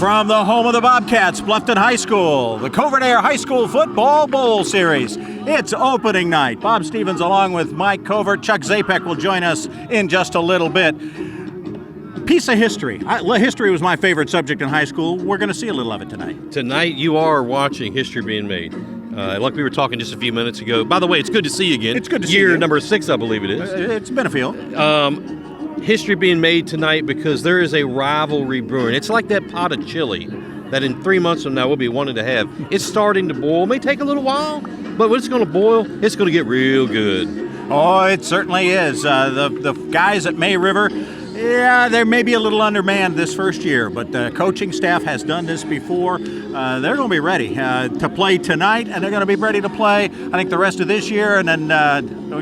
From the home of the Bobcats, Bluffton High School, the Covert Aire High School Football Bowl Series. It's opening night. Bob Stevens along with Mike Covert. Chuck Zapek will join us in just a little bit. Piece of history. History was my favorite subject in high school. We're going to see a little of it tonight. Tonight you are watching history being made. Like we were talking just a few minutes ago. By the way, it's good to see you again. It's good to see you. Year number 6, I believe it is. It's been a feel. History being made tonight because there is a rivalry brewing. It's like that pot of chili that in 3 months from now we'll be wanting to have. It's starting to boil. It may take a little while, but when it's going to boil, it's going to get real good. Oh, it certainly is. The guys at May River, yeah, they may be a little undermanned this first year, but the coaching staff has done this before. They're going to be ready to play tonight, and they're going to be ready to play, I think, the rest of this year, and then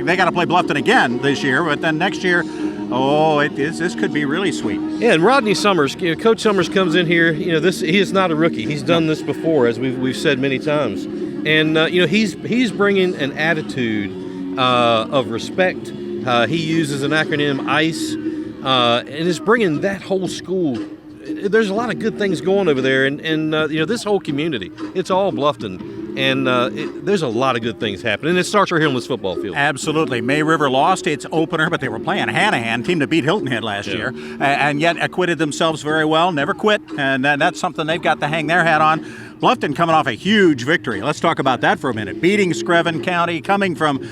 they got to play Bluffton again this year, but then next year, this could be really sweet. Yeah, and Rodney Summers, Coach Summers comes in here. He is not a rookie. He's done this before, as we've said many times, and he's bringing an attitude of respect. He uses an acronym ICE, and is bringing that whole school. There's a lot of good things going over there, and this whole community. It's all Bluffton. And there's a lot of good things happening. And it starts right here on this football field. Absolutely. May River lost its opener, but they were playing Hanahan, team that beat Hilton Head last year, and yet acquitted themselves very well, never quit. And that's something they've got to hang their hat on. Bluffton coming off a huge victory. Let's talk about that for a minute. Beating Screven County, coming from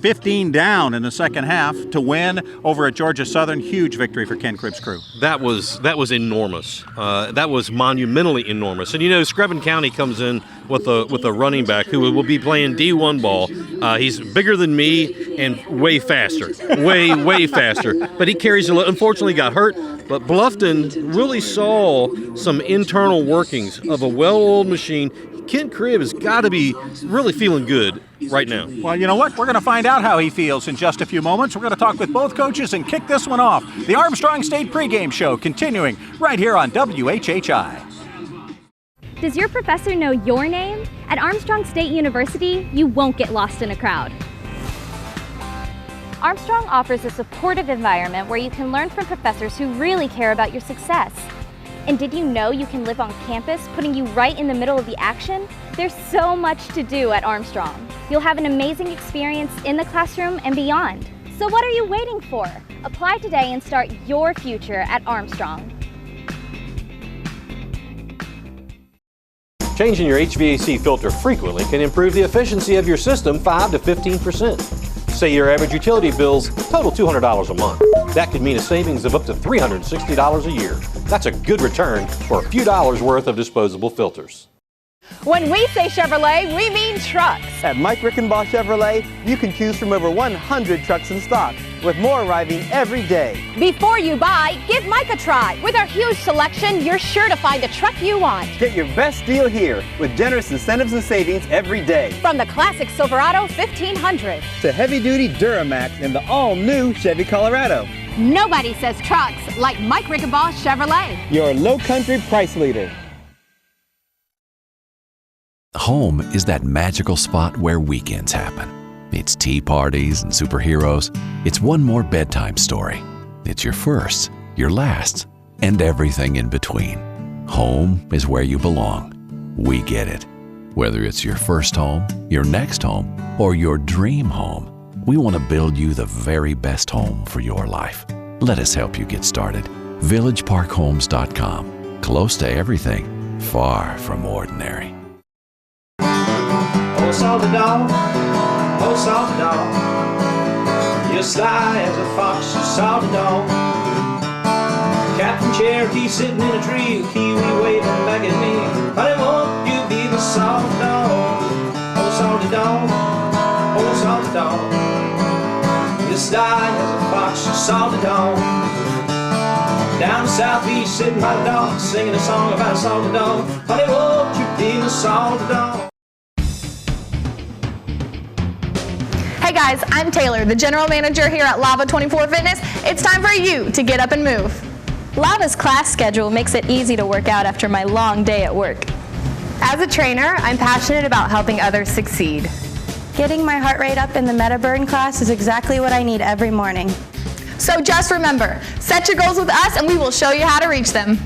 15 down in the second half to win over at Georgia Southern. Huge victory for Ken Cribb's crew. That was enormous. That was monumentally enormous. And Screven County comes in with a running back who will be playing D1 ball. He's bigger than me and way faster, way faster. But he carries unfortunately got hurt. But Bluffton really saw some internal workings of a well-oiled machine. Ken Cribb has got to be really feeling good right now. Well, you know what? We're going to find out how he feels in just a few moments. We're going to talk with both coaches and kick this one off. The Armstrong State pregame show continuing right here on WHHI. Does your professor know your name? At Armstrong State University, you won't get lost in a crowd. Armstrong offers a supportive environment where you can learn from professors who really care about your success. And did you know you can live on campus, putting you right in the middle of the action? There's so much to do at Armstrong. You'll have an amazing experience in the classroom and beyond. So what are you waiting for? Apply today and start your future at Armstrong. Changing your HVAC filter frequently can improve the efficiency of your system 5 to 15%. Say your average utility bills total $200 a month. That could mean a savings of up to $360 a year. That's a good return for a few dollars worth of disposable filters. When we say Chevrolet, we mean trucks. At Mike Rickenbaugh Chevrolet, you can choose from over 100 trucks in stock, with more arriving every day. Before you buy, give Mike a try. With our huge selection, you're sure to find the truck you want. Get your best deal here with generous incentives and savings every day. From the classic Silverado 1500 to heavy-duty Duramax and the all-new Chevy Colorado. Nobody says trucks like Mike Rickenbaugh Chevrolet. Your Lowcountry price leader. Home is that magical spot where weekends happen. It's tea parties and superheroes. It's one more bedtime story. It's your first, your last, and everything in between. Home is where you belong. We get it. Whether it's your first home, your next home, or your dream home, we want to build you the very best home for your life. Let us help you get started. VillageParkHomes.com. Close to everything, far from ordinary. Oh, salty dog, oh, salty dog, you're sly as a fox, you salty dog. Captain Cherokee sitting in a tree, Kiwi waving back at me. Honey, won't you be the salty dog? Oh, salty dog, oh, salty dog, you're sly as a fox, you salty dog. Down the South Beach, sitting by the dock, singing a song about a salty dog. Honey, won't you be the salty dog? Hey guys, I'm Taylor, the general manager here at Lava 24 Fitness. It's time for you to get up and move. Lava's class schedule makes it easy to work out after my long day at work. As a trainer, I'm passionate about helping others succeed. Getting my heart rate up in the MetaBurn class is exactly what I need every morning. So just remember, set your goals with us and we will show you how to reach them.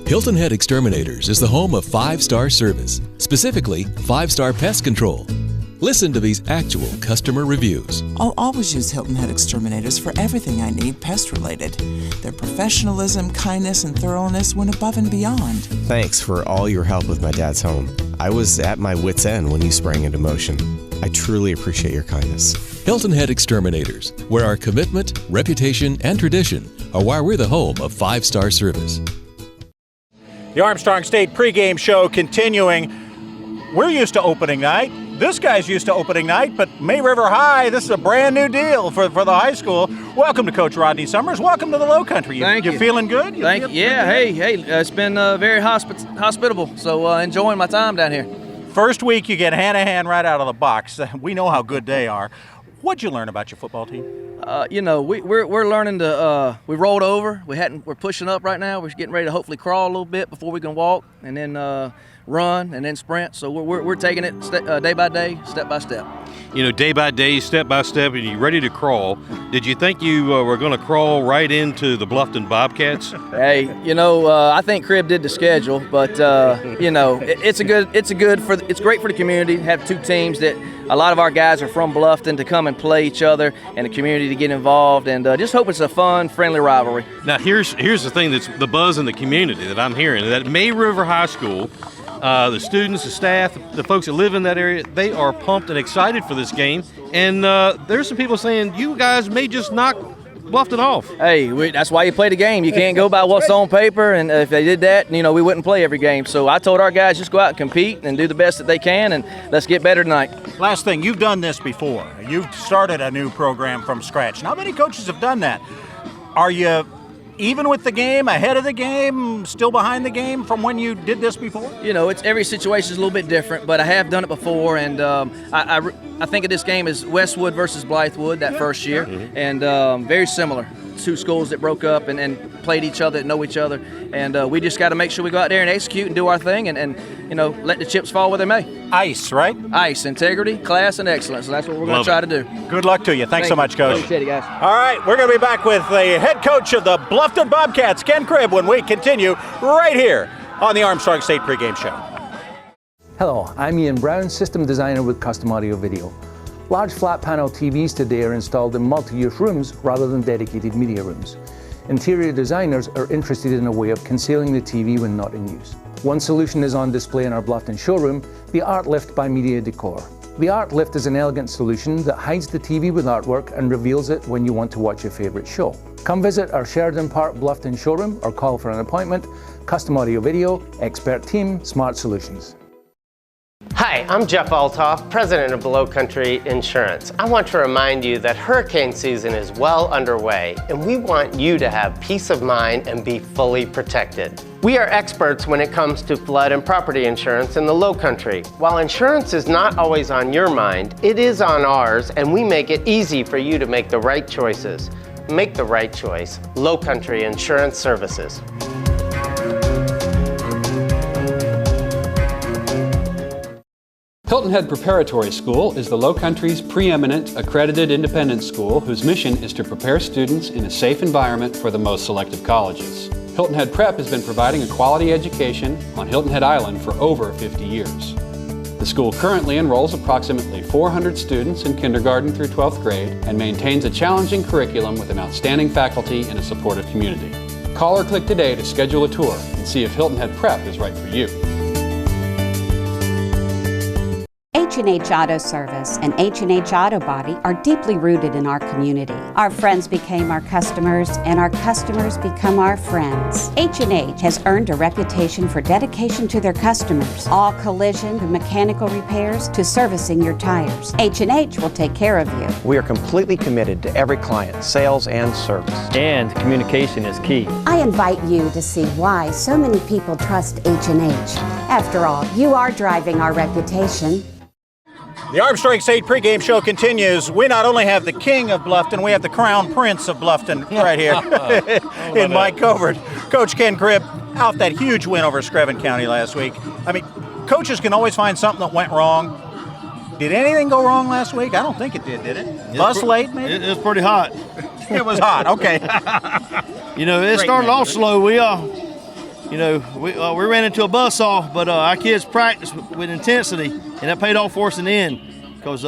Hilton Head Exterminators is the home of 5-star service, specifically 5-star pest control. Listen to these actual customer reviews. I'll always use Hilton Head Exterminators for everything I need pest-related. Their professionalism, kindness, and thoroughness went above and beyond. Thanks for all your help with my dad's home. I was at my wit's end when you sprang into motion. I truly appreciate your kindness. Hilton Head Exterminators, where our commitment, reputation, and tradition are why we're the home of 5-star service. The Armstrong State pregame show continuing. We're used to opening night. This guy's used to opening night, but May River High, this is a brand new deal for the high school. Welcome to Coach Rodney Summers. Welcome to the Lowcountry. Thank you. You feeling good? Thank you. Yeah, hey, it's been very hospitable, so enjoying my time down here. First week, you get hand-to-hand right out of the box. We know how good they are. What'd you learn about your football team? We're learning to. We rolled over. We're pushing up right now. We're getting ready to hopefully crawl a little bit before we can walk, and then run, and then sprint. So we're taking it day by day, step by step. Day by day, step by step, and you're ready to crawl. Did you think you were going to crawl right into the Bluffton Bobcats? Hey, I think Cribb did the schedule, but it's great for the community to have two teams that a lot of our guys are from Bluffton to come and play each other, and the community to get involved, and just hope it's a fun, friendly rivalry. Now, here's the thing that's the buzz in the community that I'm hearing, that May River High School, the students, the staff, the folks that live in that area, they are pumped and excited for this game. And there's some people saying you guys may just knock Bluffton off. Hey, that's why you play the game. You can't go by what's on paper, and if they did that, we wouldn't play every game. So I told our guys just go out and compete and do the best that they can, and let's get better tonight. Last thing, you've done this before. You've started a new program from scratch. Not many coaches have done that. Are you even with the game, ahead of the game, still behind the game from when you did this before? It's every situation is a little bit different, but I have done it before, and I think of this game as Westwood versus Blythewood that first year, and very similar. Two schools that broke up and played each other, that know each other, and we just got to make sure we go out there and execute and do our thing, and let the chips fall where they may. Ice, right? Ice, integrity, class, and excellence. So that's what we're going to try to do. Good luck to you. Thanks so much, Coach. Appreciate it, guys. All right, we're going to be back with the head coach of the Bluffton Bobcats, Ken Cribb, when we continue right here on the Armstrong State pregame show. Hello, I'm Ian Brown, system designer with Custom Audio Video. Large flat panel TVs today are installed in multi-use rooms rather than dedicated media rooms. Interior designers are interested in a way of concealing the TV when not in use. One solution is on display in our Bluffton showroom, the Art Lift by Media Decor. The Art Lift is an elegant solution that hides the TV with artwork and reveals it when you want to watch your favorite show. Come visit our Sheridan Park Bluffton showroom or call for an appointment. Custom Audio Video, expert team, smart solutions. Hi, I'm Jeff Altoff, president of Lowcountry Insurance. I want to remind you that hurricane season is well underway, and we want you to have peace of mind and be fully protected. We are experts when it comes to flood and property insurance in the Lowcountry. While insurance is not always on your mind, it is on ours, and we make it easy for you to make the right choices. Make the right choice. Lowcountry Insurance Services. Hilton Head Preparatory School is the Lowcountry's preeminent accredited independent school whose mission is to prepare students in a safe environment for the most selective colleges. Hilton Head Prep has been providing a quality education on Hilton Head Island for over 50 years. The school currently enrolls approximately 400 students in kindergarten through 12th grade and maintains a challenging curriculum with an outstanding faculty and a supportive community. Call or click today to schedule a tour and see if Hilton Head Prep is right for you. H&H Auto Service and H&H Auto Body are deeply rooted in our community. Our friends became our customers, and our customers become our friends. H&H has earned a reputation for dedication to their customers. All collision and mechanical repairs to servicing your tires. H&H will take care of you. We are completely committed to every client, sales and service. And communication is key. I invite you to see why so many people trust H&H. After all, you are driving our reputation. The Armstrong State pregame show continues. We not only have the king of Bluffton, we have the crown prince of Bluffton right here in Mike Covert. Coach Ken Cribb, out that huge win over Screven County last week. I mean, coaches can always find something that went wrong. Did anything go wrong last week? I don't think it did it? Bus late, maybe? It was pretty hot. It was hot, okay. It started off slow. We you know, we ran into a buzzsaw, but our kids practiced with intensity, and that paid off for us in the end. Because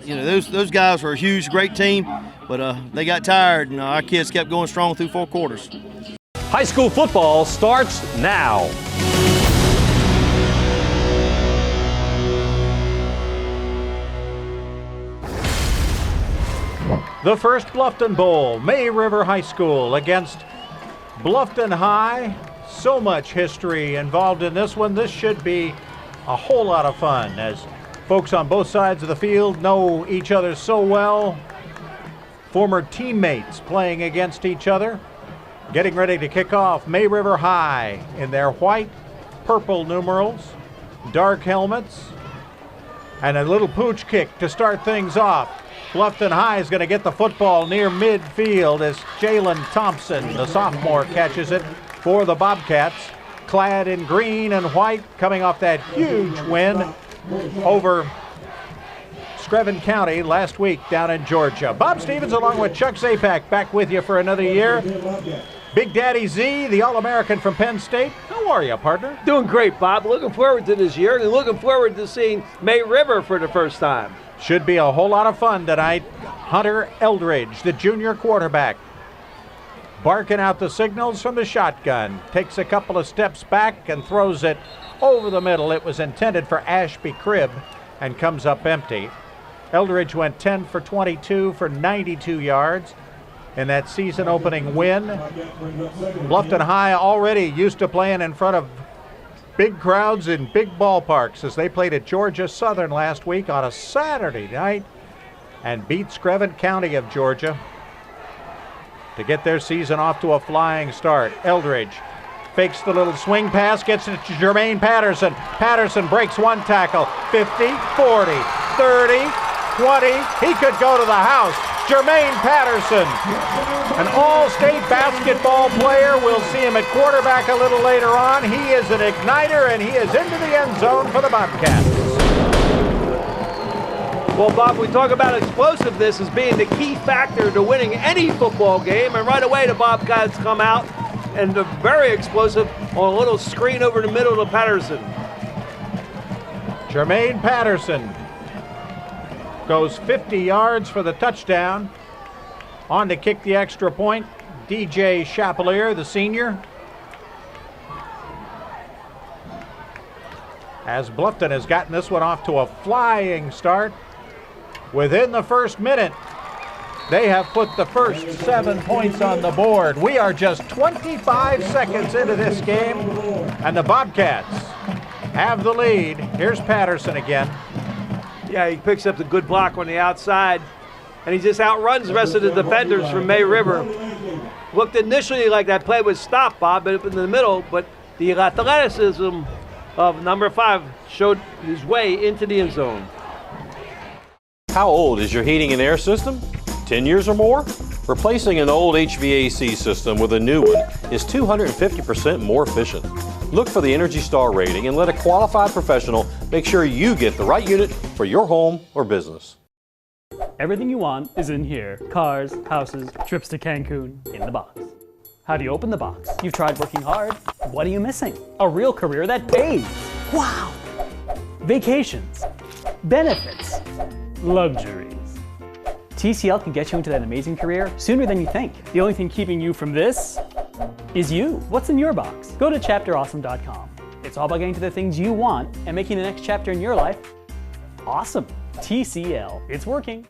you know, those guys were a huge, great team, but they got tired, and our kids kept going strong through 4 quarters. High school football starts now. The first Bluffton Bowl, May River High School against Bluffton High. So much history involved in this one. This should be a whole lot of fun as folks on both sides of the field know each other so well. Former teammates playing against each other. Getting ready to kick off, May River High in their white, purple numerals, dark helmets, and a little pooch kick to start things off. Bluffton High is going to get the football near midfield as Jalen Thompson, the sophomore, catches it for the Bobcats, clad in green and white, coming off that huge win over Screven County last week down in Georgia. Bob Stevens along with Chuck Zapak back with you for another year. Big Daddy Z, the All-American from Penn State. How are you, partner? Doing great, Bob. Looking forward to this year and looking forward to seeing May River for the first time. Should be a whole lot of fun tonight. Hunter Eldridge, the junior quarterback, barking out the signals from the shotgun. Takes a couple of steps back and throws it over the middle. It was intended for Ashby Cribb and comes up empty. Eldridge went 10 for 22 for 92 yards in that season opening win. Bluffton High already used to playing in front of big crowds in big ballparks as they played at Georgia Southern last week on a Saturday night and beat Screven County of Georgia to get their season off to a flying start. Eldridge fakes the little swing pass, gets it to Jermaine Patterson. Patterson breaks one tackle, 50, 40, 30, 20. He could go to the house. Jermaine Patterson, an all-state basketball player. We'll see him at quarterback a little later on. He is an igniter, and he is into the end zone for the Bobcats. Well, Bob, we talk about explosiveness as being the key factor to winning any football game, and right away the Bobcats come out, and they're very explosive on a little screen over the middle to Patterson. Jermaine Patterson goes 50 yards for the touchdown. On to kick the extra point, DJ Chapelier, the senior. As Bluffton has gotten this one off to a flying start. Within the first minute, they have put the first 7 points on the board. We are just 25 seconds into this game, and the Bobcats have the lead. Here's Patterson again. Yeah, he picks up the good block on the outside, and he just outruns the rest of the defenders from May River. Looked initially like that play would stop, Bob, up in the middle, but the athleticism of number 5 showed his way into the end zone. How old is your heating and air system? 10 years or more? Replacing an old HVAC system with a new one is 250% more efficient. Look for the Energy Star rating and let a qualified professional make sure you get the right unit for your home or business. Everything you want is in here. Cars, houses, trips to Cancun, in the box. How do you open the box? You've tried working hard. What are you missing? A real career that pays. Wow! Vacations, benefits, luxuries. TCL can get you into that amazing career sooner than you think. The only thing keeping you from this is you. What's in your box? Go to chapterawesome.com. It's all about getting to the things you want and making the next chapter in your life awesome. TCL. It's working.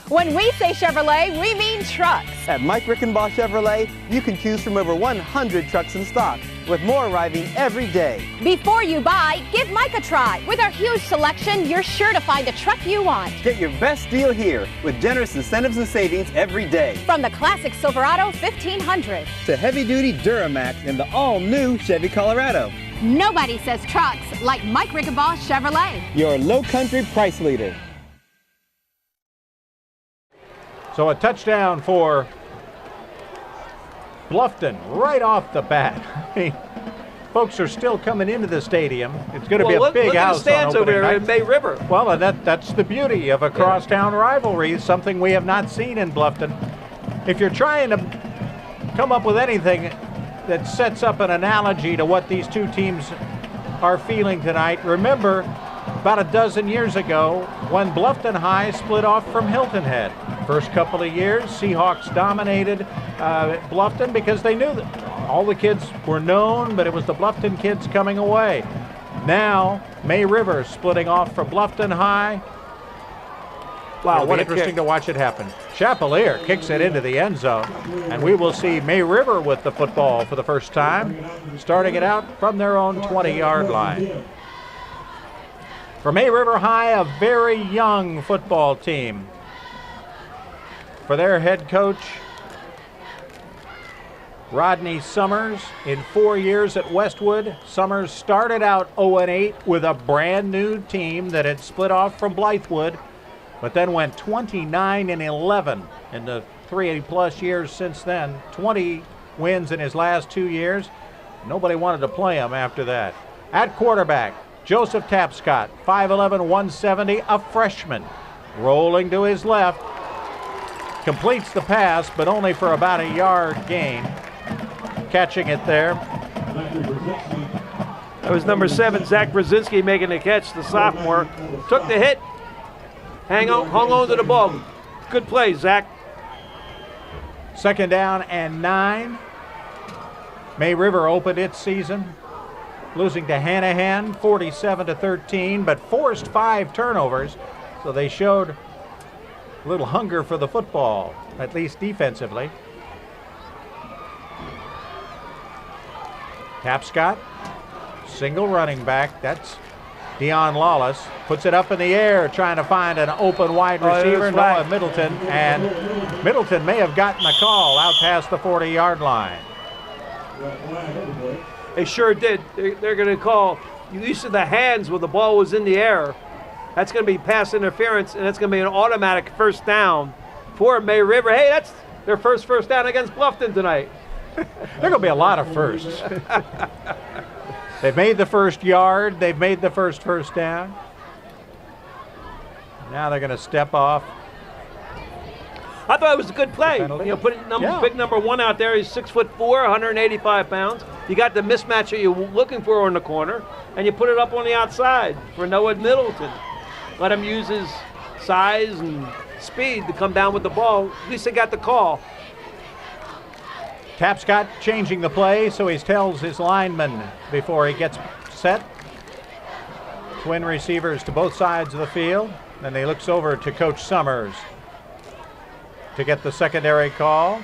When we say Chevrolet, we mean trucks. At Mike Rickenbaugh Chevrolet, you can choose from over 100 trucks in stock, with more arriving every day. Before you buy, give Mike a try. With our huge selection, you're sure to find the truck you want. Get your best deal here with generous incentives and savings every day. From the classic Silverado 1500 to heavy-duty Duramax in the all-new Chevy Colorado. Nobody says trucks like Mike Rickenbaugh Chevrolet. Your Lowcountry price leader. So a touchdown for Bluffton right off the bat. I mean, folks are still coming into the stadium. It's going to be a big house look at the stands on over opening there night. in May River. Well, and that's the beauty of a crosstown rivalry, something we have not seen in Bluffton. If you're trying to come up with anything that sets up an analogy to what these two teams are feeling tonight. Remember, about a dozen years ago, when Bluffton High split off from Hilton Head. First couple of years, Seahawks dominated Bluffton because they knew that all the kids were known, but it was the Bluffton kids coming away. Now, May River splitting off from Bluffton High. Wow, what interesting to watch it happen. Chapelier kicks it into the end zone, and we will see May River with the football for the first time, starting it out from their own 20-yard line. For May River High, a very young football team. For their head coach, Rodney Summers, in 4 years at Westwood, Summers started out 0-8 with a brand new team that had split off from Blythewood, but then went 29-11 in the 3+ years since then. 20 wins in his last 2 years. Nobody wanted to play him after that. At quarterback, Joseph Tapscott, 5'11", 170, a freshman. Rolling to his left, completes the pass, but only for about a yard gain. Catching it there. That was number 7, Zach Brzezinski, making the catch, the sophomore. Took the hit, hung on to the ball. Good play, Zach. 2nd down and 9. May River opened its season losing to Hanahan 47-13, but forced 5 turnovers, so they showed a little hunger for the football, at least defensively. Tapscott, single running back. That's Dion Lawless. Puts it up in the air, trying to find an open wide receiver. Noah Middleton, and Middleton may have gotten the call out past the 40-yard line. They sure did. They're going to call use of the hands when the ball was in the air. That's going to be pass interference, and that's going to be an automatic first down for May River. Hey, that's their first down against Bluffton tonight. There are going to be a lot of firsts. They've made the first yard. They've made the first down. Now they're going to step off. I thought it was a good play. You know, put big number 1 out there. He's 6'4", 185 pounds. You got the mismatch that you're looking for in the corner, and you put it up on the outside for Noah Middleton. Let him use his size and speed to come down with the ball. At least they got the call. Tapscott changing the play, so he tells his lineman before he gets set. Twin receivers to both sides of the field. Then he looks over to Coach Summers to get the secondary call.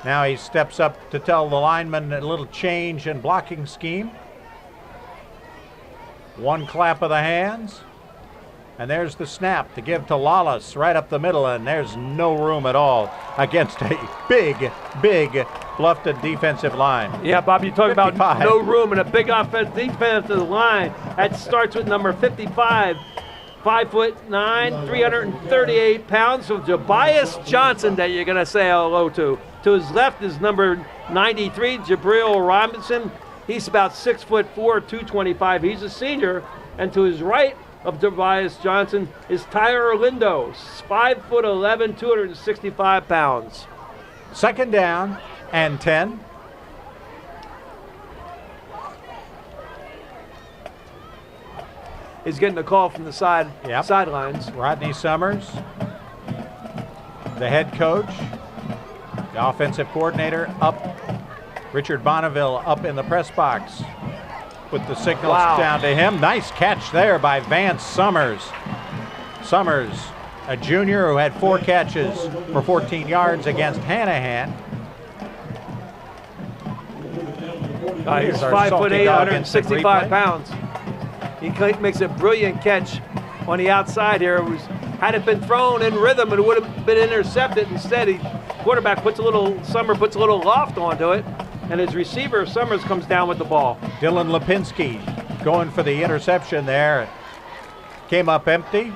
Now he steps up to tell the lineman a little change in blocking scheme. 1 clap of the hands. And there's the snap to give to Lawless right up the middle, and there's no room at all against a big Bluffton defensive line. Yeah, Bob, you talk 55. about no room and a big defensive line. That starts with number 55, 5'9", 338 pounds. So Tobias Johnson that you're going to say hello to. To his left is number 93, Jabril Robinson. He's about 6'4", 225. He's a senior. And to his right of Tobias Johnson is Tyler Lindo, 5'11", 265 pounds. 2nd down and 10. He's getting a call from the sidelines. Rodney Summers, the head coach, the offensive coordinator up. Richard Bonneville up in the press box. Put the signals down to him. Nice catch there by Vance Summers. Summers, a junior who had 4 catches for 14 yards against Hanahan. He's 5'8", 165 pounds. He makes a brilliant catch on the outside here. Had it been thrown in rhythm, it would have been intercepted. Instead, quarterback puts a little loft onto it, and his receiver, Summers, comes down with the ball. Dylan Lipinski going for the interception there. Came up empty,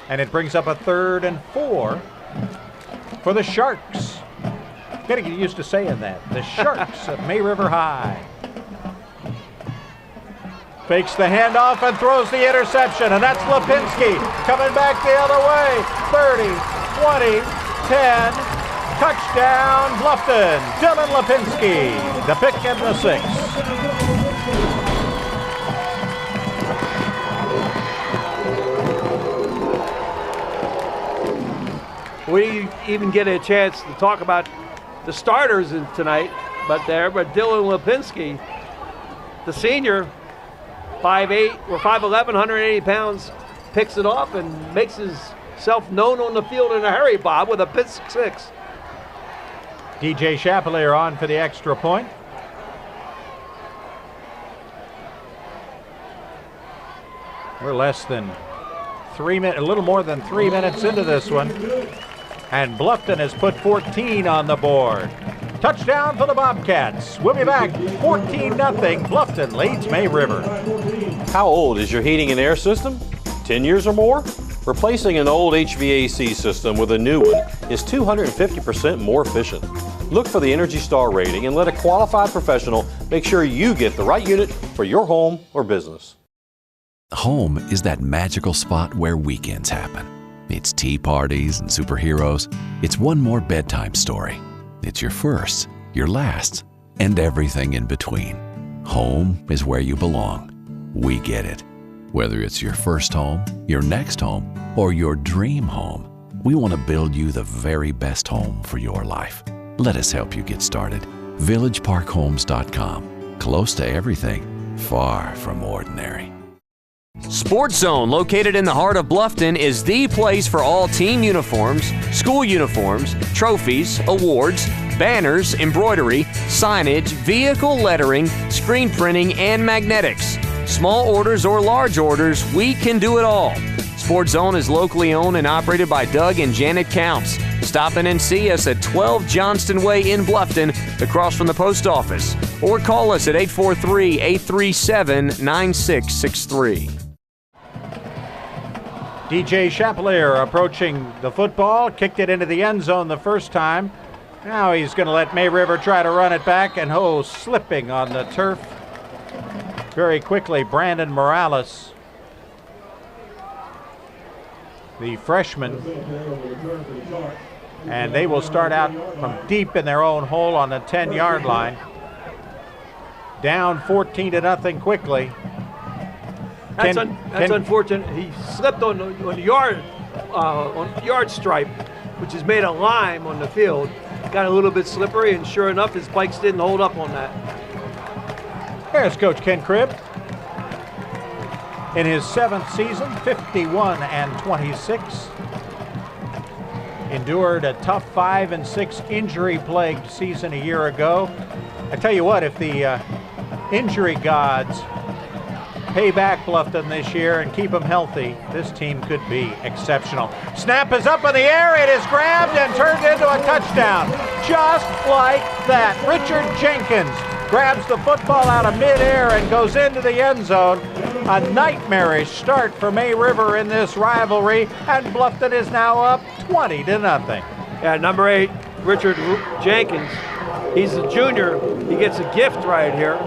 and it brings up a 3rd and 4 for the Sharks. Gotta get used to saying that. The Sharks of May River High. Fakes the handoff and throws the interception, and that's Lipinski coming back the other way. 30, 20, 10, Touchdown, Bluffton. Dylan Lipinski, the pick and the 6. We didn't even get a chance to talk about the starters tonight, but Dylan Lipinski, the senior, 5'8" or 5'11", 180 pounds, picks it off and makes himself known on the field in a hurry, Bob, with a pick 6. DJ Chapelier on for the extra point. We're less than 3 minutes, a little more than 3 minutes into this one. And Bluffton has put 14 on the board. Touchdown for the Bobcats. We'll be back 14-0. Bluffton leads May River. How old is your heating and air system? 10 years or more? Replacing an old HVAC system with a new one is 250% more efficient. Look for the Energy Star rating and let a qualified professional make sure you get the right unit for your home or business. Home is that magical spot where weekends happen. It's tea parties and superheroes. It's one more bedtime story. It's your firsts, your lasts, and everything in between. Home is where you belong. We get it. Whether it's your first home, your next home, or your dream home, we want to build you the very best home for your life. Let us help you get started. VillageParkHomes.com. Close to everything, far from ordinary. Sports Zone, located in the heart of Bluffton, is the place for all team uniforms, school uniforms, trophies, awards, banners, embroidery, signage, vehicle lettering, screen printing, and magnetics. Small orders or large orders, we can do it all. Sports Zone is locally owned and operated by Doug and Janet Counts. Stop in and see us at 12 Johnston Way in Bluffton, across from the post office. Or call us at 843-837-9663. DJ Chapelier approaching the football, kicked it into the end zone the first time. Now he's going to let May River try to run it back, and slipping on the turf very quickly, Brandon Morales, the freshman. And they will start out from deep in their own hole on the 10-yard line. Down 14-0 quickly. That's unfortunate. He slipped on the yard stripe, which is made of lime on the field. Got a little bit slippery, and sure enough, his bikes didn't hold up on that. Here's Coach Ken Cribb. In his 7th season, 51-26. Endured a tough 5-6 injury-plagued season a year ago. I tell you what, if the injury gods pay back Bluffton this year and keep them healthy, this team could be exceptional. Snap is up in the air. It is grabbed and turned into a touchdown. Just like that. Richard Jenkins grabs the football out of midair and goes into the end zone. A nightmarish start for May River in this rivalry, and Bluffton is now up 20-0. Yeah, number 8, Richard Jenkins. He's a junior. He gets a gift right here.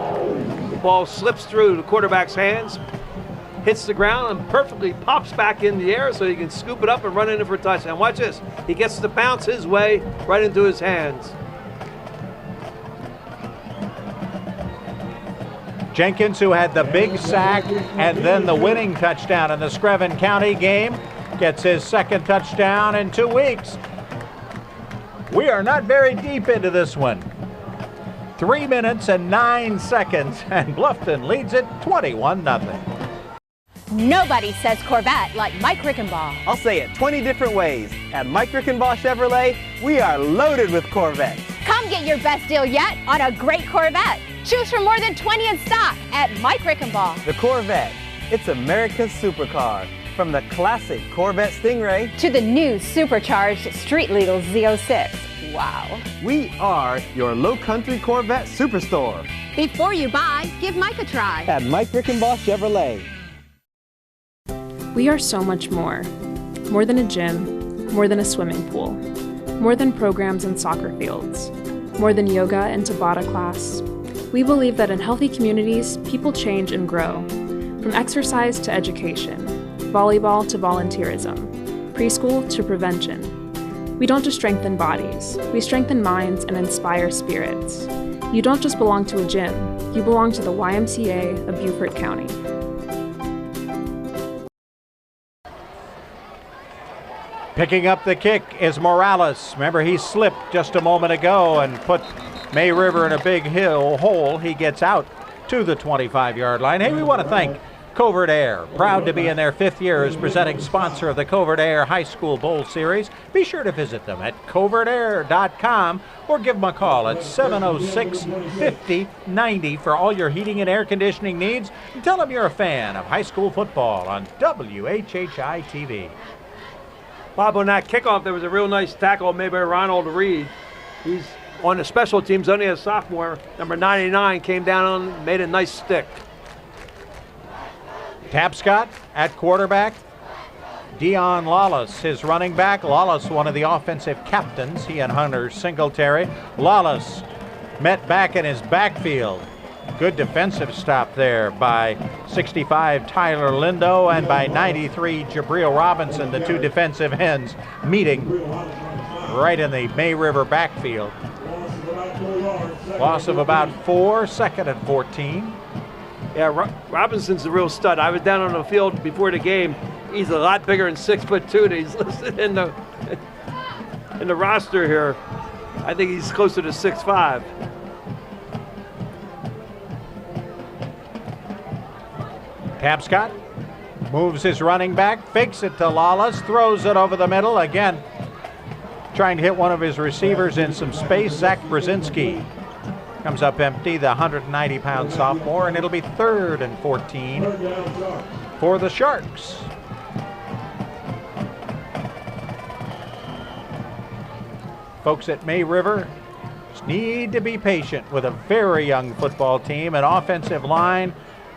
The ball slips through the quarterback's hands, hits the ground, and perfectly pops back in the air so he can scoop it up and run in for a touchdown. Watch this. He gets to bounce his way right into his hands. Jenkins, who had the big sack and then the winning touchdown in the Screven County game, gets his 2nd touchdown in 2 weeks. We are not very deep into this one. 3 minutes and 9 seconds, and Bluffton leads it 21-0. Nobody says Corvette like Mike Rickenbaugh. I'll say it 20 different ways. At Mike Rickenbaugh Chevrolet, we are loaded with Corvettes. Come get your best deal yet on a great Corvette. Choose from more than 20 in stock at Mike Rickenbaugh. The Corvette, it's America's supercar. From the classic Corvette Stingray to the new supercharged street legal Z06. Wow. We are your Lowcountry Corvette Superstore. Before you buy, give Mike a try. At Mike Rickenbaugh Chevrolet. We are so much more. More than a gym, more than a swimming pool, more than programs and soccer fields, more than yoga and Tabata class. We believe that in healthy communities, people change and grow. From exercise to education, volleyball to volunteerism, preschool to prevention. We don't just strengthen bodies, we strengthen minds and inspire spirits. You don't just belong to a gym, you belong to the YMCA of Beaufort County. Picking up the kick is Morales. Remember, he slipped just a moment ago and put May River in a big hole. He gets out to the 25-yard line. Hey, we want to thank Covert Aire, proud to be in their 5th year as presenting sponsor of the Covert Aire High School Bowl Series. Be sure to visit them at covertaire.com or give them a call at 706-5090 for all your heating and air conditioning needs. And tell them you're a fan of high school football on WHHI-TV. Bob, on that kickoff, there was a real nice tackle made by Ronald Reed. He's on the special teams, only a sophomore. Number 99 came down and made a nice stick. Tapscott at quarterback. Dion Lawless, his running back. Lawless, one of the offensive captains. He and Hunter Singletary. Lawless met back in his backfield. Good defensive stop there by 65 Tyler Lindo and by 93 Jabril Robinson, the two defensive ends meeting right in the May River backfield. Loss of about 4, 2nd and 14. Yeah, Robinson's a real stud. I was down on the field before the game. He's a lot bigger than 6'2", and he's listed in the roster here. I think he's closer to 6'5". Tapscott moves his running back, fakes it to Lawless, throws it over the middle again, trying to hit one of his receivers in some space. Zach Brzezinski comes up empty, the 190-pound sophomore, and it'll be 3rd and 14 for the Sharks. Folks at May River need to be patient with a very young football team, an offensive line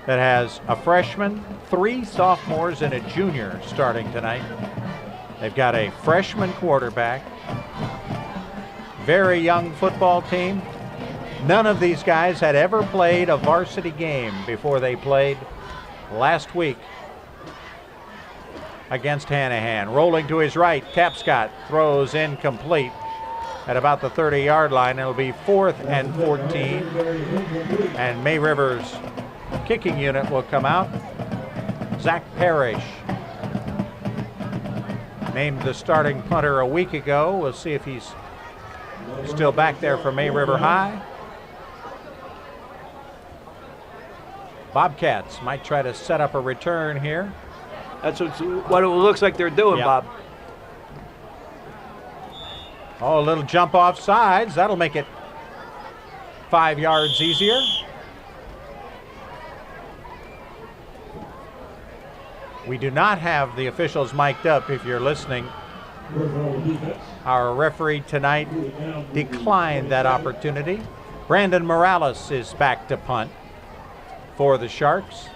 that has a freshman, 3 sophomores, and a junior starting tonight. They've got a freshman quarterback. Very young football team. None of these guys had ever played a varsity game before they played last week against Hanahan. Rolling to his right, Tapscott throws incomplete at about the 30-yard line. It'll be 4th and 14. And May River's kicking unit will come out. Zach Parrish, named the starting punter a week ago. We'll see if he's still back there for May River High. Bobcats might try to set up a return here. That's what it looks like they're doing, yep. Bob. Oh, a little jump off sides. That'll make it 5 yards easier. We do not have the officials mic'd up if you're listening. Our referee tonight declined that opportunity. Brandon Morales is back to punt for the Sharks.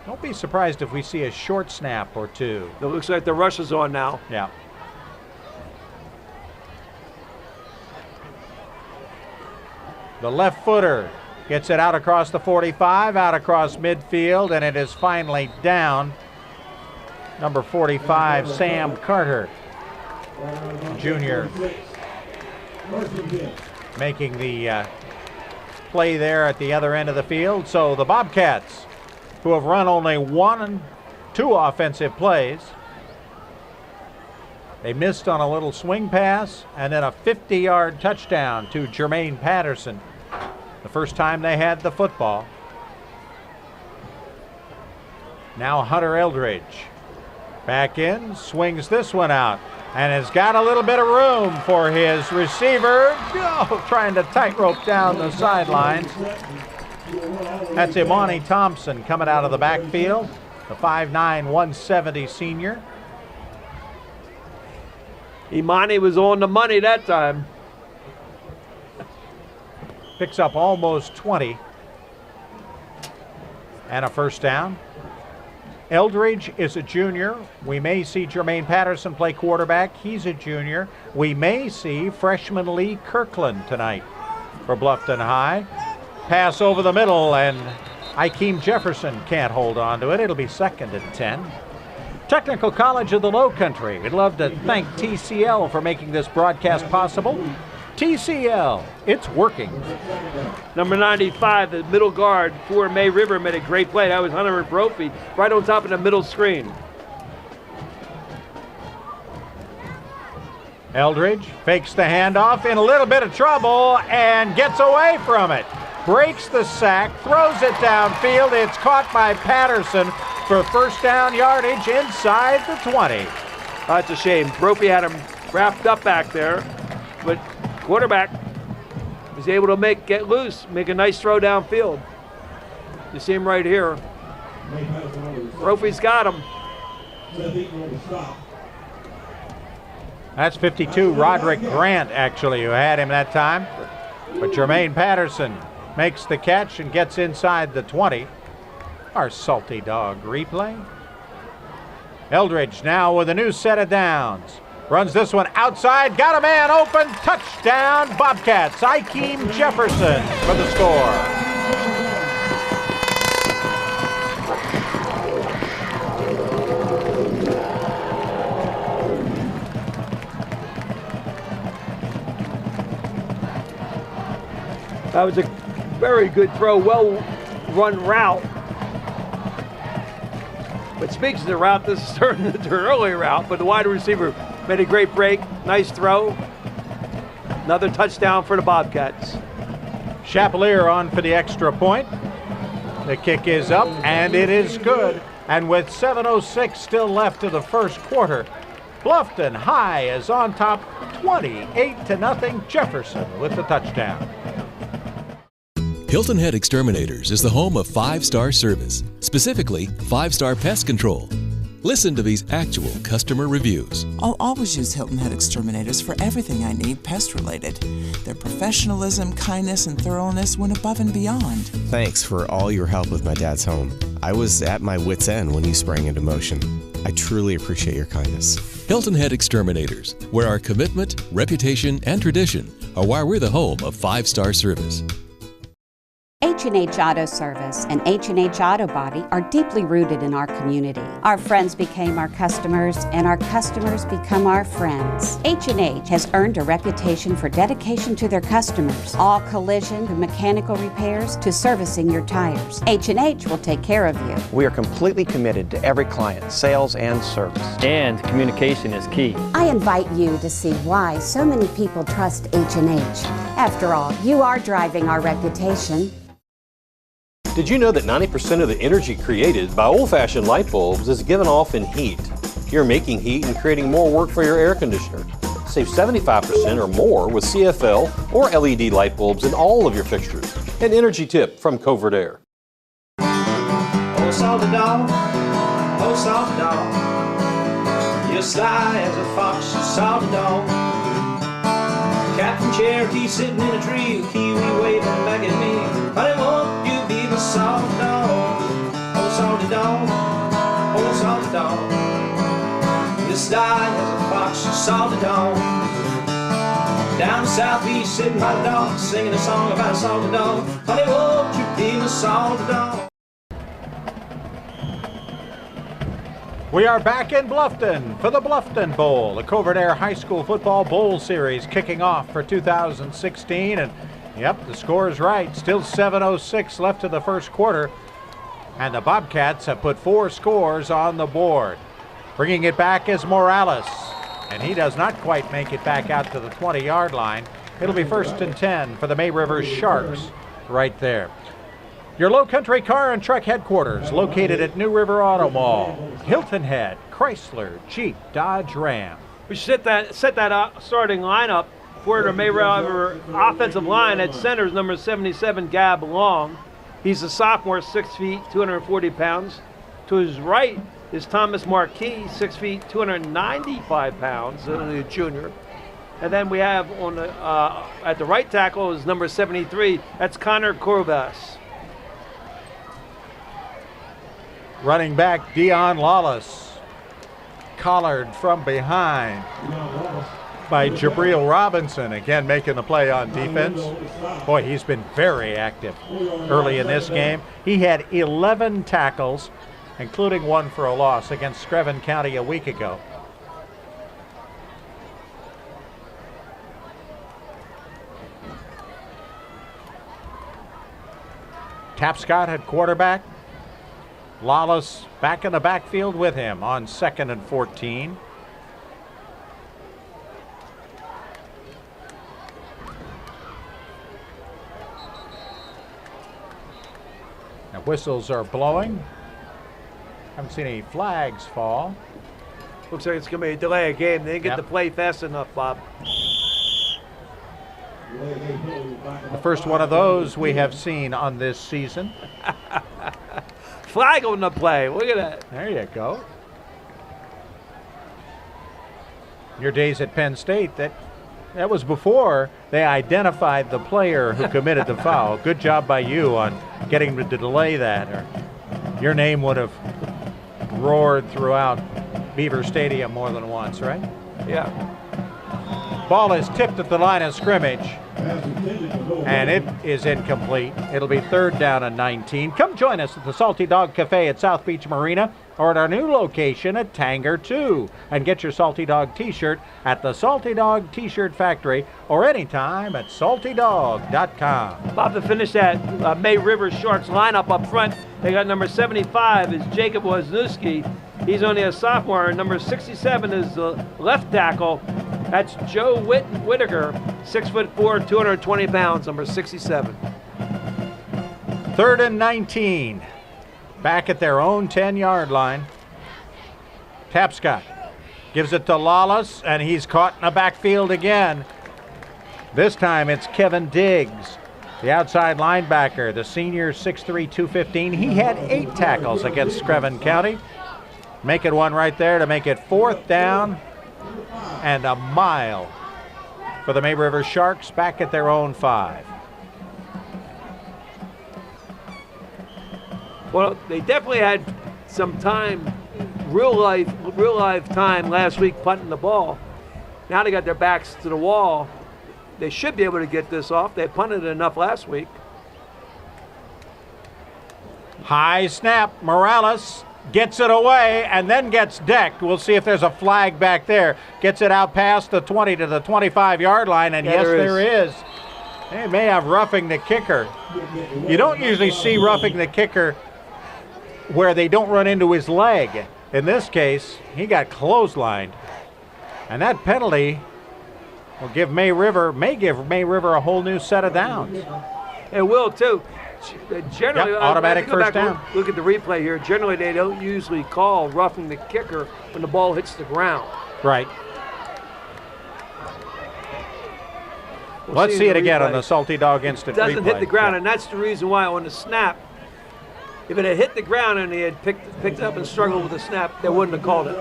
Don't be surprised if we see a short snap or two. It looks like the rush is on now. Yeah. The left footer gets it out across the 45, out across midfield, and it is finally down. Number 45, Sam Carter, junior, making the play there at the other end of the field. So the Bobcats, who have run only 2 offensive plays, they missed on a little swing pass and then a 50-yard touchdown to Jermaine Patterson. The first time they had the football. Now Hunter Eldridge back in, swings this one out, and has got a little bit of room for his receiver. Oh, trying to tightrope down the sidelines. That's Imani Thompson coming out of the backfield, the 5'9", 170 senior. Imani was on the money that time. Picks up almost 20 and a first down. Eldridge is a junior. We may see Jermaine Patterson play quarterback. He's a junior. We may see freshman Lee Kirkland tonight for Bluffton High. Pass over the middle, and Ikeem Jefferson can't hold on to it. It'll be 2nd and 10. Technical College of the Lowcountry. We'd love to thank TCL for making this broadcast possible. TCL, it's working. Number 95, the middle guard for May River, made a great play. That was Hunter Brophy, right on top of the middle screen. Eldridge fakes the handoff, in a little bit of trouble and gets away from it. Breaks the sack, throws it downfield. It's caught by Patterson for first down yardage inside the 20. That's a shame. Brophy had him wrapped up back there, but quarterback was able to get loose, make a nice throw downfield. You see him right here. Brophy's got him. That's 52, Roderick Grant, actually, who had him that time. But Jermaine Patterson makes the catch and gets inside the 20. Our salty dog replay. Eldridge now with a new set of downs. Runs this one outside, got a man open, touchdown Bobcats. Ikeem Jefferson for the score. That was a very good throw, well-run route. But speaks of the route, this is turning into an early route, but the wide receiver made a great break, nice throw. Another touchdown for the Bobcats. Chapelier on for the extra point. The kick is up, and it is good. And with 7:06 still left of the first quarter, Bluffton High is on top 28-0. Jefferson with the touchdown. Hilton Head Exterminators is the home of 5-star service, specifically 5-star pest control. Listen to these actual customer reviews. I'll always use Hilton Head Exterminators for everything I need pest-related. Their professionalism, kindness, and thoroughness went above and beyond. Thanks for all your help with my dad's home. I was at my wit's end when you sprang into motion. I truly appreciate your kindness. Hilton Head Exterminators, where our commitment, reputation, and tradition are why we're the home of 5-star service. H&H Auto Service and H&H Auto Body are deeply rooted in our community. Our friends became our customers, and our customers become our friends. H&H has earned a reputation for dedication to their customers. All collision and mechanical repairs to servicing your tires. H&H will take care of you. We are completely committed to every client, sales and service. And communication is key. I invite you to see why so many people trust H&H. After all, you are driving our reputation. Did you know that 90% of the energy created by old-fashioned light bulbs is given off in heat? You're making heat and creating more work for your air conditioner. Save 75% or more with CFL or LED light bulbs in all of your fixtures. An energy tip from Covert Aire. Oh, salty dog, oh, salty dog, you're sly as a fox, salty dog. Captain Cherokee sitting in a tree, kiwi waving back at me. Honey, won't you be my salty dog? Oh, salty dog, oh, salty dog. You're sly as a fox, salty dog. Down southeast, sitting by the dog, singing a song about a salty dog. Honey, won't you be my salty dog? We are back in Bluffton for the Bluffton Bowl, the Covert Aire High School Football Bowl Series kicking off for 2016. And yep, the score is right. Still 7:06 left of the first quarter. And the Bobcats have put 4 scores on the board. Bringing it back is Morales. And he does not quite make it back out to the 20-yard line. It'll be 1st and 10 for the May River Sharks right there. Your Lowcountry Car and Truck headquarters located at New River Auto Mall. Hilton Head, Chrysler, Jeep, Dodge, Ram. We set that starting lineup for the May River offensive line. At center is number 77, Gab Long. He's a sophomore, 6 feet, 240 pounds. To his right is Thomas Marquis, 6 feet, 295 pounds, a junior. And then we have on the, at the right tackle is number 73. That's Connor Corvas. Running back Dion Lawless, collared from behind by Jabril Robinson, again making the play on defense. Boy, he's been very active early in this game. He had 11 tackles including one for a loss against Screven County a week ago. Tapscott at quarterback. Lawless back in the backfield with him on 2nd and 14. Now whistles are blowing. Haven't seen any flags fall. Looks like it's going to be a delay of game. They didn't get the play fast enough, Bob. The first one of those we have seen on this season. Flag on the play. Look at that. There you go. Your days at Penn State, that was before they identified the player who committed the foul. Good job by you on getting to delay that, or your name would have roared throughout Beaver Stadium more than once, right? Yeah. Ball is tipped at the line of scrimmage, and it is incomplete. It'll be 3rd down and 19. Come join us at the Salty Dog Cafe at South Beach Marina or at our new location at Tanger 2. And get your Salty Dog t-shirt at the Salty Dog T-shirt Factory or anytime at saltydog.com. Bob, to finish that May River Sharks lineup up front, they got number 75 is Jacob Wozniewski. He's only a sophomore. Number 67 is the left tackle. That's Joe Whittaker, 6'4", 220 pounds, number 67. 3rd and 19. Back at their own 10-yard line. Tapscott gives it to Lawless, and he's caught in the backfield again. This time it's Kevin Diggs, the outside linebacker, the senior, 6'3", 215. He had 8 tackles against Screven County. Make it one right there to make it 4th down and a mile for the May River Sharks back at their own 5. Well, they definitely had some time, real life time last week punting the ball. Now they got their backs to the wall. They should be able to get this off. They punted enough last week. High snap. Morales gets it away and then gets decked. We'll see if there's a flag back there. Gets it out past the 20 to the 25-yard line, and yes, there is. They may have roughing the kicker. You don't usually see roughing the kicker where they don't run into his leg. In this case, he got clotheslined. And that penalty will give May River a whole new set of downs. It will, too. Generally, automatic first down. Look at the replay here. Generally, they don't usually call roughing the kicker when the ball hits the ground. Right. Let's see it again on the Salty Dog instant replay. It doesn't hit the ground, and that's the reason why on the snap, if it had hit the ground and he had picked up and struggled with the snap, they wouldn't have called it.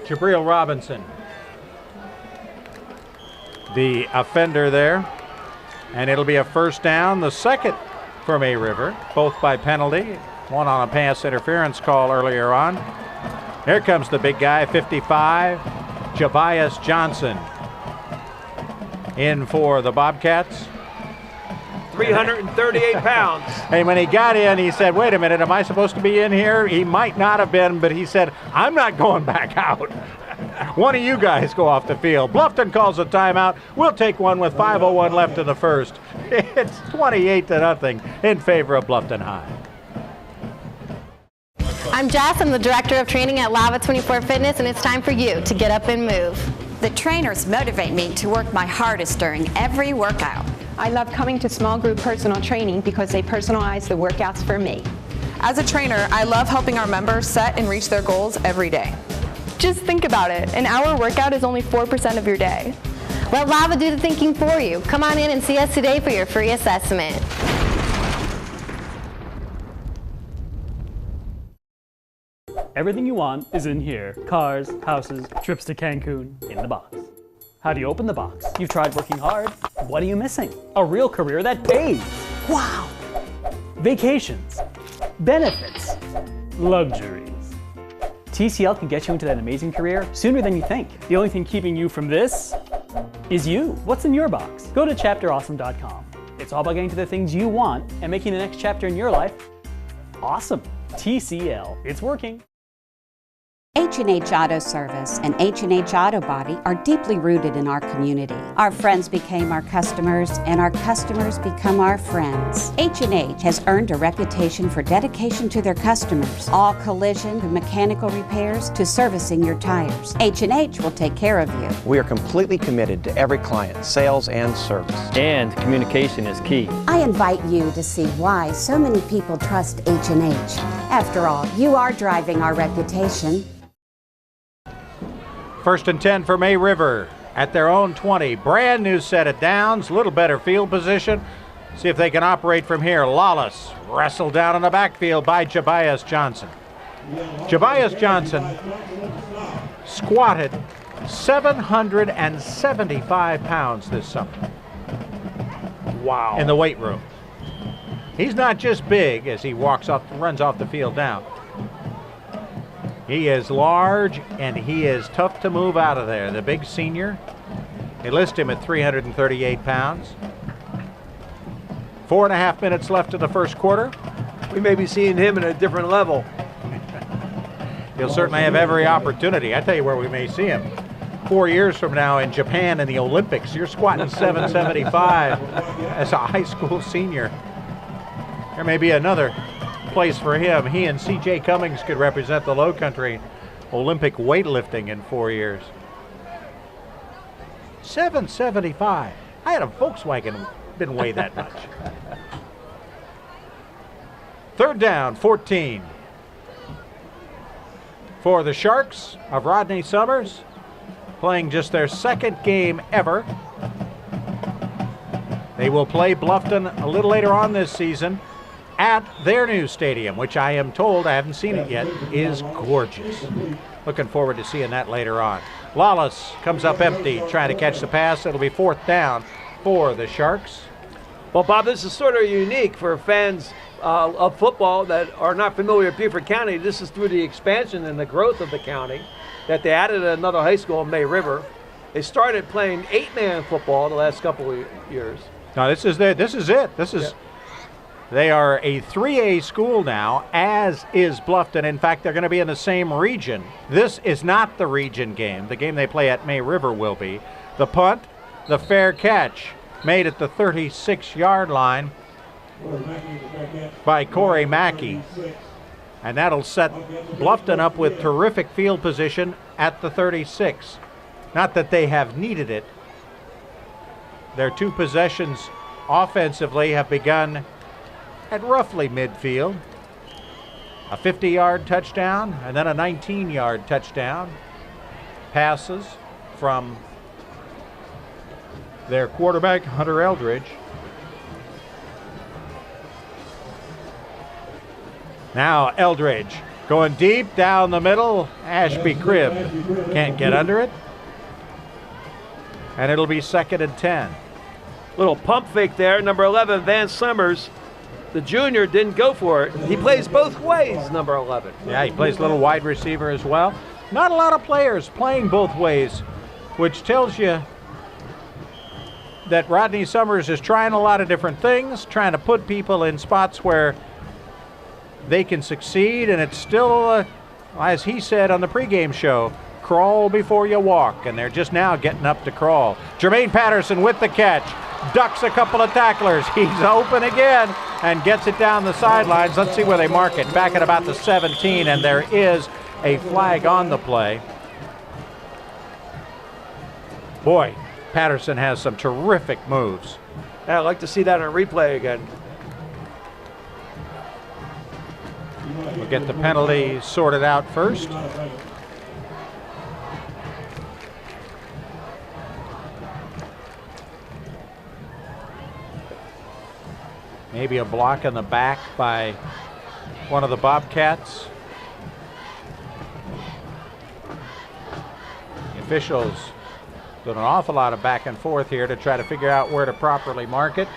Jabril Robinson, the offender there, and it'll be a first down, the second for May River, both by penalty, one on a pass interference call earlier on. Here comes the big guy, 55, Javius Johnson, in for the Bobcats. 338 pounds. And when he got in, he said, wait a minute, am I supposed to be in here? He might not have been, but he said, I'm not going back out. One of you guys go off the field. Bluffton calls a timeout. We'll take one with 5:01 left in the first. It's 28-0 in favor of Bluffton High. I'm Jess. I'm the Director of Training at Lava 24 Fitness, and it's time for you to get up and move. The trainers motivate me to work my hardest during every workout. I love coming to small group personal training because they personalize the workouts for me. As a trainer, I love helping our members set and reach their goals every day. Just think about it. An hour workout is only 4% of your day. Let Lava do the thinking for you. Come on in and see us today for your free assessment. Everything you want is in here. Cars, houses, trips to Cancun, in the box. How do you open the box? You've tried working hard. What are you missing? A real career that pays. Wow! Vacations, benefits, luxuries. TCL can get you into that amazing career sooner than you think. The only thing keeping you from this is you. What's in your box? Go to chapterawesome.com. It's all about getting to the things you want and making the next chapter in your life awesome. TCL. It's working. H&H Auto Service and H&H Auto Body are deeply rooted in our community. Our friends became our customers, and our customers become our friends. H&H has earned a reputation for dedication to their customers. All collision and mechanical repairs to servicing your tires. H&H will take care of you. We are completely committed to every client, sales and service. And communication is key. I invite you to see why so many people trust H&H. After all, you are driving our reputation. 1st and 10 for May River at their own 20. Brand new set of downs, a little better field position. See if they can operate from here. Lawless wrestled down in the backfield by Jabias Johnson. Jabias Johnson squatted 775 pounds this summer. Wow. In the weight room. He's not just big as he runs off the field now. He is large, and he is tough to move out of there. The big senior, they list him at 338 pounds. 4.5 minutes left in the first quarter. We may be seeing him at a different level. He'll certainly have every opportunity. I tell you where we may see him. 4 years from now in Japan in the Olympics, you're squatting 775 as a high school senior. There may be another place for him. He and C.J. Cummings could represent the Lowcountry Olympic weightlifting in 4 years. 775. I had a Volkswagen didn't weigh that much. 3rd down, 14. For the Sharks of Rodney Summers, playing just their 2nd game ever. They will play Bluffton a little later on this season at their new stadium, which I am told, I haven't seen it yet, is gorgeous. Looking forward to seeing that later on. Lawless comes up empty, trying to catch the pass. It'll be 4th down for the Sharks. Well, Bob, this is sort of unique for fans of football that are not familiar with Beaufort County. This is through the expansion and the growth of the county that they added another high school in May River. They started playing 8-man football the last couple of years. No, this is it. They are a 3A school now, as is Bluffton. In fact, they're going to be in the same region. This is not the region game. The game they play at May River will be. The punt, the fair catch, made at the 36-yard line by Corey Mackey. And that'll set Bluffton up with terrific field position at the 36. Not that they have needed it. Their 2 possessions offensively have begun at roughly midfield. A 50-yard touchdown and then a 19-yard touchdown. Passes from their quarterback, Hunter Eldridge. Now Eldridge going deep down the middle. Ashby Cribb can't get under it. And it'll be 2nd and 10. Little pump fake there. Number 11, Van Summers. The junior didn't go for it. He plays both ways, number 11. Yeah, he plays a little wide receiver as well. Not a lot of players playing both ways, which tells you that Rodney Summers is trying a lot of different things, trying to put people in spots where they can succeed, and it's still, as he said on the pregame show, crawl before you walk, and they're just now getting up to crawl. Jermaine Patterson with the catch. Ducks a couple of tacklers. He's open again and gets it down the sidelines. Let's see where they mark it. Back at about the 17, and there is a flag on the play. Boy, Patterson has some terrific moves. Yeah, I'd like to see that on replay again. We'll get the penalty sorted out first. Maybe a block in the back by one of the Bobcats. The officials doing an awful lot of back and forth here to try to figure out where to properly mark it.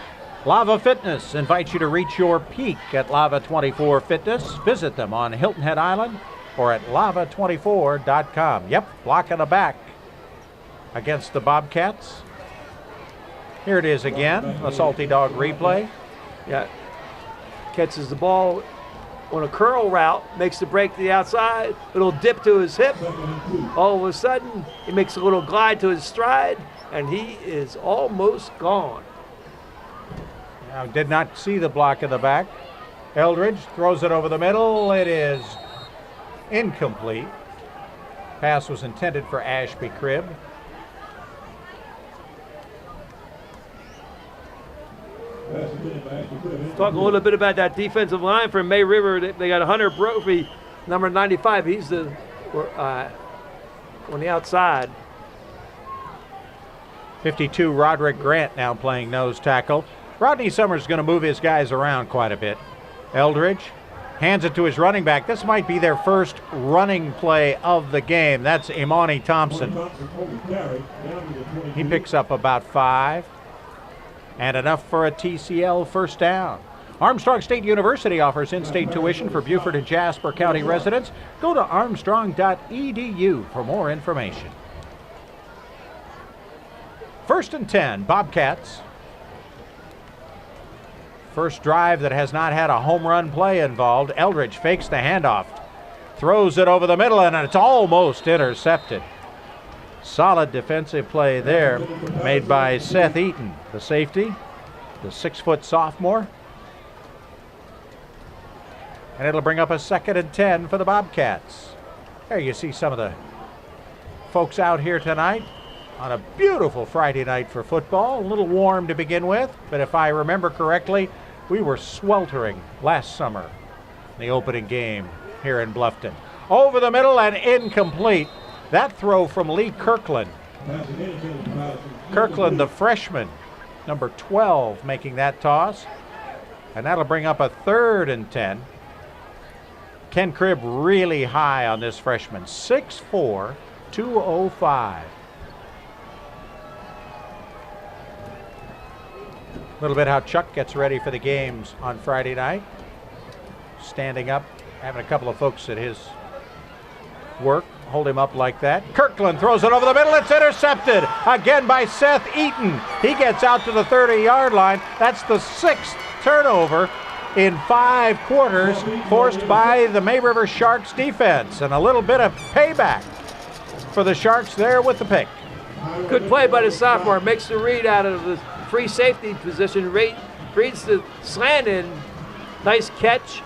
Lava Fitness invites you to reach your peak at Lava 24 Fitness. Visit them on Hilton Head Island or at lava24.com. Yep, block in the back against the Bobcats. Here it is again, a Salty Dog replay. Yeah, catches the ball on a curl route, makes the break to the outside, little dip to his hip. All of a sudden, he makes a little glide to his stride, and he is almost gone. Now, did not see the block in the back. Eldridge throws it over the middle. It is incomplete. Pass was intended for Ashby Cribb. Talk a little bit about that defensive line for May River. They got Hunter Brophy, number 95. He's the on the outside. 52, Roderick Grant now playing nose tackle. Rodney Summers is going to move his guys around quite a bit. Eldridge hands it to his running back. This might be their first running play of the game. That's Imani Thompson. He picks up about 5. And enough for a TCL first down. Armstrong State University offers in-state tuition for Beaufort and Jasper County residents. Go to armstrong.edu for more information. 1st and 10, Bobcats. First drive that has not had a home run play involved. Eldridge fakes the handoff, throws it over the middle, and it's almost intercepted. Solid defensive play there made by Seth Eaton, the safety, the 6-foot sophomore. And it'll bring up a 2nd and 10 for the Bobcats. There you see some of the folks out here tonight on a beautiful Friday night for football. A little warm to begin with, but if I remember correctly, we were sweltering last summer in the opening game here in Bluffton. Over the middle and incomplete. That throw from Lee Kirkland. Kirkland, the freshman, number 12, making that toss. And that'll bring up a 3rd and 10. Ken Cribb really high on this freshman. 6'4", 205. A little bit how Chuck gets ready for the games on Friday night. Standing up, having a couple of folks at his work hold him up like that. Kirkland throws it over the middle. It's intercepted again by Seth Eaton. He gets out to the 30-yard line. That's the 6th turnover in 5 quarters forced by the May River Sharks defense, and a little bit of payback for the Sharks there with the pick. Good play by the sophomore. Makes the read out of the free safety position. Reads the slant in. Nice catch.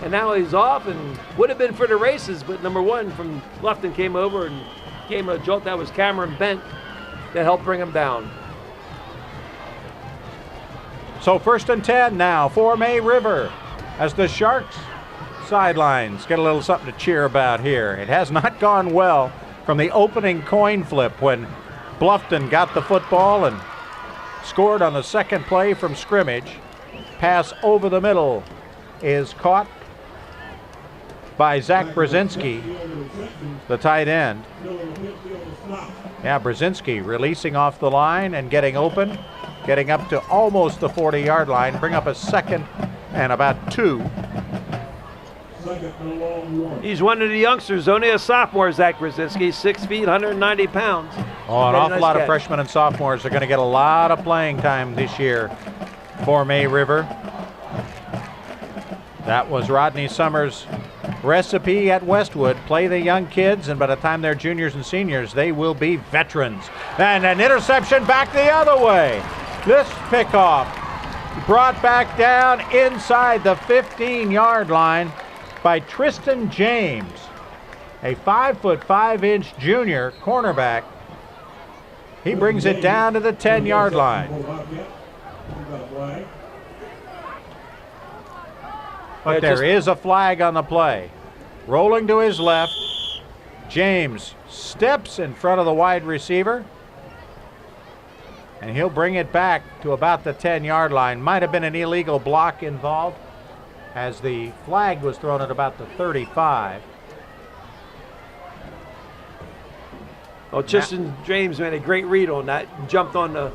And now he's off, and would have been for the races, but number 1 from Bluffton came over and gave him a jolt. That was Cameron Bent that helped bring him down. So 1st and 10 now for May River as the Sharks sidelines get a little something to cheer about here. It has not gone well from the opening coin flip when Bluffton got the football and scored on the 2nd play from scrimmage. Pass over the middle is caught by Zach Brzezinski, the tight end. Yeah, Brzezinski releasing off the line and getting open, getting up to almost the 40-yard line, bring up a 2nd and about 2. He's one of the youngsters, only a sophomore, Zach Brzezinski, 6 feet, 190 pounds. Oh, an awful lot of freshmen and sophomores are going to get a lot of playing time this year for May River. That was Rodney Summers' recipe at Westwood. Play the young kids, and by the time they're juniors and seniors, they will be veterans. And an interception back the other way. This pickoff brought back down inside the 15-yard line by Tristan James, a 5'5" junior cornerback. He brings it down to the 10-yard line. But there is a flag on the play. Rolling to his left, James steps in front of the wide receiver, and he'll bring it back to about the 10-yard line. Might have been an illegal block involved, as the flag was thrown at about the 35. Oh, Tristan James made a great read on that and jumped on the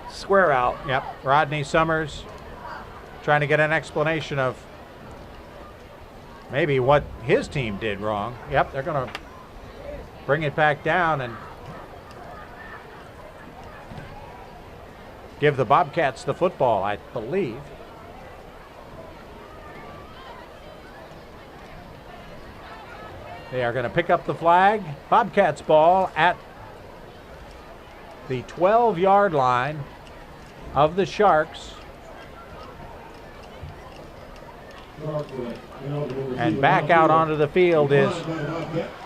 square out. Yep, Rodney Summers trying to get an explanation of maybe what his team did wrong. Yep, they're going to bring it back down and give the Bobcats the football, I believe. They are going to pick up the flag. Bobcats ball at the 12-yard line of the Sharks. And back out onto the field is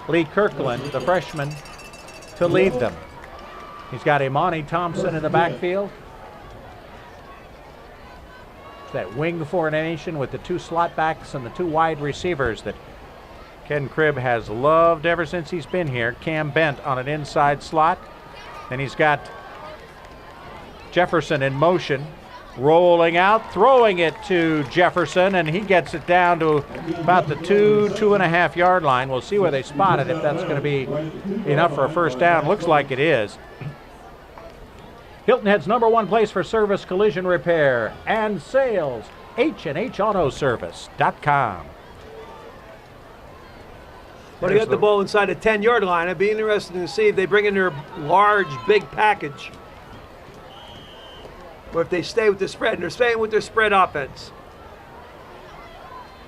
Lee Kirkland, the freshman, to lead them. He's got Imani Thompson in the backfield. It's that wing formation with the two slot backs and the two wide receivers that Ken Cribb has loved ever since he's been here. Cam Bent on an inside slot. Then he's got Jefferson in motion, rolling out, throwing it to Jefferson, and he gets it down to about the 2.5 yard line. We'll see where they spot it, if that's going to be enough for a first down. Looks like it is. Hilton Head's #1 place for service, collision repair, and sales, HNHautoservice.com. But they got the ball inside the 10-yard line. It'd be interesting to see if they bring in their large, big package, or if they stay with the spread. And they're staying with their spread offense.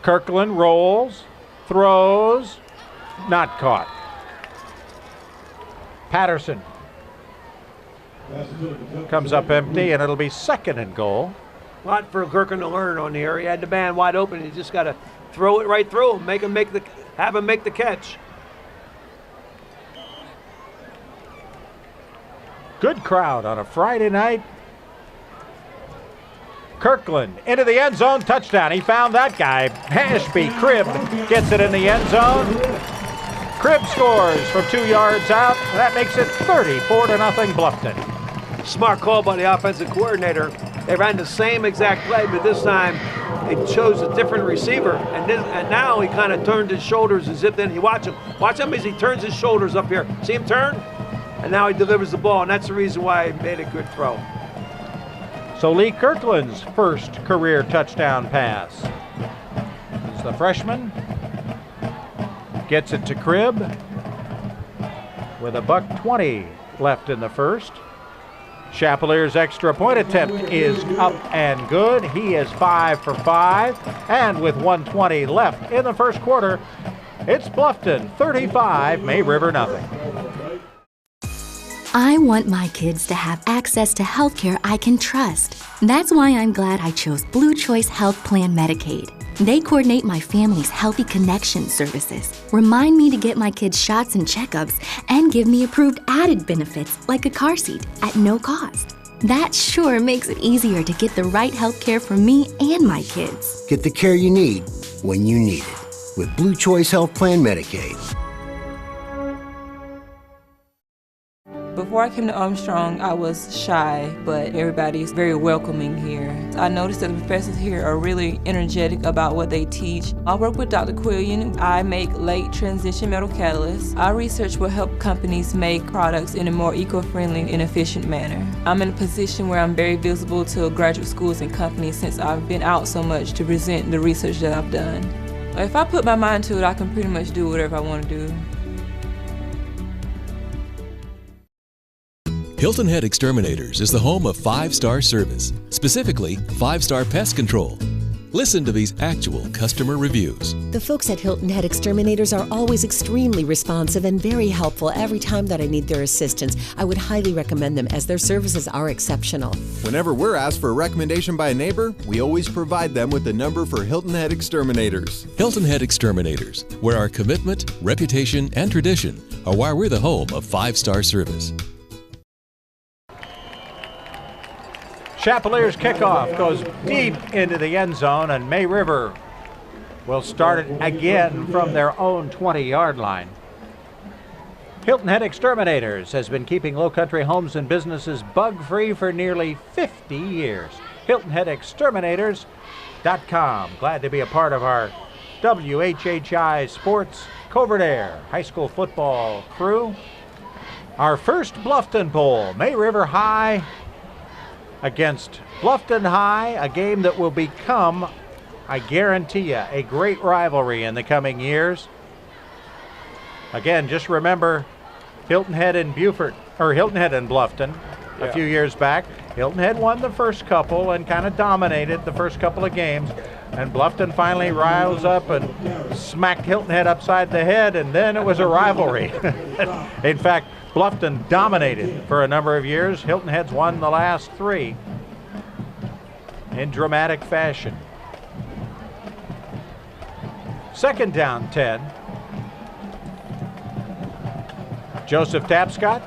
Kirkland rolls, throws, not caught. Patterson comes up empty, and it'll be 2nd and goal. A lot for Kirkland to learn on here. He had the man wide open. You just got to throw it right through him, have him make the catch. Good crowd on a Friday night. Kirkland into the end zone, touchdown. He found that guy. Ashby Cribb gets it in the end zone. Cribb scores from 2 yards out. That makes it 34-0 Bluffton. Smart call by the offensive coordinator. They ran the same exact play, but this time they chose a different receiver. And now he kind of turned his shoulders and zipped in. You watch him as he turns his shoulders up here. See him turn? And now he delivers the ball, and that's the reason why he made a good throw. So Lee Kirkland's first career touchdown pass. He's the freshman. Gets it to Cribb with $1:20 left in the first. Chapellaer's extra point attempt is up and good. He is 5 for 5. And with 1:20 left in the first quarter, it's Bluffton 35, May River nothing. I want my kids to have access to healthcare I can trust. That's why I'm glad I chose Blue Choice Health Plan Medicaid. They coordinate my family's Healthy Connection services, remind me to get my kids shots and checkups, and give me approved added benefits like a car seat at no cost. That sure makes it easier to get the right health care for me and my kids. Get the care you need when you need it with Blue Choice Health Plan Medicaid. Before I came to Armstrong, I was shy, but everybody's very welcoming here. I noticed that the professors here are really energetic about what they teach. I work with Dr. Quillian. I make late transition metal catalysts. I research what help companies make products in a more eco-friendly and efficient manner. I'm in a position where I'm very visible to graduate schools and companies since I've been out so much to present the research that I've done. If I put my mind to it, I can pretty much do whatever I want to do. Hilton Head Exterminators is the home of 5-star service, specifically 5-star pest control. Listen to these actual customer reviews. The folks at Hilton Head Exterminators are always extremely responsive and very helpful every time that I need their assistance. I would highly recommend them as their services are exceptional. Whenever we're asked for a recommendation by a neighbor, we always provide them with the number for Hilton Head Exterminators. Hilton Head Exterminators, where our commitment, reputation, and tradition are why we're the home of 5-star service. Chapellaer's kickoff goes deep into the end zone, and May River will start it again from their own 20-yard line. Hilton Head Exterminators has been keeping Lowcountry homes and businesses bug-free for nearly 50 years. HiltonHeadExterminators.com. Glad to be a part of our WHHI Sports Covert Aire high school football crew. Our first Bluffton Bowl, May River High against Bluffton High, a game that will become, I guarantee you, a great rivalry in the coming years. Again, just remember Hilton Head and Beaufort, or Hilton Head and Bluffton a few years back. Hilton Head won the first couple and kind of dominated the first couple of games. And Bluffton finally riles up and smacked Hilton Head upside the head, and then it was a rivalry. In fact, Bluffton dominated for a number of years. Hilton Head's won the last 3 in dramatic fashion. Second down 10. Joseph Tapscott.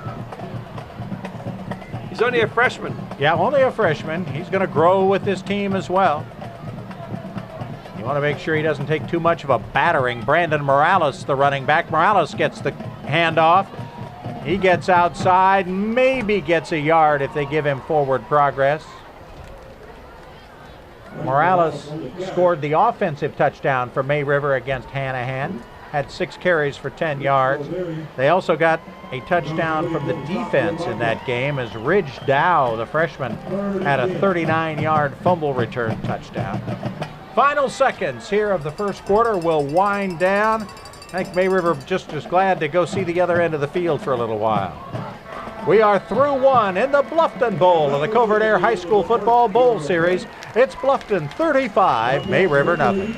He's only a freshman. Yeah, only a freshman. He's going to grow with this team as well. You want to make sure he doesn't take too much of a battering. Brandon Morales, the running back. Morales gets the handoff. He gets outside, maybe gets a yard if they give him forward progress. Morales scored the offensive touchdown for May River against Hanahan. Had 6 carries for 10 yards. They also got a touchdown from the defense in that game as Ridge Dow, the freshman, had a 39-yard fumble return touchdown. Final seconds here of the first quarter will wind down. I think May River just as glad to go see the other end of the field for a little while. We are through 1 in the Bluffton Bowl of the Covert Aire High School Football Bowl Series. It's Bluffton 35, May River nothing.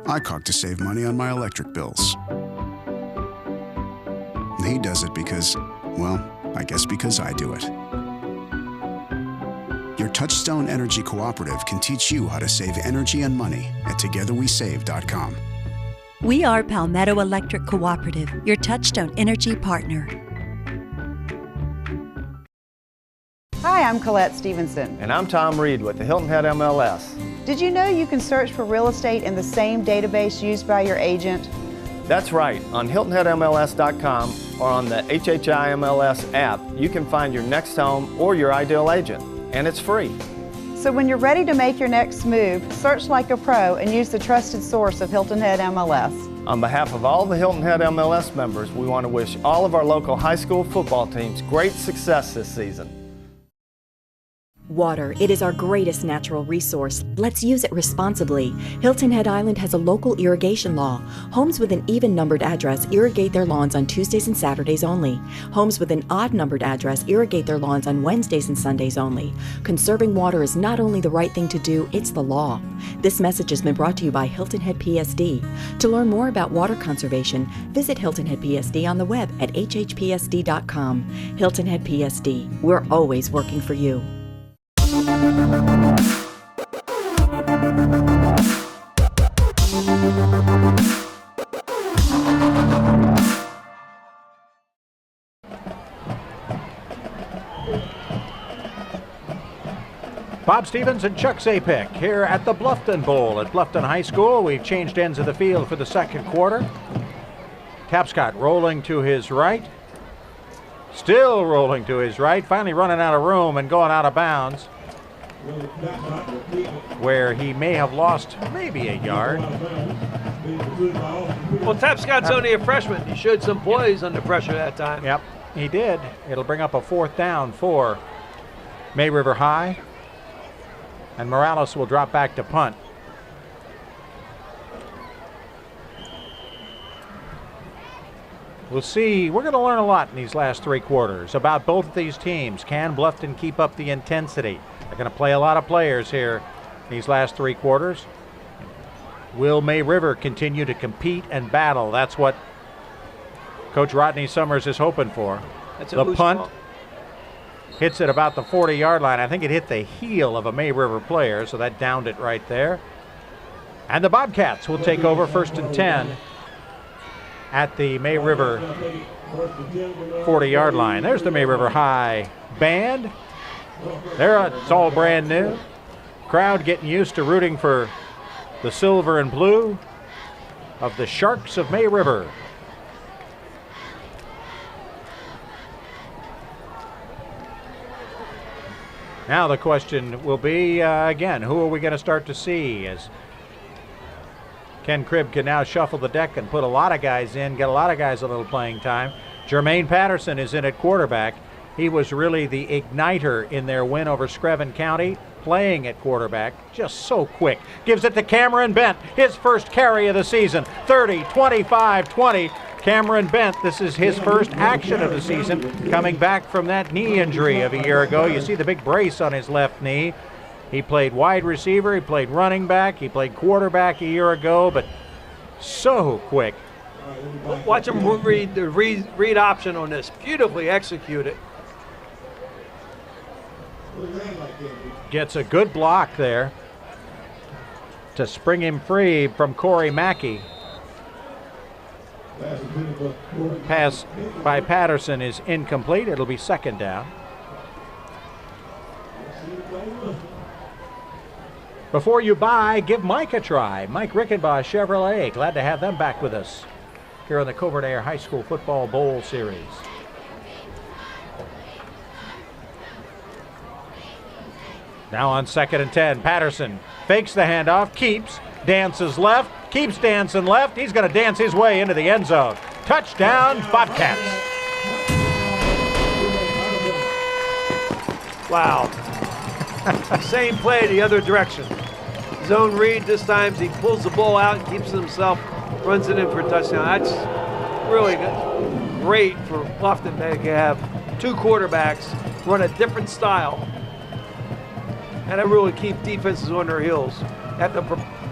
I cook to save money on my electric bills. He does it because, well, I guess because I do it. Your Touchstone Energy Cooperative can teach you how to save energy and money at togetherwesave.com. We are Palmetto Electric Cooperative, your Touchstone Energy partner. Hi, I'm Colette Stevenson. And I'm Tom Reed with the Hilton Head MLS. Did you know you can search for real estate in the same database used by your agent? That's right. On HiltonHeadMLS.com or on the HHI MLS app, you can find your next home or your ideal agent, and it's free. So when you're ready to make your next move, search like a pro and use the trusted source of Hilton Head MLS. On behalf of all the Hilton Head MLS members, we want to wish all of our local high school football teams great success this season. Water, it is our greatest natural resource. Let's use it responsibly. Hilton Head Island has a local irrigation law. Homes with an even-numbered address irrigate their lawns on Tuesdays and Saturdays only. Homes with an odd-numbered address irrigate their lawns on Wednesdays and Sundays only. Conserving water is not only the right thing to do, it's the law. This message has been brought to you by Hilton Head PSD. To learn more about water conservation, visit Hilton Head PSD on the web at hhpsd.com. Hilton Head PSD, we're always working for you. Bob Stevens and Chuck Zapek here at the Bluffton Bowl at Bluffton High School. We've changed ends of the field for the second quarter. Tapscott rolling to his right. Still rolling to his right. Finally running out of room and going out of bounds, where he may have lost maybe a yard. Well, Tapscott's only a freshman. He showed some poise under pressure that time. Yep, he did. It'll bring up a 4th down for May River High. And Morales will drop back to punt. We'll see. We're going to learn a lot in these last 3 quarters about both of these teams. Can Bluffton keep up the intensity? They're going to play a lot of players here these last 3 quarters. Will May River continue to compete and battle? That's what Coach Rodney Summers is hoping for. The punt hits it about the 40-yard line. I think it hit the heel of a May River player, so that downed it right there. And the Bobcats will take over 1st and 10 at the May River 40-yard line. There's the May River High band. There, it's all brand new. Crowd getting used to rooting for the silver and blue of the Sharks of May River. Now the question will be, again, who are we going to start to see as Ken Cribb can now shuffle the deck and put a lot of guys in, get a lot of guys a little playing time. Jermaine Patterson is in at quarterback. He was really the igniter in their win over Screven County, playing at quarterback, just so quick. Gives it to Cameron Bent, his first carry of the season. 30, 25, 20, Cameron Bent, this is his first action of the season, coming back from that knee injury of a year ago. You see the big brace on his left knee. He played wide receiver, he played running back, he played quarterback a year ago, but so quick. Watch him read the read option on this. Beautifully executed. Gets a good block there to spring him free from Corey Mackey. Pass by Patterson is incomplete. It'll be second down. Before you buy, give Mike a try. Mike Rickenbaugh Chevrolet. Glad to have them back with us here on the Covert Aire High School Football Bowl Series. Now on 2nd and 10, Patterson fakes the handoff, keeps, dances left, keeps dancing left. He's going to dance his way into the end zone. Touchdown, Bobcats. Wow. Same play the other direction. Zone read, this time he pulls the ball out and keeps it himself, runs it in for a touchdown. That's really great for Bluffton. They can have two quarterbacks run a different style. And that really keep defenses on their heels.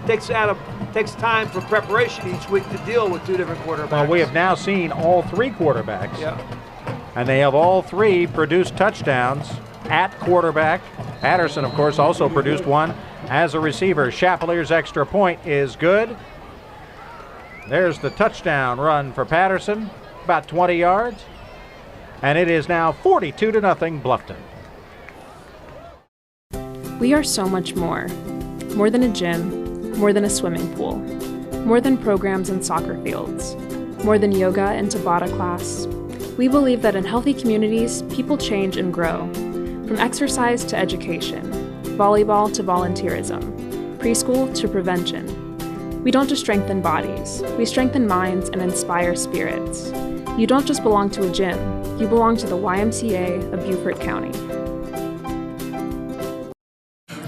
Takes time for preparation each week to deal with two different quarterbacks. Well, we have now seen all three quarterbacks. Yeah. And they have all three produced touchdowns at quarterback. Patterson, of course, also produced one as a receiver. Chapelet's extra point is good. There's the touchdown run for Patterson, about 20 yards. And it is now 42-0 Bluffton. We are so much more. More than a gym, more than a swimming pool, more than programs and soccer fields, more than yoga and Tabata class. We believe that in healthy communities, people change and grow. From exercise to education, volleyball to volunteerism, preschool to prevention. We don't just strengthen bodies, we strengthen minds and inspire spirits. You don't just belong to a gym, you belong to the YMCA of Beaufort County.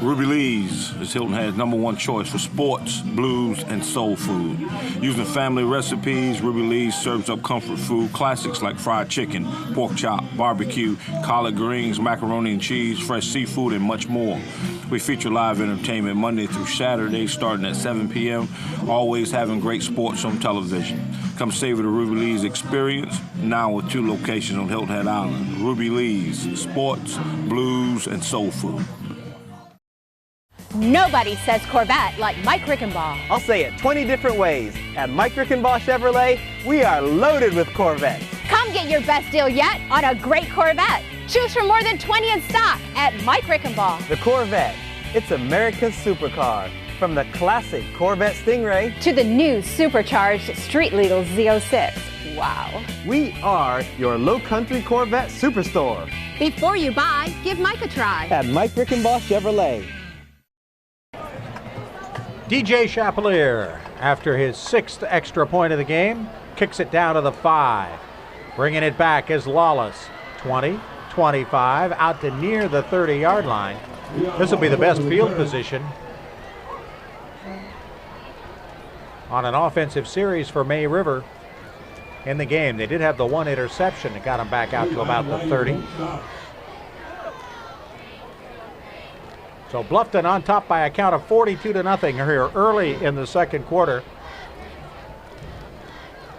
Ruby Lee's is Hilton Head's #1 choice for sports, blues, and soul food. Using family recipes, Ruby Lee's serves up comfort food classics like fried chicken, pork chop, barbecue, collard greens, macaroni and cheese, fresh seafood, and much more. We feature live entertainment Monday through Saturday starting at 7 p.m., always having great sports on television. Come savor the Ruby Lee's experience, now with 2 locations on Hilton Head Island. Ruby Lee's, sports, blues, and soul food. Nobody says Corvette like Mike Rickenbaugh. I'll say it 20 different ways. At Mike Rickenbaugh Chevrolet, we are loaded with Corvettes. Come get your best deal yet on a great Corvette. Choose from more than 20 in stock at Mike Rickenbaugh. The Corvette, it's America's supercar. From the classic Corvette Stingray to the new supercharged street legal Z06. Wow. We are your Lowcountry Corvette Superstore. Before you buy, give Mike a try. At Mike Rickenbaugh Chevrolet. DJ Chapelet, after his 6th extra point of the game, kicks it down to the 5. Bringing it back is Lawless. 20, 25, out to near the 30-yard line. This will be the best field position on an offensive series for May River in the game. They did have the 1 interception that got them back out to about the 30. So Bluffton on top by a count of 42-0 here early in the second quarter.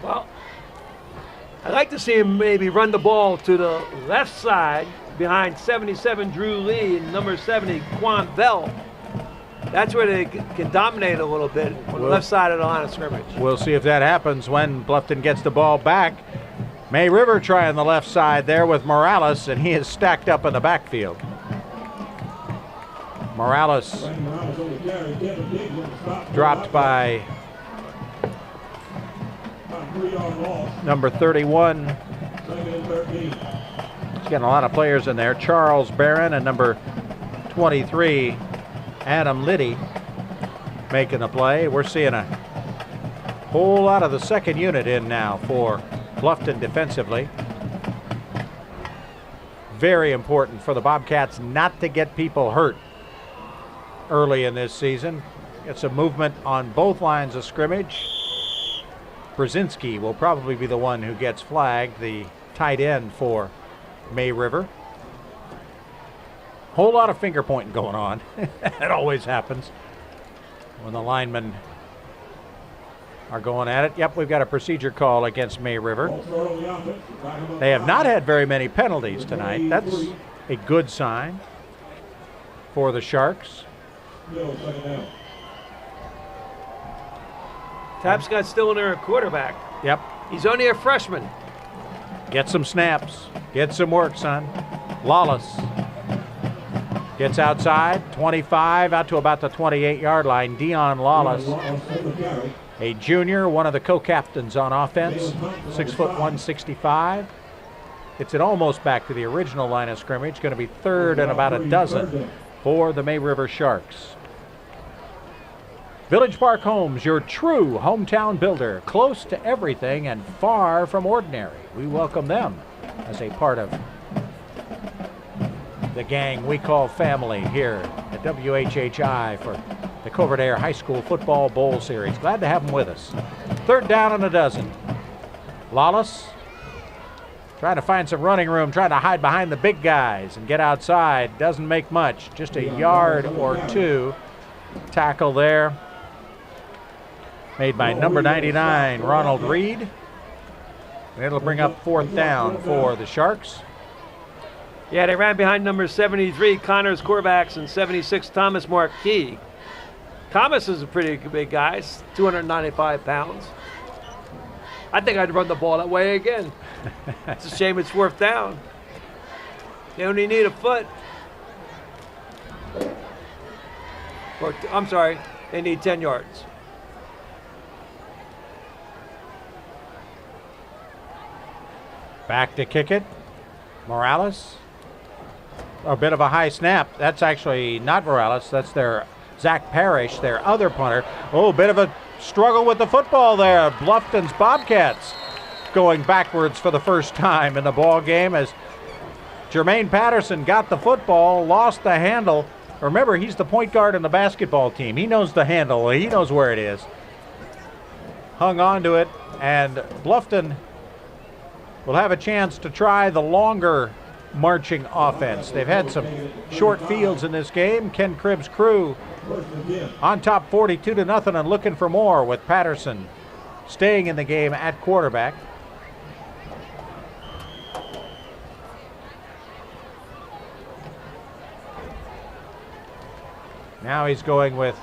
Well, I'd like to see him maybe run the ball to the left side behind 77 Drew Lee and number 70 Quan Bell. That's where they can dominate a little bit on the left side of the line of scrimmage. We'll see if that happens when Bluffton gets the ball back. May River trying the left side there with Morales, and he is stacked up in the backfield. Morales dropped by number 31. He's getting a lot of players in there. Charles Barron and number 23, Adam Liddy, making the play. We're seeing a whole lot of the second unit in now for Bluffton defensively. Very important for the Bobcats not to get people hurt early in this season. Get some movement on both lines of scrimmage. Brzezinski will probably be the one who gets flagged, the tight end for May River. Whole lot of finger pointing going on. It always happens when the linemen are going at it. Yep, we've got a procedure call against May River. They have not had very many penalties tonight. That's a good sign for the Sharks. Tapscott's still in there at quarterback. Yep. He's only a freshman. Get some snaps. Get some work, son. Lawless gets outside, 25, out to about the 28-yard line. Dion Lawless, a junior, one of the co-captains on offense, 6'1", 165. Gets it almost back to the original line of scrimmage. Going to be third and about a dozen for the May River Sharks. Village Park Homes, your true hometown builder, close to everything and far from ordinary. We welcome them as a part of the gang we call family here at WHHI for the Covert Aire High School Football Bowl Series. Glad to have them with us. Third down and a dozen. Lawless trying to find some running room, trying to hide behind the big guys and get outside. Doesn't make much, just a yard or two. Tackle there made by number 99, Ronald Reed. It'll bring up fourth down for the Sharks. Yeah, they ran behind number 73, Connors Corvax, and 76, Thomas Marquis. Thomas is a pretty big guy, 295 pounds. I think I'd run the ball that way again. It's a shame it's fourth down. They only need a foot. Or, I'm sorry, they need 10 yards. Back to kick it. Morales. A bit of a high snap. That's actually not Morales. That's their Zach Parrish, their other punter. Oh, bit of a struggle with the football there. Bluffton's Bobcats going backwards for the first time in the ball game as Jermaine Patterson got the football, lost the handle. Remember, he's the point guard in the basketball team. He knows the handle. He knows where it is. Hung on to it, and Bluffton will have a chance to try the longer marching offense. They've had some short fields in this game. Ken Cribb's crew on top 42-0 and looking for more with Patterson staying in the game at quarterback. Now he's going with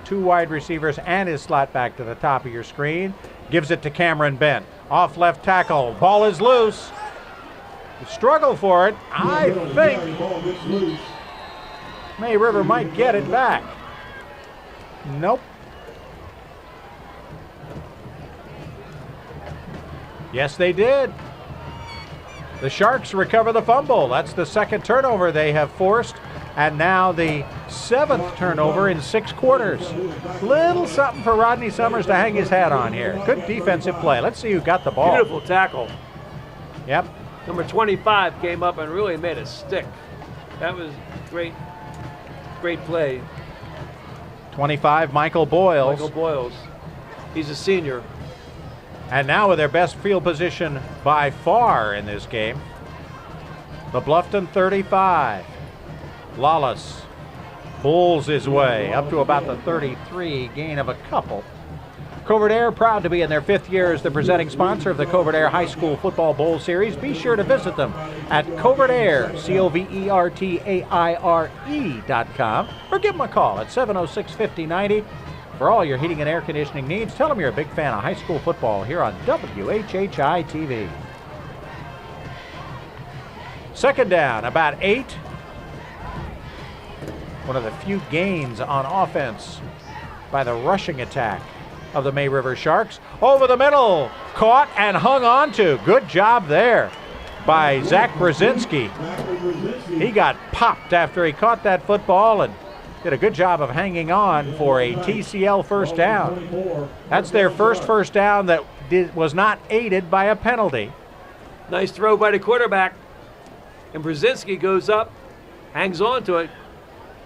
two wide receivers and his slot back to the top of your screen. Gives it to Cameron Bent. Off left tackle. Ball is loose. Struggle for it. I think May River might get it back. Nope. Yes, they did. The Sharks recover the fumble. That's the second turnover they have forced, and now the seventh turnover in 6 quarters. Little something for Rodney Summers to hang his hat on here. Good defensive play. Let's see who got the ball. Beautiful tackle. Yep. Number 25 came up and really made a stick. That was great, great play. 25, Michael Boyles. Michael Boyles. He's a senior. And now with their best field position by far in this game, the Bluffton 35. Lawless pulls his way up to about the 33, gain of a couple. Covert Aire, proud to be in their 5th year as the presenting sponsor of the Covert Aire High School Football Bowl Series. Be sure to visit them at Covert Aire, COVERTAIRE.com, or give them a call at 706-5090 for all your heating and air conditioning needs. Tell them you're a big fan of high school football here on WHHI-TV. Second down, about 8. One of the few gains on offense by the rushing attack of the May River Sharks. Over the middle, caught and hung on to. Good job there by Zach Brzezinski. He got popped after he caught that football and did a good job of hanging on for a TCL first down. That's their first down that was not aided by a penalty. Nice throw by the quarterback. And Brzezinski goes up, hangs on to it.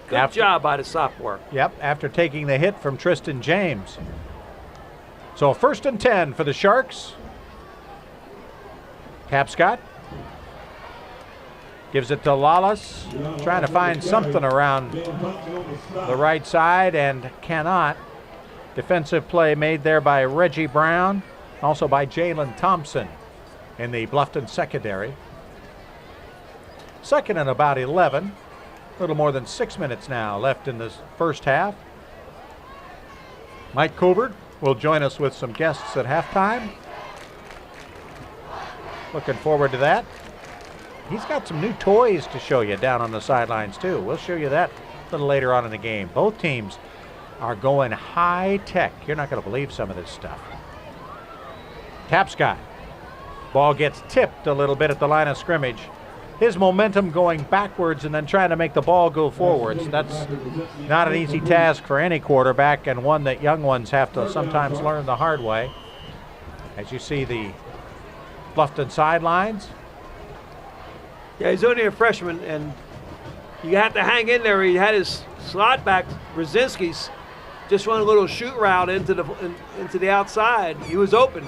Good job by the sophomore. Yep, after taking the hit from Tristan James. So 1st and 10 for the Sharks. Tapscott gives it to Lawless, trying to find something around the right side and cannot. Defensive play made there by Reggie Brown, also by Jalen Thompson in the Bluffton secondary. 2nd and about 11. A little more than 6 minutes now left in this first half. Mike Covert will join us with some guests at halftime. Looking forward to that. He's got some new toys to show you down on the sidelines too. We'll show you that a little later on in the game. Both teams are going high tech. You're not going to believe some of this stuff. Tapscott. Ball gets tipped a little bit at the line of scrimmage. His momentum going backwards and then trying to make the ball go forwards. That's not an easy task for any quarterback, and one that young ones have to sometimes learn the hard way. As you see the Bluffton sidelines. Yeah, he's only a freshman, and you have to hang in there. He had his slot back. Brzezinski's just run a little shoot route into the outside. He was open.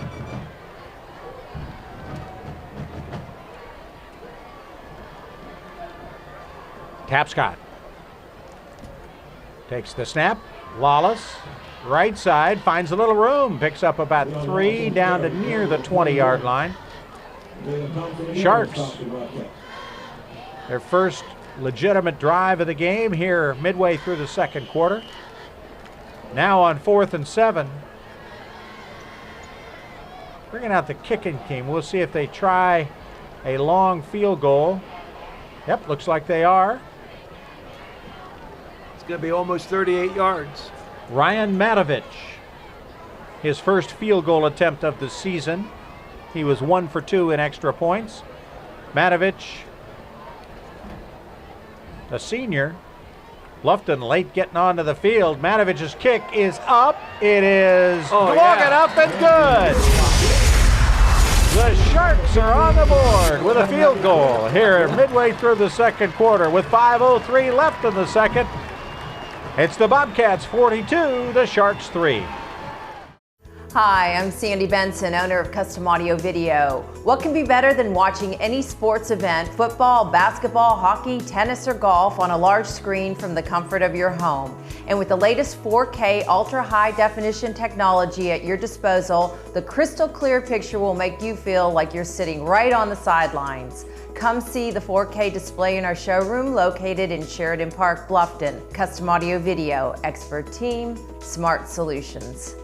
Tapscott takes the snap. Lawless, right side, finds a little room, picks up about 3 down to near the 20-yard line. Sharks, their first legitimate drive of the game here midway through the second quarter. Now on 4th and 7. Bringing out the kicking team. We'll see if they try a long field goal. Yep, looks like they are. Going to be almost 38 yards. Ryan Matovich, his first field goal attempt of the season. He was 1 for 2 in extra points. Matovich, a senior. Bluffton late getting onto the field. Matovich's kick is up. It is long and up and good. The Sharks are on the board with a field goal here midway through the second quarter with 5:03 left in the second. It's the Bobcats 42, the Sharks 3. Hi, I'm Sandy Benson, owner of Custom Audio Video. What can be better than watching any sports event, football, basketball, hockey, tennis, or golf on a large screen from the comfort of your home? And with the latest 4K ultra high definition technology at your disposal, the crystal clear picture will make you feel like you're sitting right on the sidelines. Come see the 4K display in our showroom located in Sheridan Park, Bluffton. Custom Audio Video, expert team, smart solutions.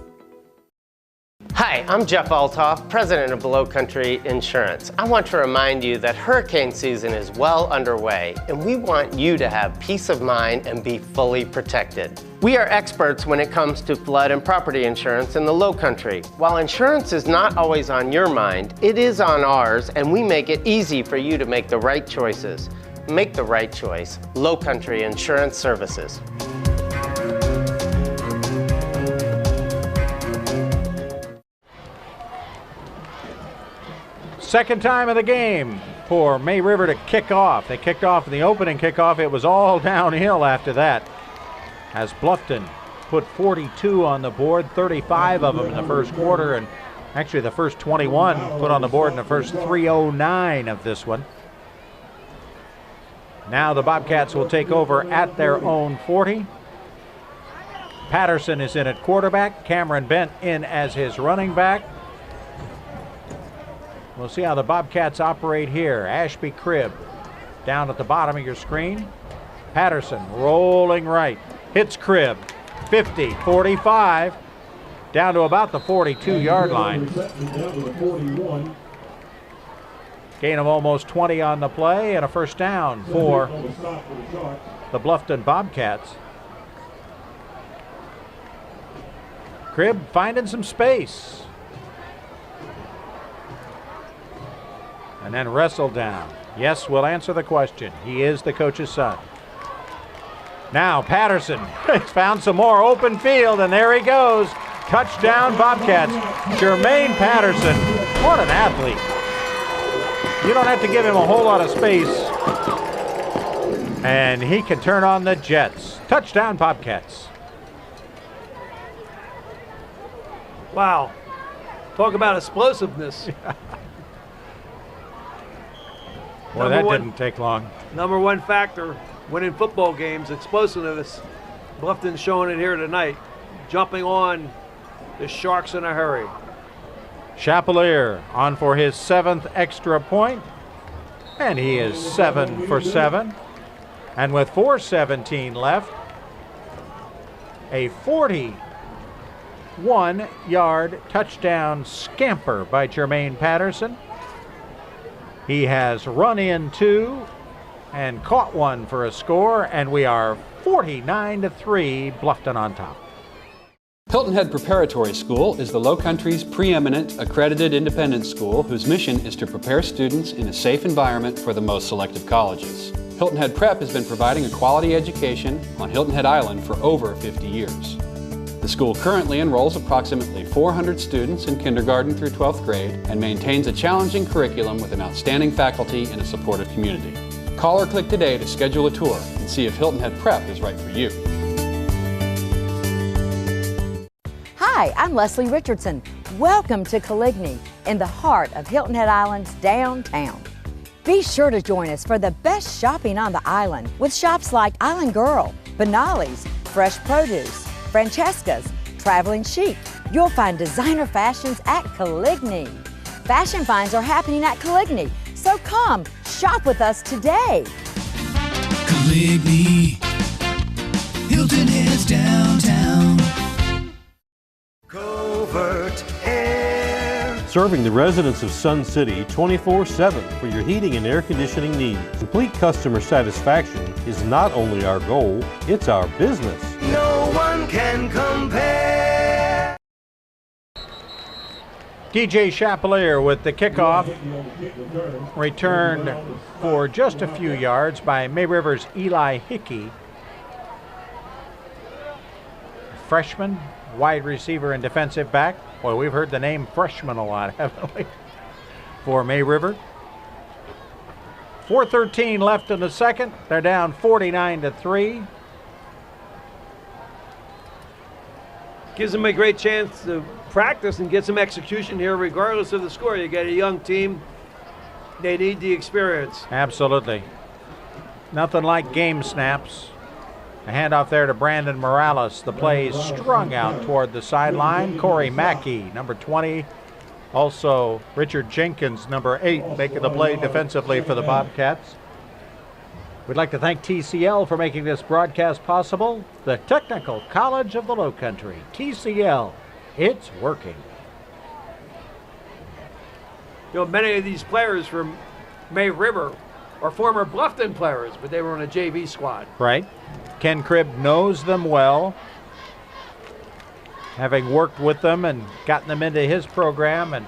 Hi, I'm Jeff Altoff, president of Lowcountry Insurance. I want to remind you that hurricane season is well underway, and we want you to have peace of mind and be fully protected. We are experts when it comes to flood and property insurance in the Lowcountry. While insurance is not always on your mind, it is on ours, and we make it easy for you to make the right choices. Make the right choice. Lowcountry Insurance Services. Second time of the game for May River to kick off. They kicked off in the opening kickoff. It was all downhill after that, as Bluffton put 42 on the board, 35 of them in the first quarter, and actually the first 21 put on the board in the first 3:09 of this one. Now the Bobcats will take over at their own 40. Patterson is in at quarterback. Cameron Bent in as his running back. We'll see how the Bobcats operate here. Ashby Cribb down at the bottom of your screen. Patterson rolling right. Hits Cribb. 50, 45. Down to about the 42-yard line. Gain of almost 20 on the play and a first down for the Bluffton Bobcats. Cribb finding some space. And then wrestled down. Yes, we'll answer the question. He is the coach's son. Now Patterson has found some more open field, and there he goes. Touchdown Bobcats. Jermaine Patterson, what an athlete. You don't have to give him a whole lot of space, and he can turn on the jets. Touchdown Bobcats. Wow. Talk about explosiveness. Well, that didn't take long. Number one factor, winning football games, explosiveness. Bluffton's showing it here tonight. Jumping on the Sharks in a hurry. Chapelier on for his 7th extra point, and he is 7 for 7. And with 4:17 left, a 41-yard touchdown scamper by Jermaine Patterson. He has run in 2 and caught 1 for a score, and we are 49-3, Bluffton on top. Hilton Head Preparatory School is the Lowcountry's preeminent accredited independent school whose mission is to prepare students in a safe environment for the most selective colleges. Hilton Head Prep has been providing a quality education on Hilton Head Island for over 50 years. The school currently enrolls approximately 400 students in kindergarten through 12th grade and maintains a challenging curriculum with an outstanding faculty and a supportive community. Call or click today to schedule a tour and see if Hilton Head Prep is right for you. Hi, I'm Leslie Richardson. Welcome to Coligny, in the heart of Hilton Head Island's downtown. Be sure to join us for the best shopping on the island with shops like Island Girl, Benali's, Fresh Produce, Francesca's, Traveling Chic. You'll find designer fashions at Coligny. Fashion finds are happening at Coligny, so come shop with us today. Coligny, Hilton Head's downtown. Covert Aire. Serving the residents of Sun City 24/7 for your heating and air conditioning needs. Complete customer satisfaction is not only our goal, it's our business. No one can compare. DJ Chapelier with the kickoff, returned for just a few yards by May River's Eli Hickey. Freshman, wide receiver and defensive back. Well, we've heard the name freshman a lot, haven't we? For May River. 4:13 left in the second. They're down 49-3. Gives them a great chance to practice and get some execution here regardless of the score. You get a young team, they need the experience. Absolutely. Nothing like game snaps. A handoff there to Brandon Morales. The play is strung out toward the sideline. Corey Mackey, number 20. Also Richard Jenkins, number 8, making the play defensively for the Bobcats. We'd like to thank TCL for making this broadcast possible. The Technical College of the Lowcountry. TCL, it's working. You know, many of these players from May River are former Bluffton players, but they were on a JV squad. Right. Ken Cribb knows them well, having worked with them and gotten them into his program, and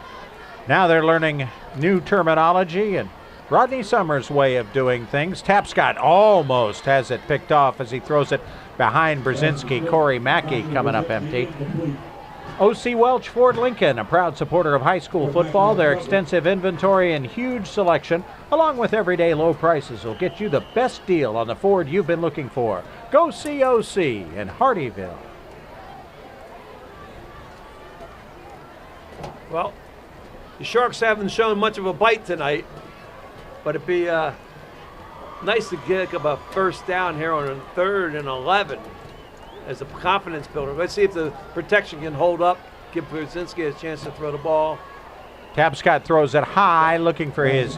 now they're learning new terminology and Rodney Summers' way of doing things. Tapscott almost has it picked off as he throws it behind Brzezinski. Corey Mackey coming up empty. O.C. Welch Ford Lincoln, a proud supporter of high school football. Their extensive inventory and huge selection, along with everyday low prices, will get you the best deal on the Ford you've been looking for. Go see O.C. in Hardyville. Well, the Sharks haven't shown much of a bite tonight, but it'd be nice to get a first down here on a 3rd and 11 as a confidence builder. Let's see if the protection can hold up, give Brzezinski a chance to throw the ball. Tapscott throws it high, looking for his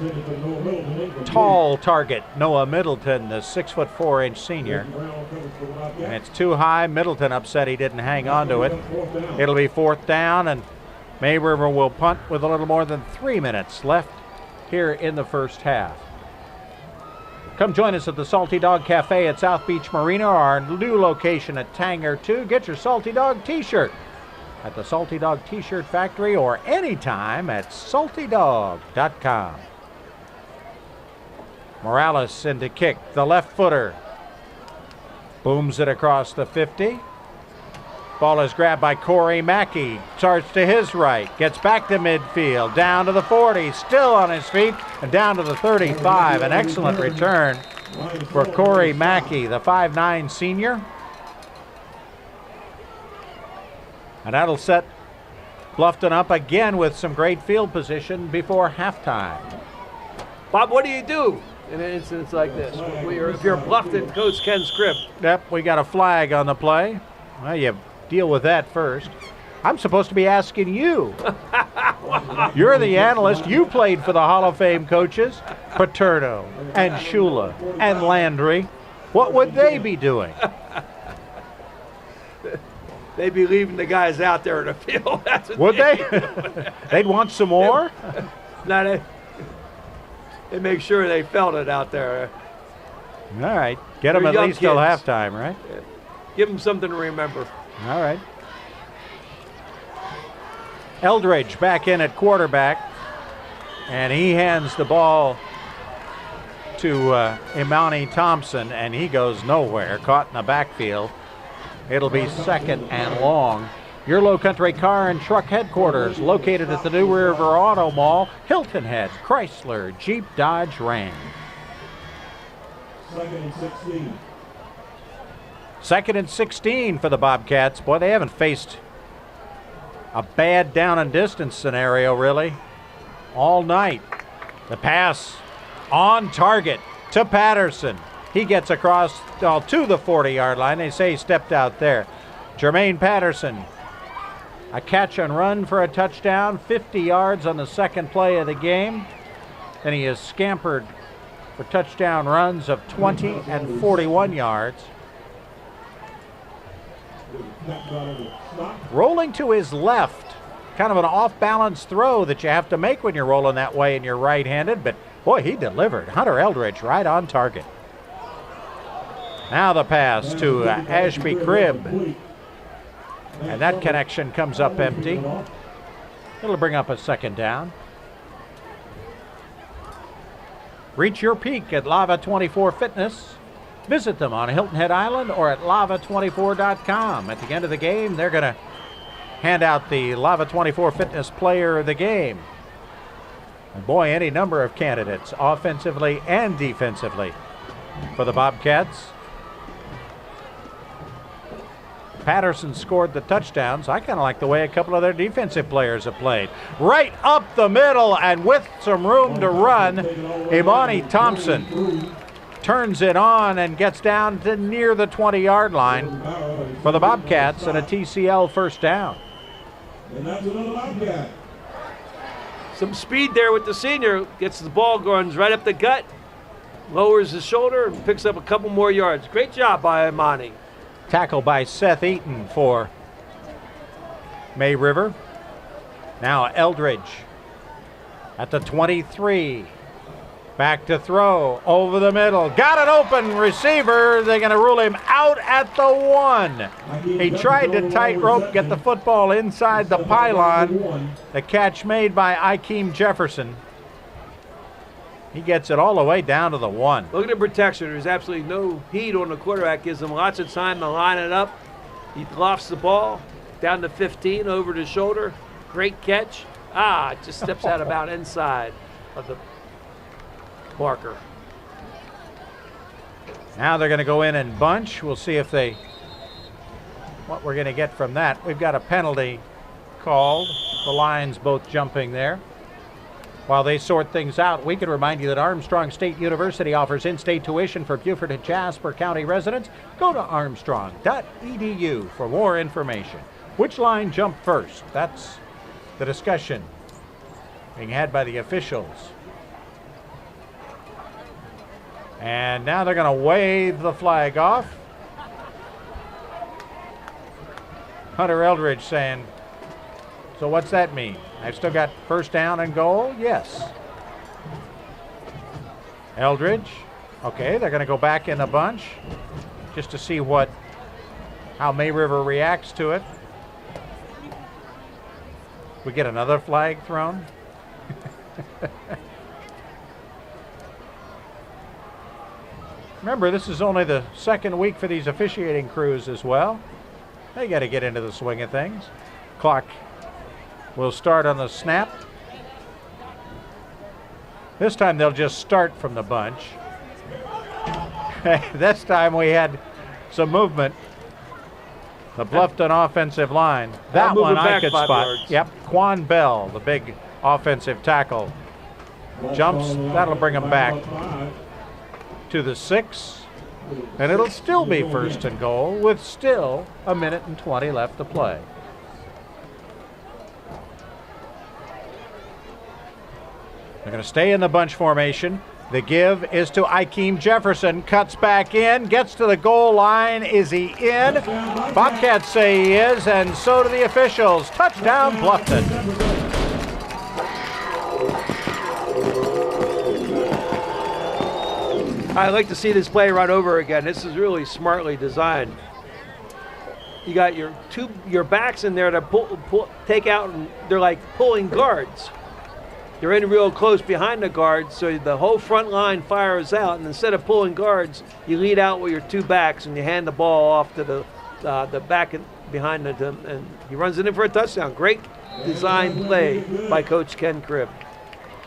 tall target, Noah Middleton, the 6'4" senior. And it's too high. Middleton upset he didn't hang on to it. It'll be 4th down, and May River will punt with a little more than 3 minutes left here in the first half. Come join us at the Salty Dog Cafe at South Beach Marina, our new location at Tanger 2. Get your Salty Dog t-shirt at the Salty Dog T-shirt Factory or anytime at saltydog.com. Morales into kick, the left footer. Booms it across the 50. Ball is grabbed by Corey Mackey. Starts to his right. Gets back to midfield. Down to the 40. Still on his feet. And down to the 35. An excellent return for Corey Mackey, the 5'9" senior. And that'll set Bluffton up again with some great field position before halftime. Bob, what do you do in an instance like this? If you're Bluffton, Coach Ken Scribb. Yep, we got a flag on the play. Well, you deal with that first. I'm supposed to be asking you. You're the analyst. You played for the Hall of Fame coaches, Paterno and Shula and Landry. What would they be doing? They'd be leaving the guys out there in the field. That's what would they? They'd want some more? No, they make sure they felt it out there. All right. Get them at least till halftime, right? Yeah. Give them something to remember. All right. Eldridge back in at quarterback, and he hands the ball to Imani Thompson, and he goes nowhere, caught in the backfield. It'll be 2nd and long. Your Lowcountry Car and Truck headquarters, located at the New River Auto Mall, Hilton Head, Chrysler, Jeep, Dodge, Ram. 2nd and 16. 2nd and 16 for the Bobcats. Boy, they haven't faced a bad down and distance scenario, really, all night. The pass on target to Patterson. He gets across to the 40-yard line. They say he stepped out there. Jermaine Patterson, a catch and run for a touchdown, 50 yards on the second play of the game. Then he has scampered for touchdown runs of 20 and 41 yards. Rolling to his left, kind of an off-balance throw that you have to make when you're rolling that way and you're right-handed, but boy, he delivered. Hunter Eldridge right on target. Now the pass to Ashby Cribb, and that connection comes up empty. It'll bring up a 2nd down. Reach your peak at Lava 24 Fitness. Visit them on Hilton Head Island or at lava24.com. At the end of the game, they're going to hand out the Lava 24 Fitness Player of the Game. And boy, any number of candidates, offensively and defensively, for the Bobcats. Patterson scored the touchdowns. I kind of like the way a couple of their defensive players have played. Right up the middle and with some room to run, Imani Thompson turns it on and gets down to near the 20-yard line for the Bobcats and a TCL 1st down. Some speed there with the senior. Gets the ball, runs right up the gut, lowers his shoulder, and picks up a couple more yards. Great job by Imani. Tackle by Seth Eaton for May River. Now Eldridge at the 23. Back to throw, over the middle. Got an open receiver. They're going to rule him out at the 1. He tried to tightrope, get the football inside the pylon. The catch made by Ikeem Jefferson. He gets it all the way down to the 1. Look at the protection. There's absolutely no heat on the quarterback. Gives him lots of time to line it up. He lofts the ball down to 15 over the shoulder. Great catch. It just steps out about inside of the marker. Now they're going to go in and bunch. We'll see if what we're going to get from that. We've got a penalty called. The Lions both jumping there. While they sort things out, we can remind you that Armstrong State University offers in-state tuition for Beaufort and Jasper County residents. Go to armstrong.edu for more information. Which line jumped first? That's the discussion being had by the officials. And now they're going to wave the flag off. Hunter Eldridge saying, so what's that mean? I've still got 1st down and goal? Yes. Eldridge. Okay, they're going to go back in a bunch just to see how May River reacts to it. We get another flag thrown. Remember, this is only the 2nd week for these officiating crews as well. They got to get into the swing of things. Clock will start on the snap. This time they'll just start from the bunch. This time we had some movement. The Bluffton offensive line. That one I could spot. Yards. Yep, Quan Bell, the big offensive tackle. Jumps, that'll bring him back to the 6. And it'll still be 1st and goal with still 1:20 left to play. They're going to stay in the bunch formation. The give is to Ikeem Jefferson. Cuts back in, gets to the goal line. Is he in? Bobcats say he is, and so do the officials. Touchdown, Bluffton. I like to see this play run over again. This is really smartly designed. You got your backs in there to take out, and they're like pulling guards. You're in real close behind the guards, so the whole front line fires out, and instead of pulling guards, you lead out with your 2 backs, and you hand the ball off to the back behind them, and he runs it in for a touchdown. Great design play by Coach Ken Cribb.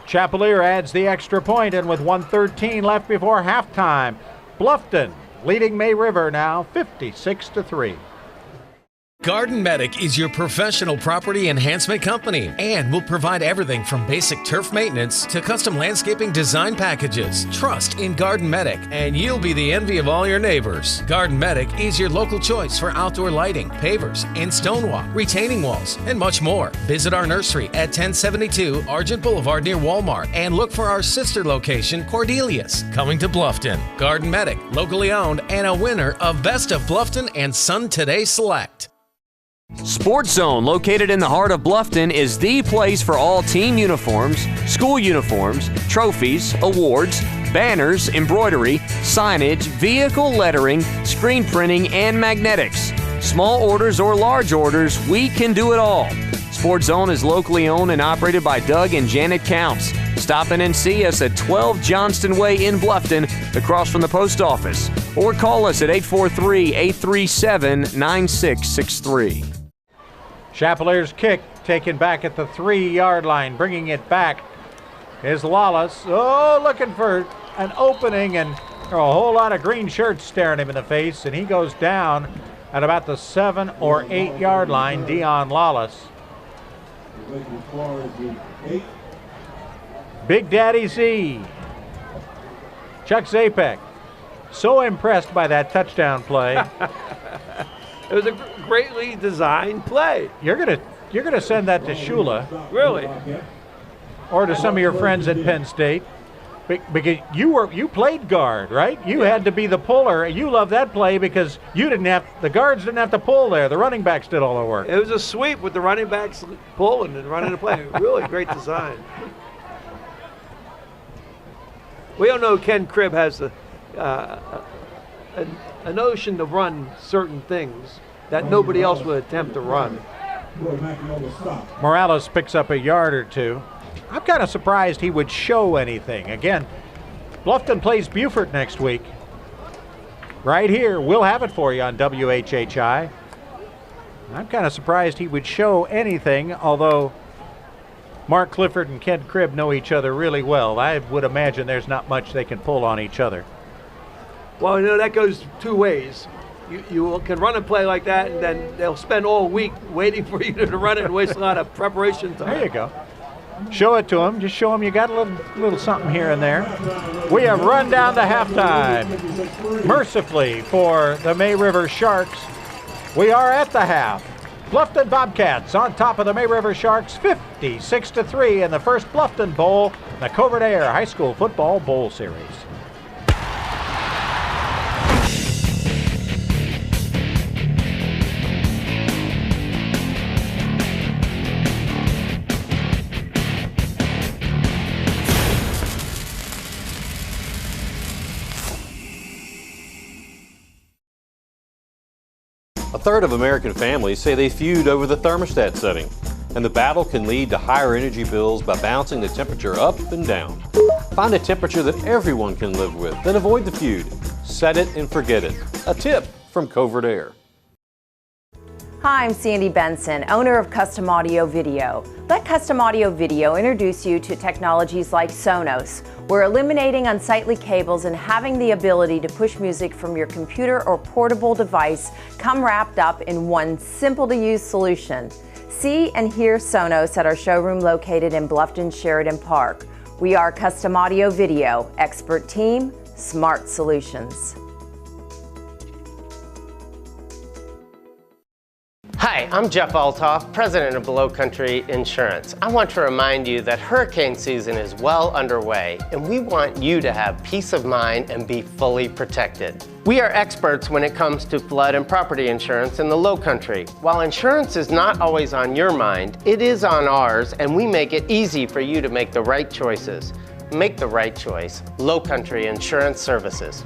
Chapelier adds the extra point, and with 1:13 left before halftime, Bluffton leading May River now 56-3. Garden Medic is your professional property enhancement company and will provide everything from basic turf maintenance to custom landscaping design packages. Trust in Garden Medic and you'll be the envy of all your neighbors. Garden Medic is your local choice for outdoor lighting, pavers, and stonewall, retaining walls, and much more. Visit our nursery at 1072 Argent Boulevard near Walmart and look for our sister location, Cordelia's, coming to Bluffton. Garden Medic, locally owned and a winner of Best of Bluffton and Sun Today Select. Sports Zone, located in the heart of Bluffton, is the place for all team uniforms, school uniforms, trophies, awards, banners, embroidery, signage, vehicle lettering, screen printing, and magnetics. Small orders or large orders, we can do it all. Sports Zone is locally owned and operated by Doug and Janet Counts. Stop in and see us at 12 Johnston Way in Bluffton, across from the post office, or call us at 843-837-9663. Chapelier's kick taken back at the 3-yard line. Bringing it back is Lawless. Oh, looking for an opening, and there are a whole lot of green shirts staring him in the face, and he goes down at about the 7 or 8-yard line. Dion Lawless. Big Daddy Z. Chuck Zapek. So impressed by that touchdown play. It was a greatly designed play. You're gonna send that to Shula. Really? Or to some of your friends at Penn State. Because you played guard, right? You had to be the puller. You love that play because the guards didn't have to pull there. The running backs did all the work. It was a sweep with the running backs pulling and running the play. Really great design. We all know Ken Cribb has a notion to run certain things that nobody else would attempt to run. Morales picks up a yard or two. I'm kind of surprised he would show anything. Again, Bluffton plays Beaufort next week. Right here, we'll have it for you on WHHI. I'm kind of surprised he would show anything, although Mark Clifford and Ken Cribb know each other really well. I would imagine there's not much they can pull on each other. Well, that goes 2 ways. You can run a play like that, and then they'll spend all week waiting for you to run it and waste a lot of preparation time. There you go. Show it to them. Just show them you got a little something here and there. We have run down to halftime. Mercifully for the May River Sharks, we are at the half. Bluffton Bobcats on top of the May River Sharks, 56-3 in the first Bluffton Bowl, the Covert Aire High School Football Bowl Series. A third of American families say they feud over the thermostat setting, and the battle can lead to higher energy bills by bouncing the temperature up and down. Find a temperature that everyone can live with, then avoid the feud. Set it and forget it. A tip from Covert Aire. Hi, I'm Sandy Benson, owner of Custom Audio Video. Let Custom Audio Video introduce you to technologies like Sonos. We're eliminating unsightly cables and having the ability to push music from your computer or portable device come wrapped up in one simple-to-use solution. See and hear Sonos at our showroom located in Bluffton Sheridan Park. We are Custom Audio Video, expert team, smart solutions. Hi, I'm Jeff Altoff, president of Lowcountry Insurance. I want to remind you that hurricane season is well underway, and we want you to have peace of mind and be fully protected. We are experts when it comes to flood and property insurance in the Lowcountry. While insurance is not always on your mind, it is on ours, and we make it easy for you to make the right choices. Make the right choice. Lowcountry Insurance Services.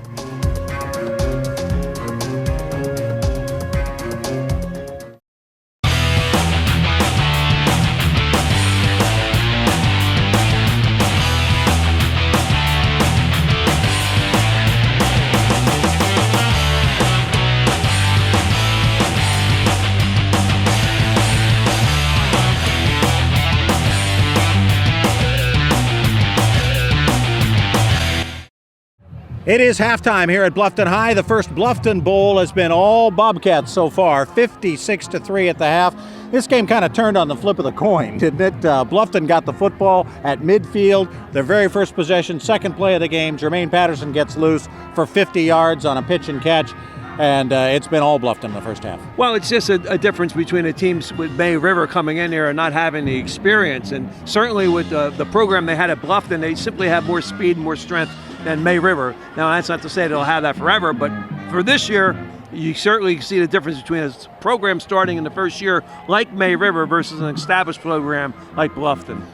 It is halftime here at Bluffton High. The first Bluffton Bowl has been all Bobcats so far, 56-3 at the half. This game kind of turned on the flip of the coin, didn't it? Bluffton got the football at midfield. Their very first possession, second play of the game, Jermaine Patterson gets loose for 50 yards on a pitch and catch. And it's been all Bluffton in the first half. Well, it's just a difference between the teams with May River coming in here and not having the experience. And certainly with the program they had at Bluffton, they simply have more speed and more strength than May River. Now, that's not to say they'll have that forever, but for this year, you certainly see the difference between a program starting in the first year like May River versus an established program like Bluffton.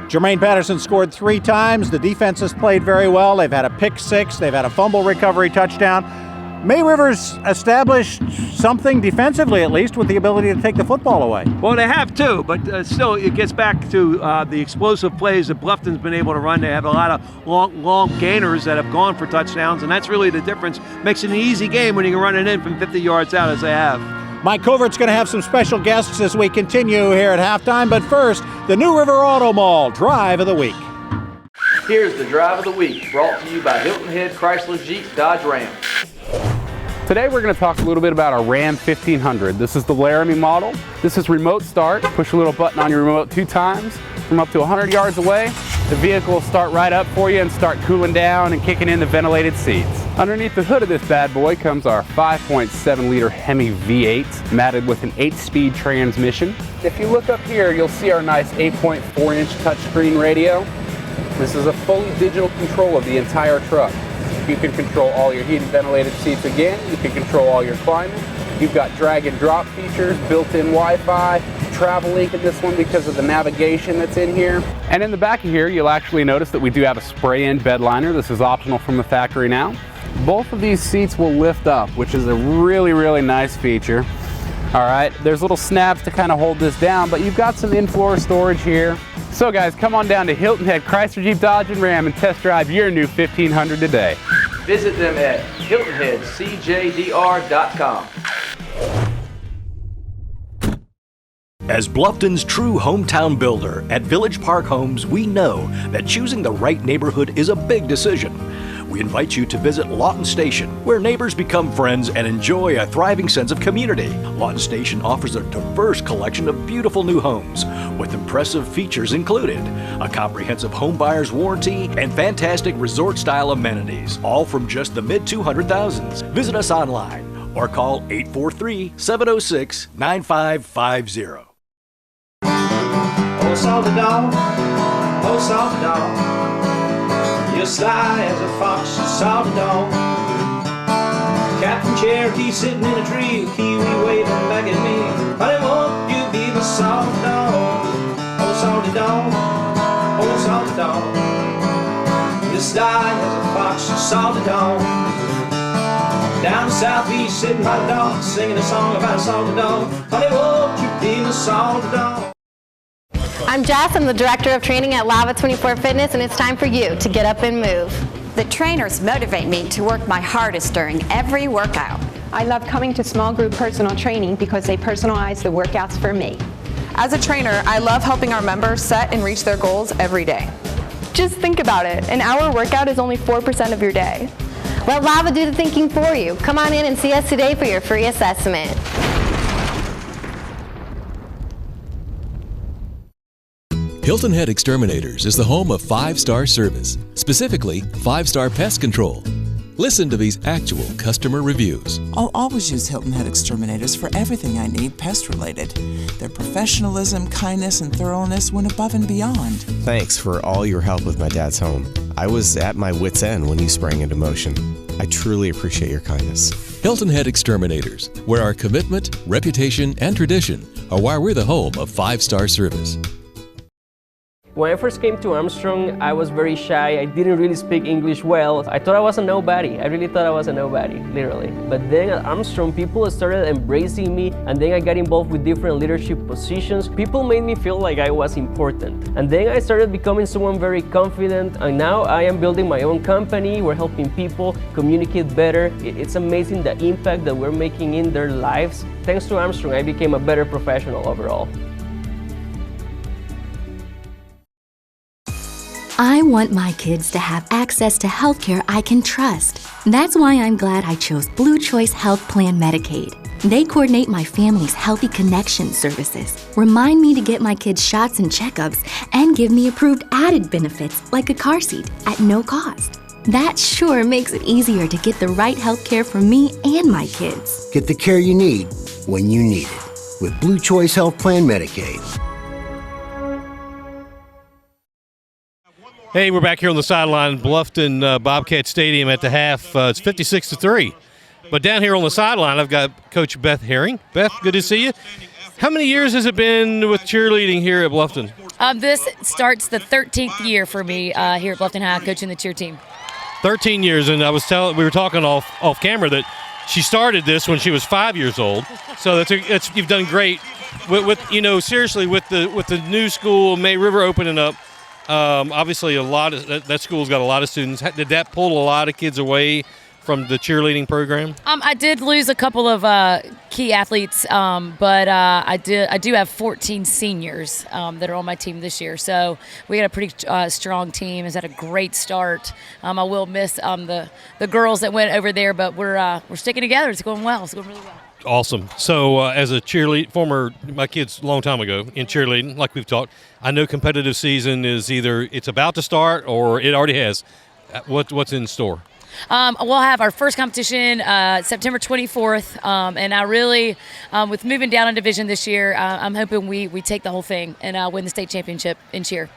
Jermaine Patterson scored 3 times. The defense has played very well. They've had a pick 6. They've had a fumble recovery touchdown. May River's established something defensively, at least, with the ability to take the football away. Well, they have too, but still it gets back to the explosive plays that Bluffton's been able to run. They have a lot of long gainers that have gone for touchdowns, and that's really the difference. Makes it an easy game when you can run it in from 50 yards out as they have. Mike Covert's going to have some special guests as we continue here at halftime, but first, the New River Auto Mall Drive of the Week. Here's the Drive of the Week, brought to you by Hilton Head Chrysler Jeep Dodge Ram. Today we're going to talk a little bit about our Ram 1500. This is the Laramie model. This is remote start. Push a little button on your remote 2 times. From up to 100 yards away, the vehicle will start right up for you and start cooling down and kicking in the ventilated seats. Underneath the hood of this bad boy comes our 5.7 liter Hemi V8 matted with an 8-speed transmission. If you look up here, you'll see our nice 8.4 inch touchscreen radio. This is a fully digital control of the entire truck. You can control all your heated ventilated seats again. You can control all your climate. You've got drag and drop features, built-in Wi-Fi, travel link in this one because of the navigation that's in here. And in the back of here, you'll actually notice that we do have a spray-in bed liner. This is optional from the factory now. Both of these seats will lift up, which is a really, really nice feature. All right, there's little snaps to kind of hold this down, but you've got some in-floor storage here. So guys, come on down to Hilton Head Chrysler Jeep Dodge and Ram and test drive your new 1500 today. Visit them at hiltonheadcjdr.com. As Bluffton's true hometown builder, at Village Park Homes, we know that choosing the right neighborhood is a big decision. We invite you to visit Lawton Station, where neighbors become friends and enjoy a thriving sense of community. Lawton Station offers a diverse collection of beautiful new homes, with impressive features included: a comprehensive home buyer's warranty and fantastic resort-style amenities, all from just the mid-200,000s. Visit us online or call 843-706-9550. Oh, salty dog, oh, salty dog, you're sly as a fox, salty dog. Captain Cherokee sitting in a tree, a kiwi waving back at me. Honey, won't you be my salty dog? Oh, salty dog, oh, salty dog, you're sly as a fox, salty dog. Down southeast, sitting by the dog, singing a song about a salty dog. Honey, won't you be my salty dog? I'm Jess, I'm the Director of Training at Lava 24 Fitness, and it's time for you to get up and move. The trainers motivate me to work my hardest during every workout. I love coming to small group personal training because they personalize the workouts for me. As a trainer, I love helping our members set and reach their goals every day. Just think about it. An hour workout is only 4% of your day. Let Lava do the thinking for you. Come on in and see us today for your free assessment. Hilton Head Exterminators is the home of 5-star service, specifically 5-star pest control. Listen to these actual customer reviews. I'll always use Hilton Head Exterminators for everything I need pest-related. Their professionalism, kindness, and thoroughness went above and beyond. Thanks for all your help with my dad's home. I was at my wit's end when you sprang into motion. I truly appreciate your kindness. Hilton Head Exterminators, where our commitment, reputation, and tradition are why we're the home of 5-star service. When I first came to Armstrong, I was very shy. I didn't really speak English well. I thought I was a nobody. I really thought I was a nobody, literally. But then at Armstrong, people started embracing me, and then I got involved with different leadership positions. People made me feel like I was important. And then I started becoming someone very confident, and now I am building my own company. We're helping people communicate better. It's amazing the impact that we're making in their lives. Thanks to Armstrong, I became a better professional overall. I want my kids to have access to healthcare I can trust. That's why I'm glad I chose Blue Choice Health Plan Medicaid. They coordinate my family's Healthy Connection services, remind me to get my kids shots and checkups, and give me approved added benefits like a car seat at no cost. That sure makes it easier to get the right healthcare for me and my kids. Get the care you need when you need it with Blue Choice Health Plan Medicaid. Hey, we're back here on the sideline, Bluffton Bobcat Stadium at the half. It's 56-3. But down here on the sideline, I've got Coach Beth Herring. Beth, good to see you. How many years has it been with cheerleading here at Bluffton? This starts the 13th year for me here at Bluffton High, coaching the cheer team. 13 years, and we were talking off camera that she started this when she was 5 years old. So you've done great. With seriously with the new school, May River opening up. Obviously, that school's got a lot of students. Did that pull a lot of kids away from the cheerleading program? I did lose a couple of key athletes, but I do have 14 seniors that are on my team this year. So we got a pretty strong team. Has had a great start. I will miss the girls that went over there, but we're sticking together. It's going well. It's going really well. Awesome. So as a my kids a long time ago in cheerleading, like we've talked, I know competitive season is either it's about to start or it already has. What's in store? We'll have our first competition September 24th, and I really, with moving down a division this year, I'm hoping we take the whole thing and win the state championship in cheer.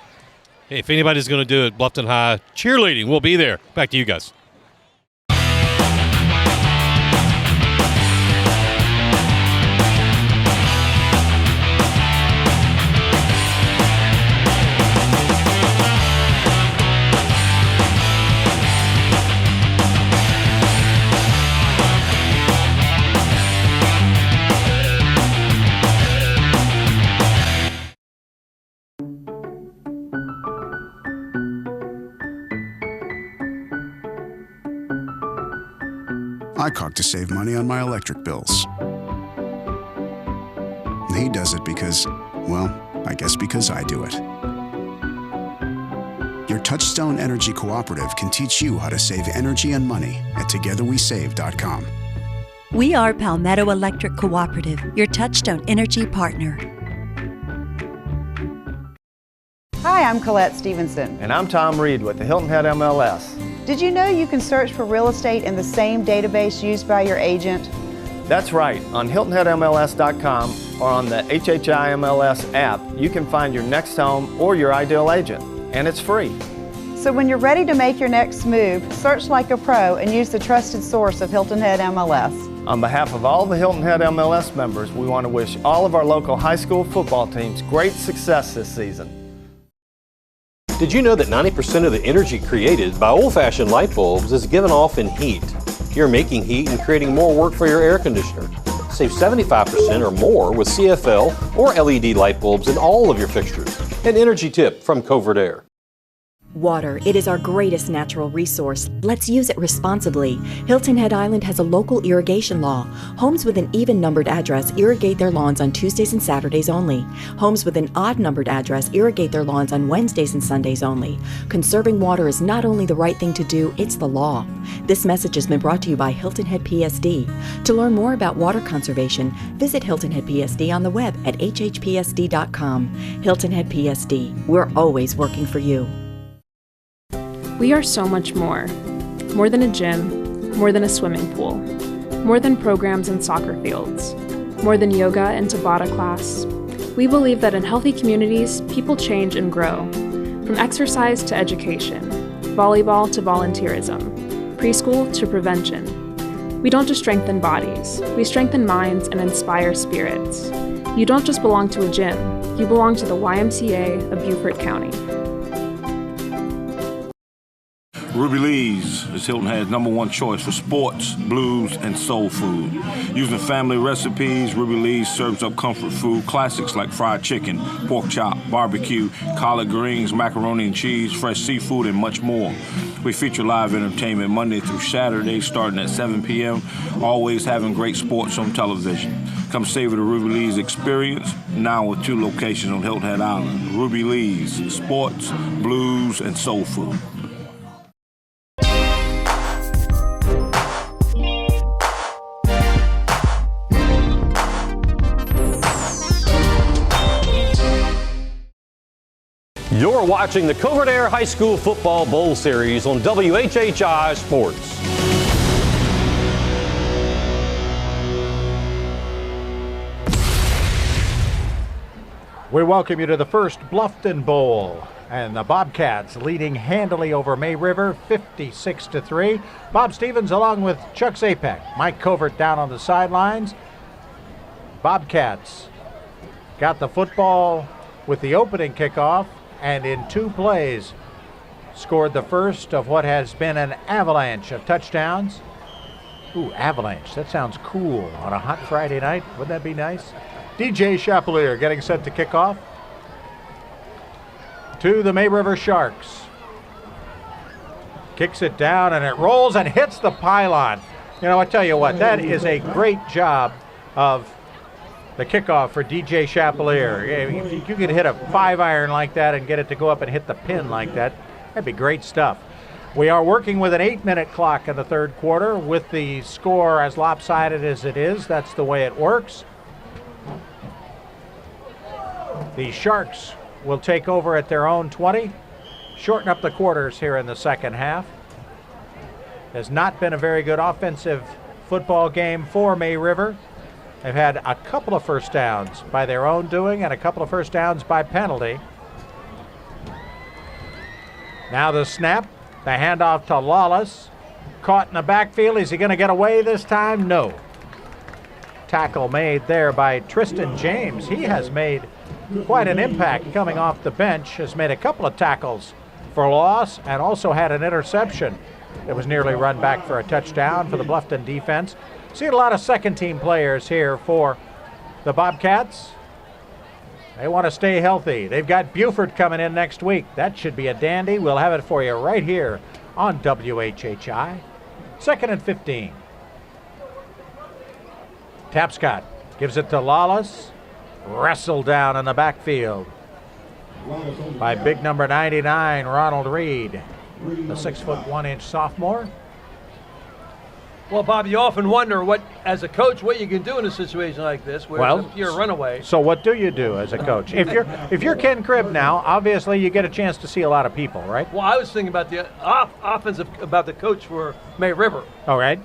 Hey, if anybody's going to do it, Bluffton High cheerleading, we'll be there. Back to you guys. I caulk to save money on my electric bills. He does it because, well, I guess because I do it. Your Touchstone Energy Cooperative can teach you how to save energy and money at togetherwesave.com. We are Palmetto Electric Cooperative, your Touchstone Energy partner. Hi, I'm Colette Stevenson. And I'm Tom Reed with the Hilton Head MLS. Did you know you can search for real estate in the same database used by your agent? That's right. On HiltonHeadMLS.com or on the HHI MLS app, you can find your next home or your ideal agent, and it's free. So when you're ready to make your next move, search like a pro and use the trusted source of Hilton Head MLS. On behalf of all the Hilton Head MLS members, we want to wish all of our local high school football teams great success this season. Did you know that 90% of the energy created by old-fashioned light bulbs is given off in heat? You're making heat and creating more work for your air conditioner. Save 75% or more with CFL or LED light bulbs in all of your fixtures. An energy tip from Covert Aire. Water, it is our greatest natural resource. Let's use it responsibly. Hilton Head Island has a local irrigation law. Homes with an even-numbered address irrigate their lawns on Tuesdays and Saturdays only. Homes with an odd-numbered address irrigate their lawns on Wednesdays and Sundays only. Conserving water is not only the right thing to do, it's the law. This message has been brought to you by Hilton Head PSD. To learn more about water conservation, visit Hilton Head PSD on the web at hhpsd.com. Hilton Head PSD, we're always working for you. We are so much more. More than a gym, more than a swimming pool, more than programs and soccer fields, more than yoga and Tabata class. We believe that in healthy communities, people change and grow. From exercise to education, volleyball to volunteerism, preschool to prevention. We don't just strengthen bodies, we strengthen minds and inspire spirits. You don't just belong to a gym, you belong to the YMCA of Beaufort County. Ruby Lee's is Hilton Head's #1 choice for sports, blues, and soul food. Using family recipes, Ruby Lee's serves up comfort food classics like fried chicken, pork chop, barbecue, collard greens, macaroni and cheese, fresh seafood, and much more. We feature live entertainment Monday through Saturday starting at 7 p.m., always having great sports on television. Come savor the Ruby Lee's experience, now with 2 locations on Hilton Head Island. Ruby Lee's, sports, blues, and soul food. You're watching the Covert Aire High School Football Bowl Series on WHHI Sports. We welcome you to the first Bluffton Bowl, and the Bobcats leading handily over May River, 56-3. Bob Stevens along with Chuck Zapek, Mike Covert down on the sidelines. Bobcats got the football with the opening kickoff, and in 2 plays scored the first of what has been an avalanche of touchdowns. Ooh, avalanche, that sounds cool on a hot Friday night. Wouldn't that be nice? DJ Chapelier getting set to kick off to the May River Sharks. Kicks it down and it rolls and hits the pylon. You know, I tell you what, that is a great job of the kickoff for DJ Chapelier. If you could hit a 5-iron like that and get it to go up and hit the pin like that, that'd be great stuff. We are working with an 8-minute clock in the third quarter with the score as lopsided as it is. That's the way it works. The Sharks will take over at their own 20, shorten up the quarters here in the second half. Has not been a very good offensive football game for May River. They've had a couple of first downs by their own doing and a couple of first downs by penalty. Now the snap, the handoff to Lawless. Caught in the backfield. Is he going to get away this time? No. Tackle made there by Tristan James. He has made quite an impact coming off the bench. Has made a couple of tackles for loss and also had an interception that was nearly run back for a touchdown for the Bluffton defense. Seen a lot of second-team players here for the Bobcats. They want to stay healthy. They've got Beaufort coming in next week. That should be a dandy. We'll have it for you right here on WHHI. 2nd and 15. Tapscott gives it to Lawless. Wrestled down in the backfield by big number 99, Ronald Reed, the 6'1" sophomore. Well, Bob, you often wonder what, as a coach, what you can do in a situation like this where you're a runaway. So what do you do as a coach? If you're Ken Cribb now, obviously you get a chance to see a lot of people, right? Well, I was thinking about the about the coach for May River. All right.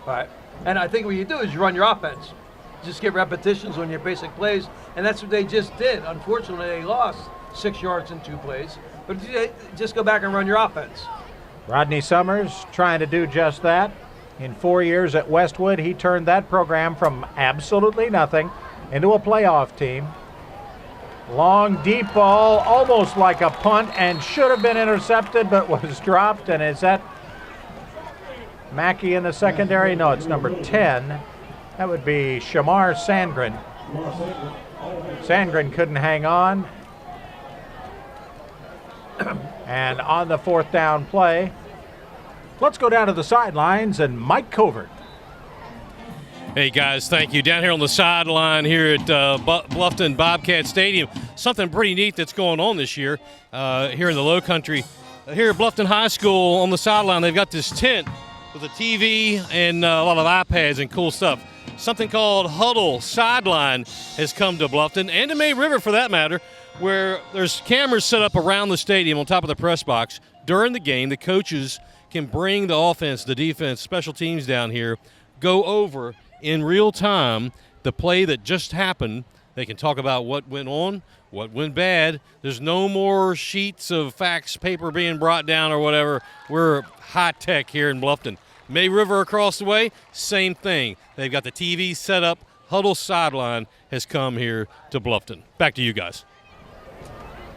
All right. And I think what you do is you run your offense. Just get repetitions on your basic plays, and that's what they just did. Unfortunately, they lost 6 yards in 2 plays, but just go back and run your offense. Rodney Summers trying to do just that. In 4 years at Westwood, he turned that program from absolutely nothing into a playoff team. Long, deep ball, almost like a punt, and should have been intercepted, but was dropped. And is that Mackey in the secondary? No, it's number 10. That would be Shamar Sandgren. Sandgren couldn't hang on. And on the 4th down play, let's go down to the sidelines and Mike Covert. Hey guys, thank you. Down here on the sideline here at Bluffton Bobcat Stadium, something pretty neat that's going on this year here in the Lowcountry. Here at Bluffton High School on the sideline, they've got this tent with a TV and a lot of iPads and cool stuff. Something called Huddle Sideline has come to Bluffton and to May River for that matter, where there's cameras set up around the stadium on top of the press box. During the game, the coaches can bring the offense, the defense, special teams down here, go over in real time the play that just happened. They can talk about what went on, what went bad. There's no more sheets of fax paper being brought down or whatever. We're high tech here in Bluffton. May River across the way, same thing. They've got the TV set up. Huddle Sideline has come here to Bluffton. Back to you guys.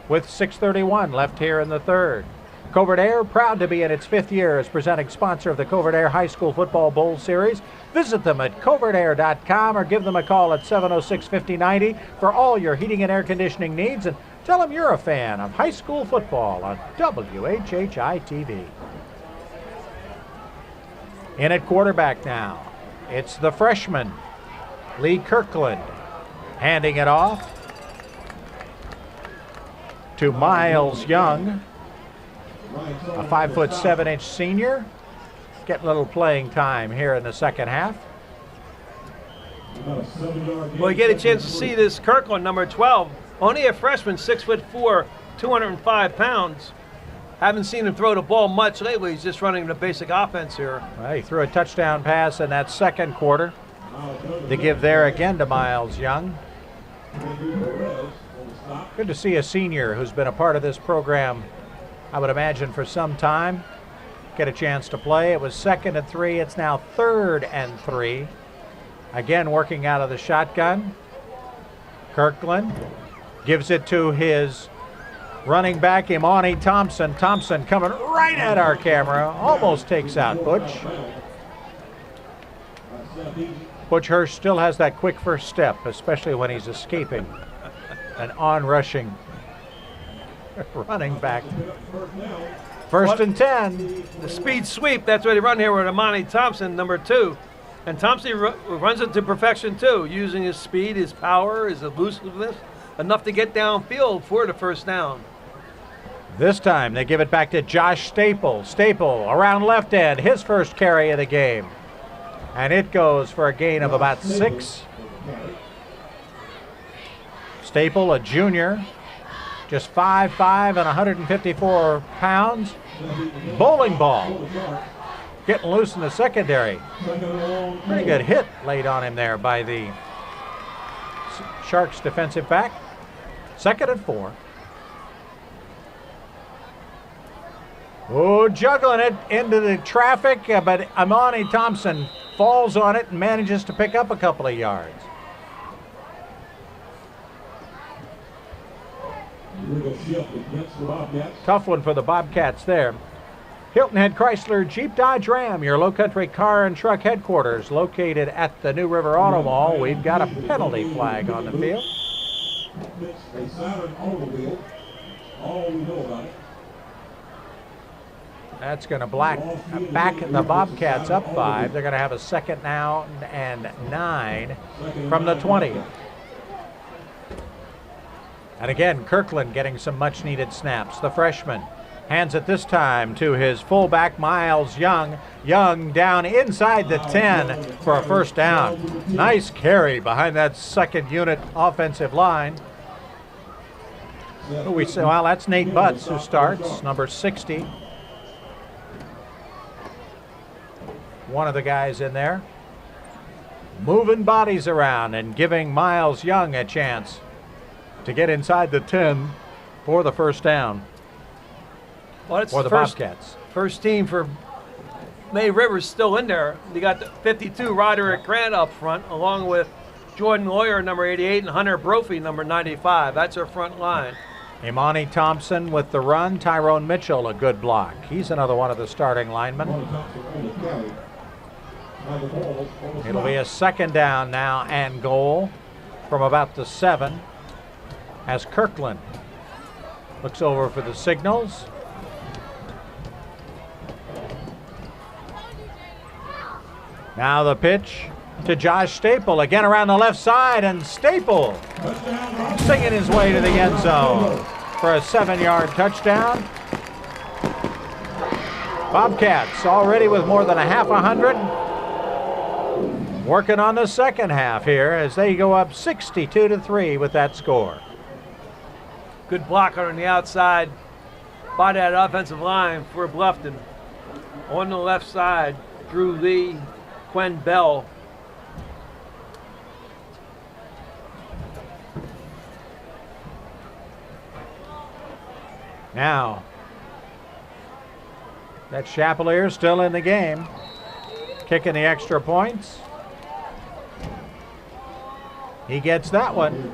With 6:31 left here in the third. Covert Aire, proud to be in its 5th year as presenting sponsor of the Covert Aire High School Football Bowl Series. Visit them at covertaire.com or give them a call at 706-5090 for all your heating and air conditioning needs, and tell them you're a fan of high school football on WHHI-TV. In at quarterback now, it's the freshman, Lee Kirkland, handing it off to Miles Young, a 5'7" senior, getting a little playing time here in the second half. Well, you get a chance to see this Kirkland, number 12, only a freshman, 6'4", 205 pounds. Haven't seen him throw the ball much lately. He's just running the basic offense here. Well, he threw a touchdown pass in that second quarter. The give there again to Miles Young. Good to see a senior who's been a part of this program, I would imagine, for some time, get a chance to play. It was 2nd and 3. It's now 3rd and 3. Again, working out of the shotgun. Kirkland gives it to his running back, Imani Thompson. Thompson coming right at our camera. Almost takes out Butch. Butch Hirsch still has that quick first step, especially when he's escaping an on-rushing running back. 1st and 10. The speed sweep, that's what he run here with Imani Thompson, number 2. And Thompson runs it to perfection too, using his speed, his power, his elusiveness, enough to get downfield for the first down. This time they give it back to Josh Staple. Staple around left end, his first carry of the game. And it goes for a gain of about 6. Staple, a junior, just 5'5" and 154 pounds. Bowling ball, getting loose in the secondary. Pretty good hit laid on him there by the Sharks defensive back. 2nd and 4. Oh, juggling it into the traffic, but Imani Thompson falls on it and manages to pick up a couple of yards. Tough one for the Bobcats there. Hilton Head Chrysler Jeep Dodge Ram, your Lowcountry car and truck headquarters, located at the New River Auto Mall. We've got a penalty flag on the field. That's going to back the Bobcats up 5. They're going to have a 2nd now and 9 from the 20. And again, Kirkland getting some much-needed snaps. The freshman hands it this time to his fullback, Miles Young. Young down inside the 10 for a first down. Nice carry behind that second unit offensive line. Who we say? Well, that's Nate Butts who starts, number 60. One of the guys in there. Moving bodies around and giving Miles Young a chance to get inside the 10 for the first down. Well, it's for the Bobcats. First team for May River's still in there. They got the 52 Roderick Grant up front, along with Jordan Lawyer, number 88, and Hunter Brophy, number 95. That's our front line. Imani Thompson with the run. Tyrone Mitchell, a good block. He's another one of the starting linemen. It'll be a 2nd down now and goal from about the 7 as Kirkland looks over for the signals. Now the pitch to Josh Staple, again around the left side, and Staple singing his way to the end zone for a 7-yard touchdown. Bobcats already with more than a half 100. Working on the second half here as they go up 62-3 with that score. Good blocker on the outside by that offensive line for Bluffton. On the left side, Drew Lee, Quen Bell. Now, that Chapelier still in the game, kicking the extra points. He gets that one.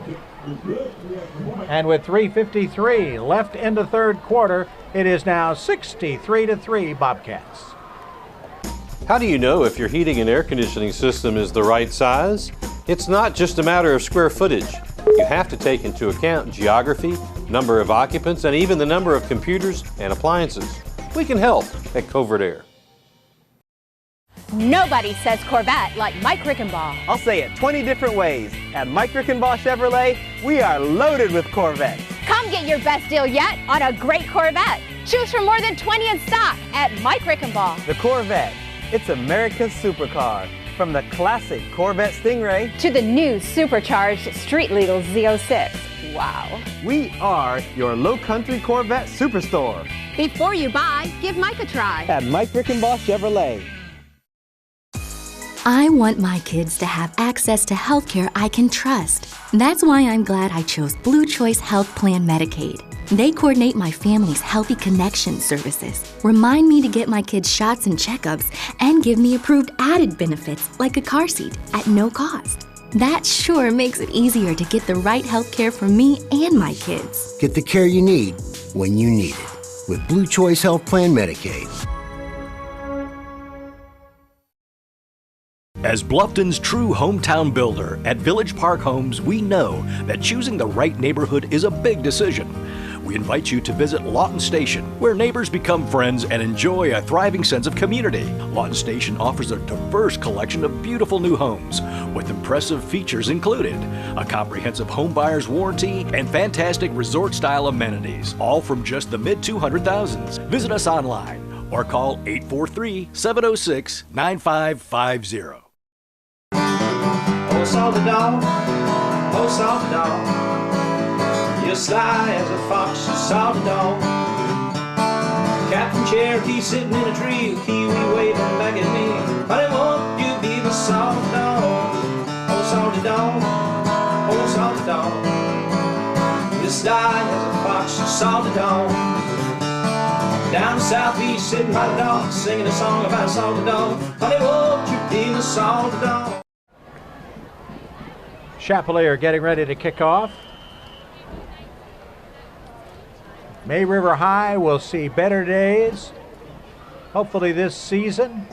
And with 3:53 left in the third quarter, it is now 63-3 Bobcats. How do you know if your heating and air conditioning system is the right size? It's not just a matter of square footage. You have to take into account geography, number of occupants, and even the number of computers and appliances. We can help at Covert Aire. Nobody says Corvette like Mike Rickenbaugh. I'll say it 20 different ways. At Mike Rickenbaugh Chevrolet, we are loaded with Corvettes. Come get your best deal yet on a great Corvette. Choose from more than 20 in stock at Mike Rickenbaugh. The Corvette, it's America's supercar. From the classic Corvette Stingray to the new supercharged street legal Z06. Wow. We are your Lowcountry Corvette Superstore. Before you buy, give Mike a try. At Mike Rickenbaugh Chevrolet. I want my kids to have access to health care I can trust. That's why I'm glad I chose Blue Choice Health Plan Medicaid. They coordinate my family's Healthy Connection services, remind me to get my kids shots and checkups, and give me approved added benefits like a car seat at no cost. That sure makes it easier to get the right health care for me and my kids. Get the care you need when you need it with Blue Choice Health Plan Medicaid. As Bluffton's true hometown builder at Village Park Homes, we know that choosing the right neighborhood is a big decision. We invite you to visit Lawton Station, where neighbors become friends and enjoy a thriving sense of community. Lawton Station offers a diverse collection of beautiful new homes, with impressive features included: a comprehensive home buyer's warranty and fantastic resort-style amenities, all from just the mid-200,000s. Visit us online or call 843-706-9550. Oh, salty dog, oh, salty dog, you're sly as a fox, you salty dog. Captain Cherokee sitting in a tree, a kiwi waving back at me. Honey, won't you be the salty dog? Oh, salty dog, oh, salty dog, you're sly as a fox, you salty dog. Down southeast, sitting by the dog, singing a song about a salty dog. Honey, won't you be the salty dog? Chapelier getting ready to kick off. May River High will see better days, hopefully this season.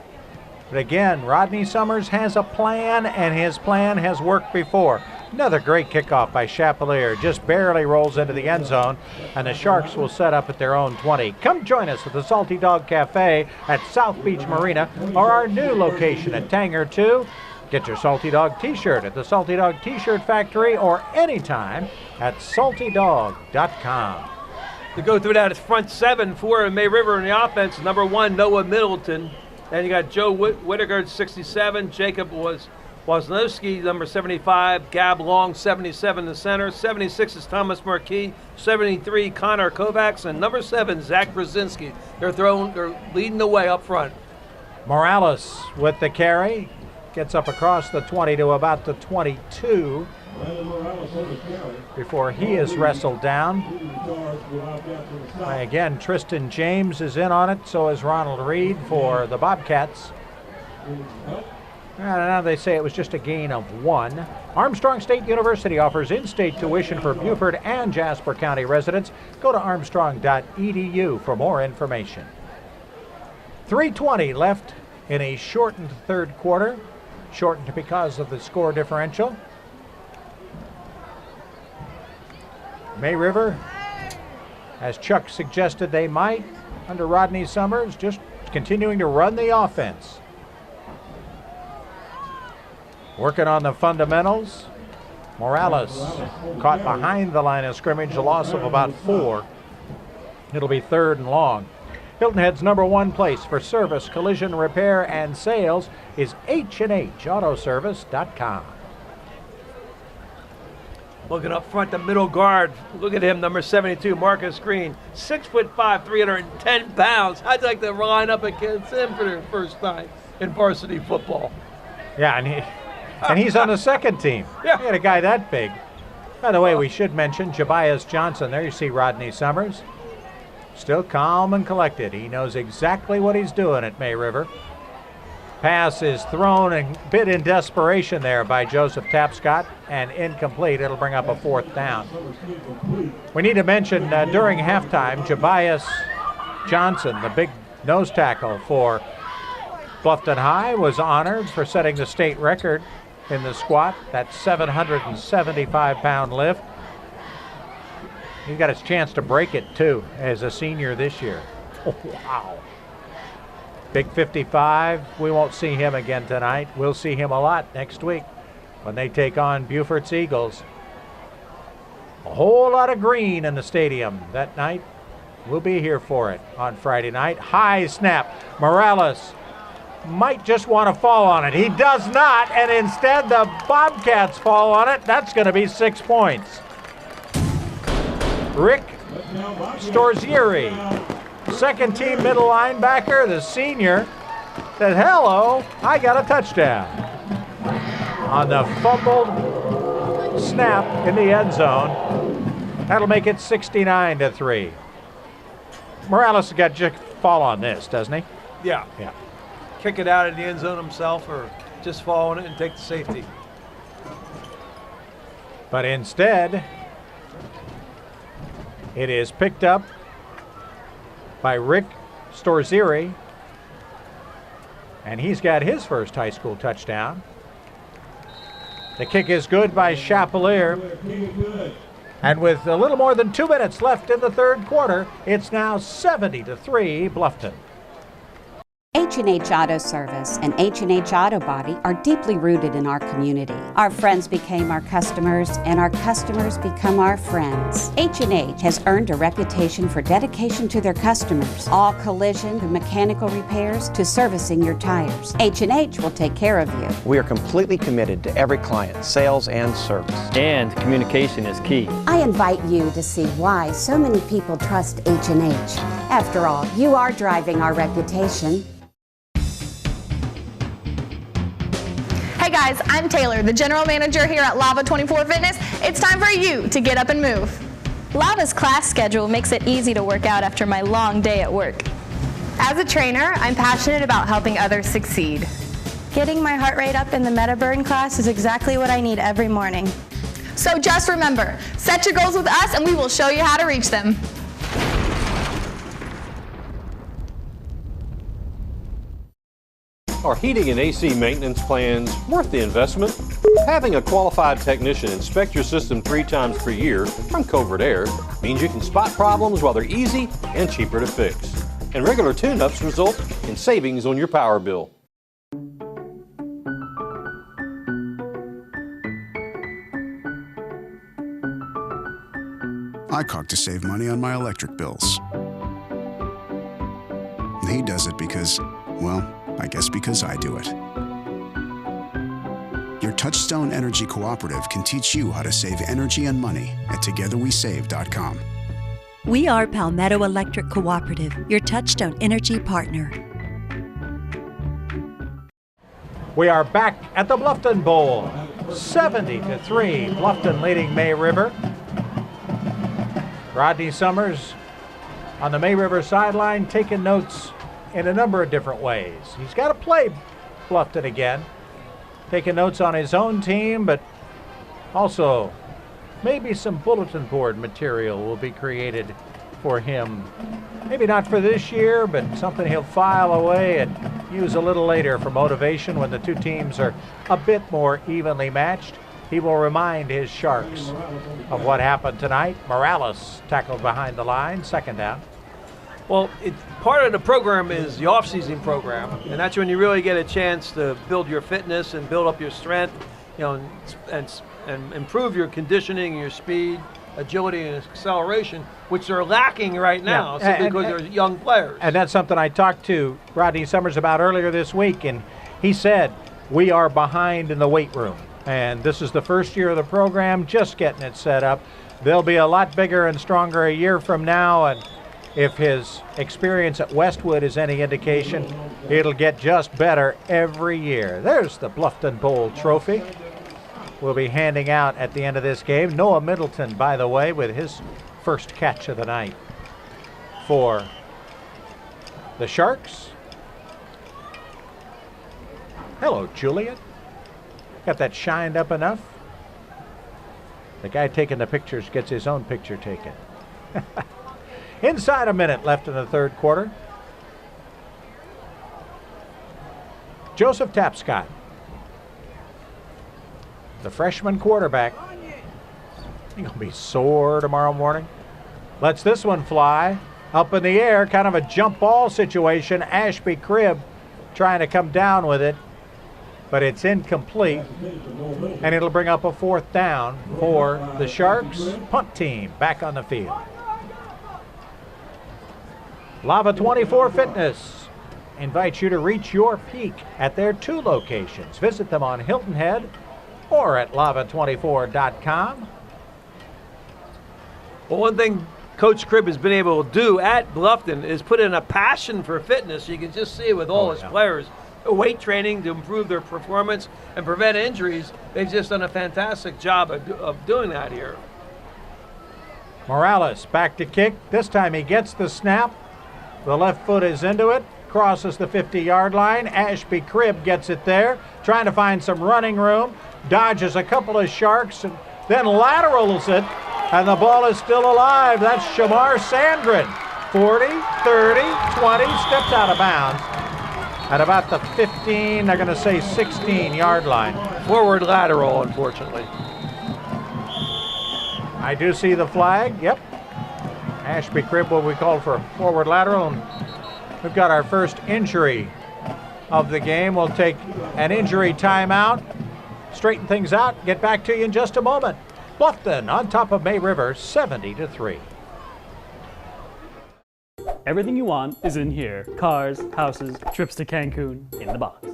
But again, Rodney Summers has a plan, and his plan has worked before. Another great kickoff by Chapelier, just barely rolls into the end zone, and the Sharks will set up at their own 20. Come join us at the Salty Dog Cafe at South Beach Marina, or our new location at Tanger 2. Get your Salty Dog t-shirt at the Salty Dog T-shirt Factory, or anytime at saltydog.com. To go through that, it's front seven for May River in the offense. Number 1, Noah Middleton. Then you got Joe Whittaker, 67. Jacob Wozlowski, number 75. Gab Long, 77 in the center. 76 is Thomas Marquis. 73, Connor Kovacs. And number 7, Zach Brzezinski. They're leading the way up front. Morales with the carry. Gets up across the 20 to about the 22 before he is wrestled down. Again, Tristan James is in on it, so is Ronald Reed for the Bobcats. Now they say it was just a gain of 1. Armstrong State University offers in-state tuition for Beaufort and Jasper County residents. Go to armstrong.edu for more information. 3:20 left in a shortened third quarter. Shortened because of the score differential. May River, as Chuck suggested they might, under Rodney Summers, just continuing to run the offense. Working on the fundamentals. Morales caught behind the line of scrimmage, a loss of about 4. It'll be 3rd and long. Hilton Head's #1 place for service, collision repair, and sales is HHAutoservice.com. Looking up front, the middle guard. Look at him, number 72, Marcus Green. 6'5", 310 pounds. I'd like to line up against him for the first time in varsity football. Yeah, and he's on the second team. Yeah. He had a guy that big. By the way, we should mention Jabias Johnson. There you see Rodney Summers. Still calm and collected. He knows exactly what he's doing at May River. Pass is thrown a bit in desperation there by Joseph Tapscott and incomplete. It'll bring up a 4th down. We need to mention during halftime, Jabias Johnson, the big nose tackle for Bluffton High, was honored for setting the state record in the squat, that 775-pound lift. He got his chance to break it, too, as a senior this year. Oh, wow. Big 55. We won't see him again tonight. We'll see him a lot next week when they take on Beaufort's Eagles. A whole lot of green in the stadium that night. We'll be here for it on Friday night. High snap. Morales might just want to fall on it. He does not, and instead the Bobcats fall on it. That's going to be 6 points. Rick Storzieri, second team middle linebacker, the senior, said, hello, I got a touchdown. On the fumbled snap in the end zone. That'll make it 69-3. Morales has got to fall on this, doesn't he? Yeah. Yeah. Kick it out of the end zone himself or just fall on it and take the safety. But instead, it is picked up by Rick Storzieri, and he's got his first high school touchdown. The kick is good by Chapelier, and with a little more than 2 minutes left in the third quarter, it's now 70-3 Bluffton. H&H Auto Service and H&H Auto Body are deeply rooted in our community. Our friends became our customers, and our customers become our friends. H&H has earned a reputation for dedication to their customers. All collision to mechanical repairs to servicing your tires. H&H will take care of you. We are completely committed to every client, sales and service. And communication is key. I invite you to see why so many people trust H&H. After all, you are driving our reputation. Hey guys, I'm Taylor, the general manager here at Lava 24 Fitness. It's time for you to get up and move. Lava's class schedule makes it easy to work out after my long day at work. As a trainer, I'm passionate about helping others succeed. Getting my heart rate up in the MetaBurn class is exactly what I need every morning. So just remember, set your goals with us and we will show you how to reach them. Are heating and AC maintenance plans worth the investment? Having a qualified technician inspect your system 3 times per year from Covert Aire means you can spot problems while they're easy and cheaper to fix. And regular tune-ups result in savings on your power bill. I caulk to save money on my electric bills. He does it because, well, I guess because I do it. Your Touchstone Energy Cooperative can teach you how to save energy and money at togetherwesave.com. We are Palmetto Electric Cooperative, your Touchstone Energy partner. We are back at the Bluffton Bowl. 70-3, Bluffton leading May River. Rodney Summers on the May River sideline taking notes in a number of different ways. He's got to play Bluffton again, taking notes on his own team, but also maybe some bulletin board material will be created for him. Maybe not for this year, but something he'll file away and use a little later for motivation when the two teams are a bit more evenly matched. He will remind his Sharks of what happened tonight. Morales tackled behind the line, second down. Well, part of the program is the off-season program, and that's when you really get a chance to build your fitness and build up your strength and improve your conditioning, your speed, agility, and acceleration, which they're lacking right now simply because they're young players. And that's something I talked to Rodney Summers about earlier this week, and he said, we are behind in the weight room. And this is the first year of the program, just getting it set up. They'll be a lot bigger and stronger a year from now, and if his experience at Westwood is any indication, it'll get just better every year. There's the Bluffton Bowl trophy we'll be handing out at the end of this game. Noah Middleton, by the way, with his first catch of the night for the Sharks. Hello, Juliet. Got that shined up enough? The guy taking the pictures gets his own picture taken. Inside a minute left in the third quarter. Joseph Tapscott, the freshman quarterback. He's going to be sore tomorrow morning. Lets this one fly up in the air, kind of a jump ball situation. Ashby Cribb trying to come down with it, but it's incomplete, and it'll bring up a fourth down for the Sharks. Punt team back on the field. Lava 24 Fitness invites you to reach your peak at their 2 locations. Visit them on Hilton Head or at lava24.com. Well, one thing Coach Cribb has been able to do at Bluffton is put in a passion for fitness. You can just see it with all his players. Weight training to improve their performance and prevent injuries. They've just done a fantastic job of doing that here. Morales back to kick. This time he gets the snap. The left foot is into it. Crosses the 50-yard line. Ashby Cribb gets it there. Trying to find some running room. Dodges a couple of Sharks and then laterals it. And the ball is still alive. That's Shamar Sandrin. 40, 30, 20. Steps out of bounds at about the 15, they're going to say 16-yard line. Forward lateral, unfortunately. I do see the flag. Yep. Ashby Cribb, what we call for a forward lateral. And we've got our first injury of the game. We'll take an injury timeout, straighten things out, get back to you in just a moment. Bluffton on top of May River, 70-3. Everything you want is in here. Cars, houses, trips to Cancun, in the box.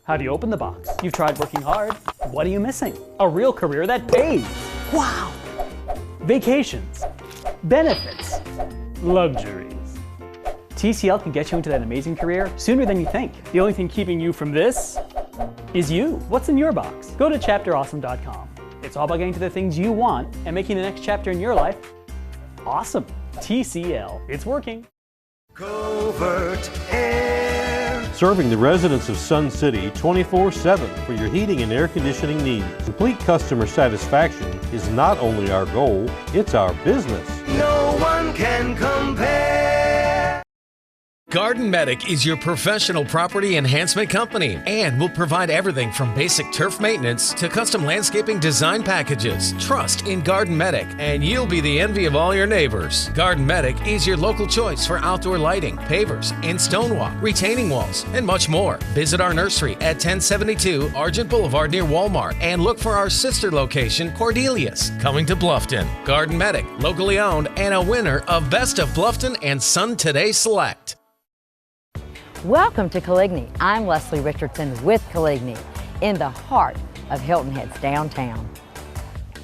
How do you open the box? You've tried working hard. What are you missing? A real career that pays. Wow. Vacations, benefits, luxuries. TCL can get you into that amazing career sooner than you think. The only thing keeping you from this is you. What's in your box? Go to chapterawesome.com. It's all about getting to the things you want and making the next chapter in your life awesome. TCL. It's working. Covert Aire. Serving the residents of Sun City 24/7 for your heating and air conditioning needs. Complete customer satisfaction is not only our goal, it's our business. No one can compare. Garden Medic is your professional property enhancement company and will provide everything from basic turf maintenance to custom landscaping design packages. Trust in Garden Medic and you'll be the envy of all your neighbors. Garden Medic is your local choice for outdoor lighting, pavers, and stonewall, retaining walls, and much more. Visit our nursery at 1072 Argent Boulevard near Walmart and look for our sister location, Cordelius, coming to Bluffton. Garden Medic, locally owned and a winner of Best of Bluffton and Sun Today Select. Welcome to Coligny. I'm Leslie Richardson with Coligny, in the heart of Hilton Head's downtown.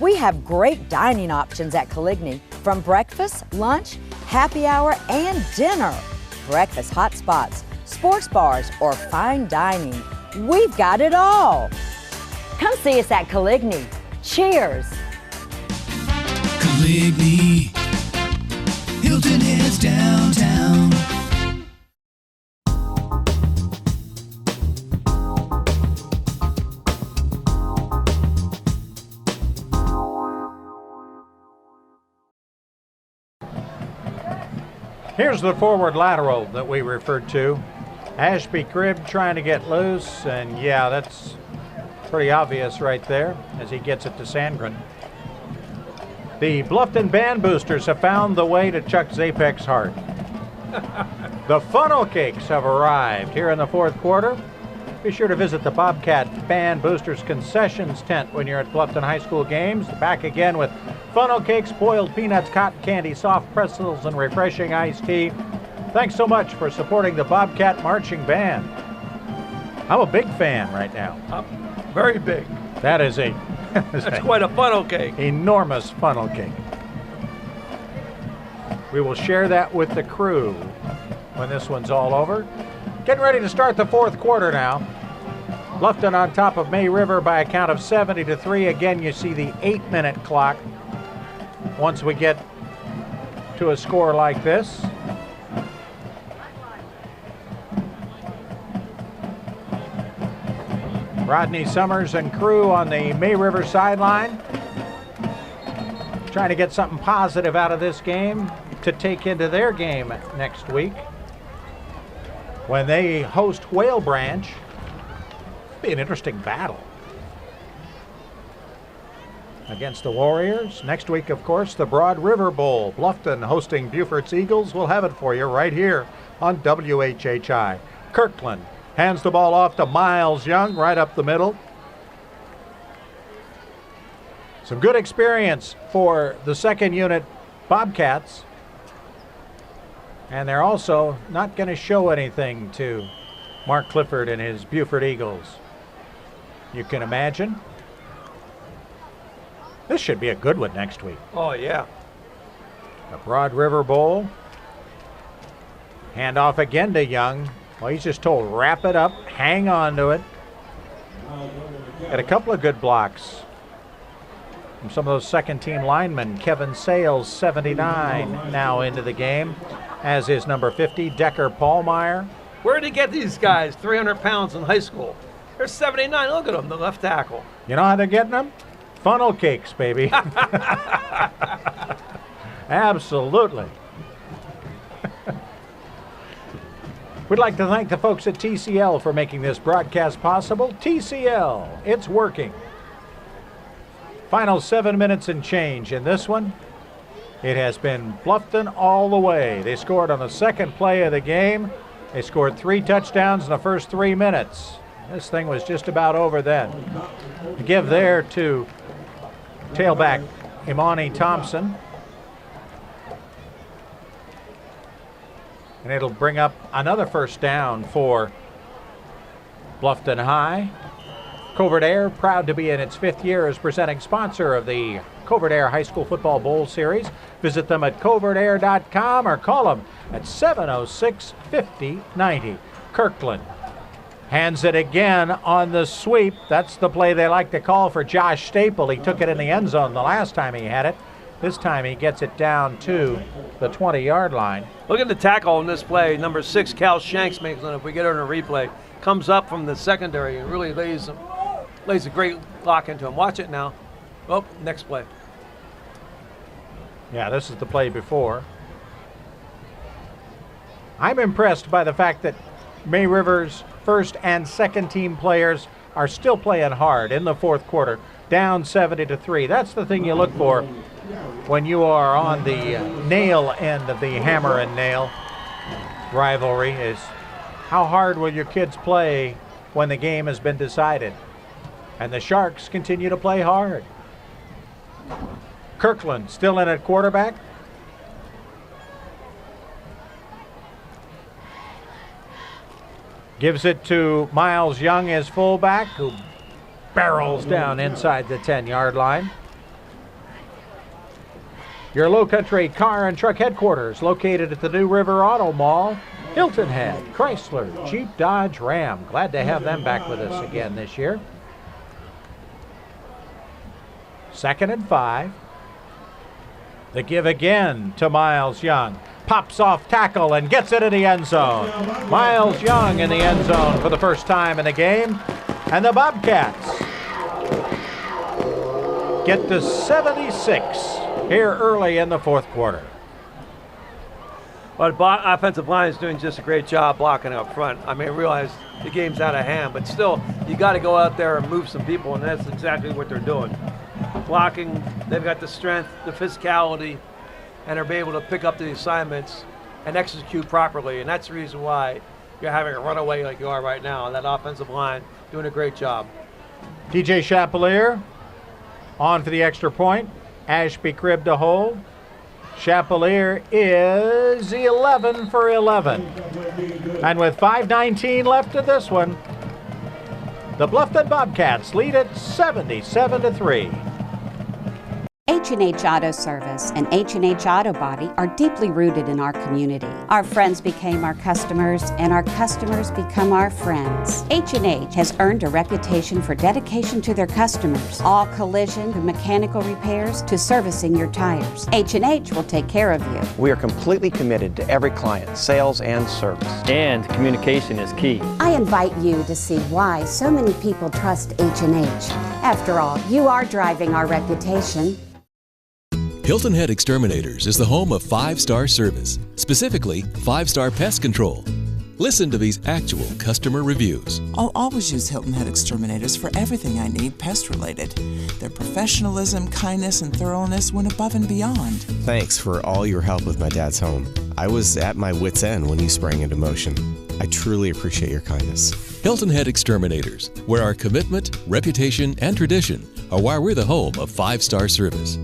We have great dining options at Coligny, from breakfast, lunch, happy hour, and dinner. Breakfast hot spots, sports bars, or fine dining. We've got it all. Come see us at Coligny. Cheers. Coligny, Hilton Head's downtown. Here's the forward lateral that we referred to. Ashby Cribb trying to get loose, and yeah, that's pretty obvious right there as he gets it to Sandgren. The Bluffton Band Boosters have found the way to Chuck Zapek's heart. The funnel cakes have arrived here in the fourth quarter. Be sure to visit the Bobcat Band Boosters concessions tent when you're at Bluffton High School games. Back again with funnel cakes, boiled peanuts, cotton candy, soft pretzels, and refreshing iced tea. Thanks so much for supporting the Bobcat Marching Band. I'm a big fan right now. Very big. That is a... That's quite a funnel cake. Enormous funnel cake. We will share that with the crew when this one's all over. Getting ready to start the fourth quarter now. Bluffton on top of May River by a count of 70-3. Again, you see the 8-minute clock once we get to a score like this. Rodney Summers and crew on the May River sideline, trying to get something positive out of this game to take into their game next week when they host Whale Branch. Be an interesting battle against the Warriors. Next week, of course, the Broad River Bowl. Bluffton hosting Beaufort's Eagles. We'll have it for you right here on WHHI. Kirkland hands the ball off to Miles Young right up the middle. Some good experience for the second unit Bobcats. And they're also not going to show anything to Mark Clifford and his Beaufort Eagles. You can imagine. This should be a good one next week. Oh, yeah. The Broad River Bowl. Hand off again to Young. Well, he's just told, wrap it up, hang on to it. Had a couple of good blocks from some of those second-team linemen. Kevin Sales, 79, now into the game, as is number 50, Decker Paulmeyer. Where did he get these guys? 300 pounds in high school. They're 79. Look at them, the left tackle. You know how they're getting them? Funnel cakes, baby. Absolutely. We'd like to thank the folks at TCL for making this broadcast possible. TCL, it's working. Final 7 minutes and change in this one. It has been Bluffton all the way. They scored on the second play of the game. They scored 3 touchdowns in the first 3 minutes. This thing was just about over then. To give there to tailback Imani Thompson. And it'll bring up another first down for Bluffton High. Covert Aire, proud to be in its 5th year as presenting sponsor of the Covert Aire High School Football Bowl Series. Visit them at covertaire.com or call them at 706-5090. Kirkland hands it again on the sweep. That's the play they like to call for Josh Staple. He took it in the end zone the last time he had it. This time he gets it down to the 20-yard line. Look at the tackle in this play. Number 6, Cal Shanks makes it. If we get her in a replay, comes up from the secondary and really lays a great lock into him. Watch it now. Oh, next play. Yeah, this is the play before. I'm impressed by the fact that May River's first and second team players are still playing hard in the fourth quarter, down 70-3. That's the thing you look for when you are on the nail end of the hammer and nail rivalry, is how hard will your kids play when the game has been decided. And the Sharks continue to play hard. Kirkland still in at quarterback. Gives it to Miles Young as fullback, who barrels down inside the 10-yard line. Your Lowcountry car and truck headquarters, located at the New River Auto Mall, Hilton Head, Chrysler, Jeep, Dodge, Ram. Glad to have them back with us again this year. 2nd and 5. The give again to Miles Young. Pops off tackle and gets it in the end zone. Miles Young in the end zone for the first time in the game. And the Bobcats get to 76 here early in the fourth quarter. Well, the offensive line is doing just a great job blocking up front. I mean, I realize the game's out of hand, but still, you got to go out there and move some people, and that's exactly what they're doing. Blocking, they've got the strength, the physicality, and they're able to pick up the assignments and execute properly, and that's the reason why you're having a runaway like you are right now. And that offensive line doing a great job. DJ Chapelier on for the extra point. Ashby Cribb to hold. Chapelier is 11 for 11. And with 5:19 left of this one, the Bluffton Bobcats lead at 77-3. H&H Auto Service and H&H Auto Body are deeply rooted in our community. Our friends became our customers, and our customers become our friends. H&H has earned a reputation for dedication to their customers. All collision and mechanical repairs to servicing your tires. H&H will take care of you. We are completely committed to every client, sales and service. And communication is key. I invite you to see why so many people trust H&H. After all, you are driving our reputation. Hilton Head Exterminators is the home of 5-star service, specifically 5-star pest control. Listen to these actual customer reviews. I'll always use Hilton Head Exterminators for everything I need pest-related. Their professionalism, kindness, and thoroughness went above and beyond. Thanks for all your help with my dad's home. I was at my wit's end when you sprang into motion. I truly appreciate your kindness. Hilton Head Exterminators, where our commitment, reputation, and tradition are why we're the home of 5-star service.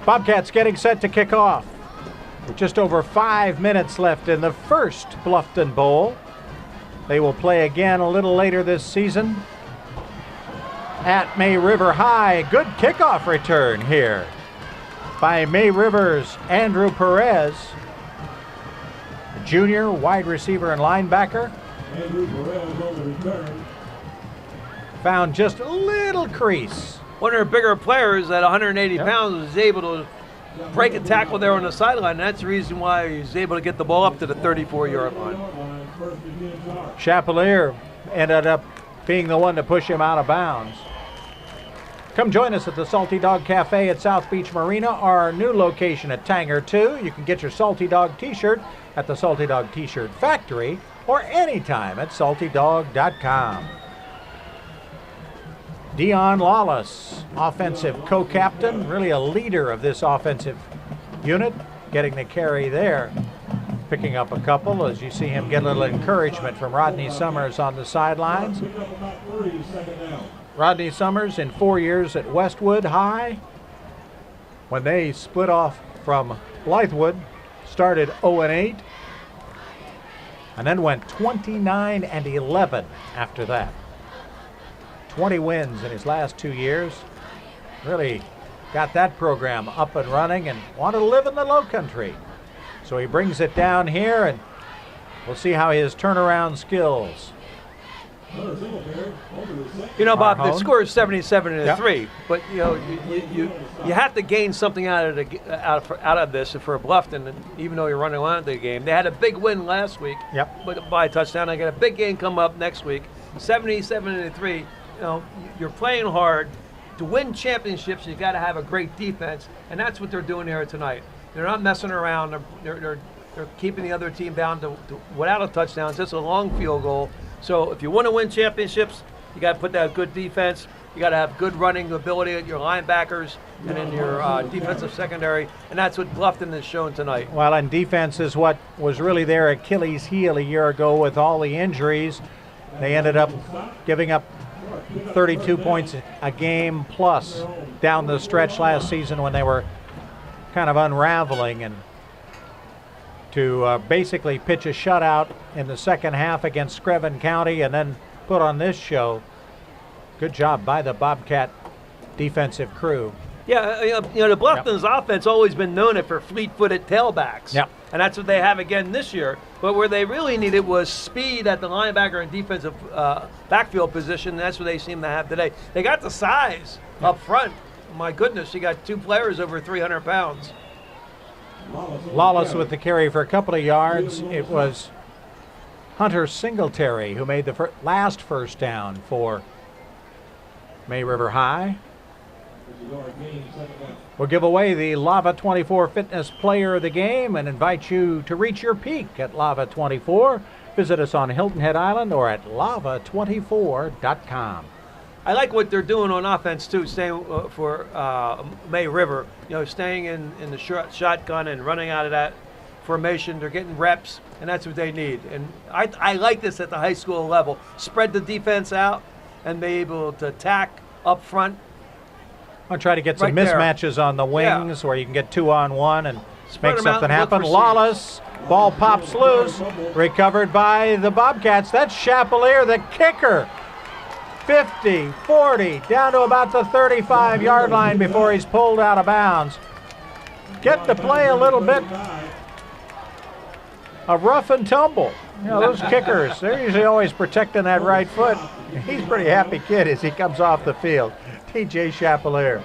Bobcats getting set to kick off. With just over 5 minutes left in the first Bluffton Bowl. They will play again a little later this season at May River High. Good kickoff return here by May River's Andrew Perez, junior wide receiver and linebacker. Andrew Perez on the return. Found just a little crease. One of their bigger players at 180 pounds was able to break a tackle there on the sideline. That's the reason why he was able to get the ball up to the 34-yard line. Chapelier ended up being the one to push him out of bounds. Come join us at the Salty Dog Cafe at South Beach Marina, our new location at Tanger 2. You can get your Salty Dog t-shirt at the Salty Dog T-shirt Factory or anytime at saltydog.com. Dion Lawless, offensive co-captain, really a leader of this offensive unit, getting the carry there, picking up a couple as you see him get a little encouragement from Rodney Summers on the sidelines. Rodney Summers in 4 years at Westwood High. When they split off from Blythewood, started 0-8 and then went 29-11 after that. 20 wins in his last 2 years. Really got that program up and running and wanted to live in the Lowcountry. So he brings it down here, and we'll see how his turnaround skills. You know, Bob, the score is 77-3, but you know you have to gain something out of this for Bluffton. And even though you're running around the game, they had a big win last week. Yep. By a touchdown. They got a big game come up next week. 77-3. You know, you're playing hard. To win championships, you got to have a great defense, and that's what they're doing here tonight. They're not messing around. They're keeping the other team down to without a touchdown. It's just a long field goal. So if you want to win championships, you got to put that good defense. You got to have good running ability at your linebackers and in your defensive secondary, and that's what Bluffton has shown tonight. Well, and defense is what was really their Achilles heel a year ago with all the injuries. They ended up giving up 32 points a game plus down the stretch last season when they were kind of unraveling, and to basically pitch a shutout in the second half against Screven County and then put on this show. Good job by the Bobcat defensive crew. Yeah, you know the Bluffton's offense always been known for fleet-footed tailbacks. Yep. And that's what they have again this year. But where they really needed was speed at the linebacker and defensive backfield position. And that's what they seem to have today. They got the size up front. My goodness, you got two players over 300 pounds. Lawless with the carry for a couple of yards. It was Hunter Singletary who made the last first down for May River High. We'll give away the Lava 24 Fitness Player of the Game and invite you to reach your peak at Lava 24. Visit us on Hilton Head Island or at lava24.com. I like what they're doing on offense too, staying for May River. You know, staying in the shotgun and running out of that. formation. They're getting reps, and that's what they need. And I like this at the high school level. Spread the defense out and be able to attack up front. I'll try to get some mismatches on the wings where you can get 2-on-1 and Spread make them out something and look happen. for Lawless, ball pops loose, recovered by the Bobcats. That's Chapelier, the kicker. 50, 40, down to about the 35-yard line before he's pulled out of bounds. Get to play a little bit of rough and tumble. You know, those kickers, they're usually always protecting that right foot. He's a pretty happy kid as he comes off the field. TJ Chapelier.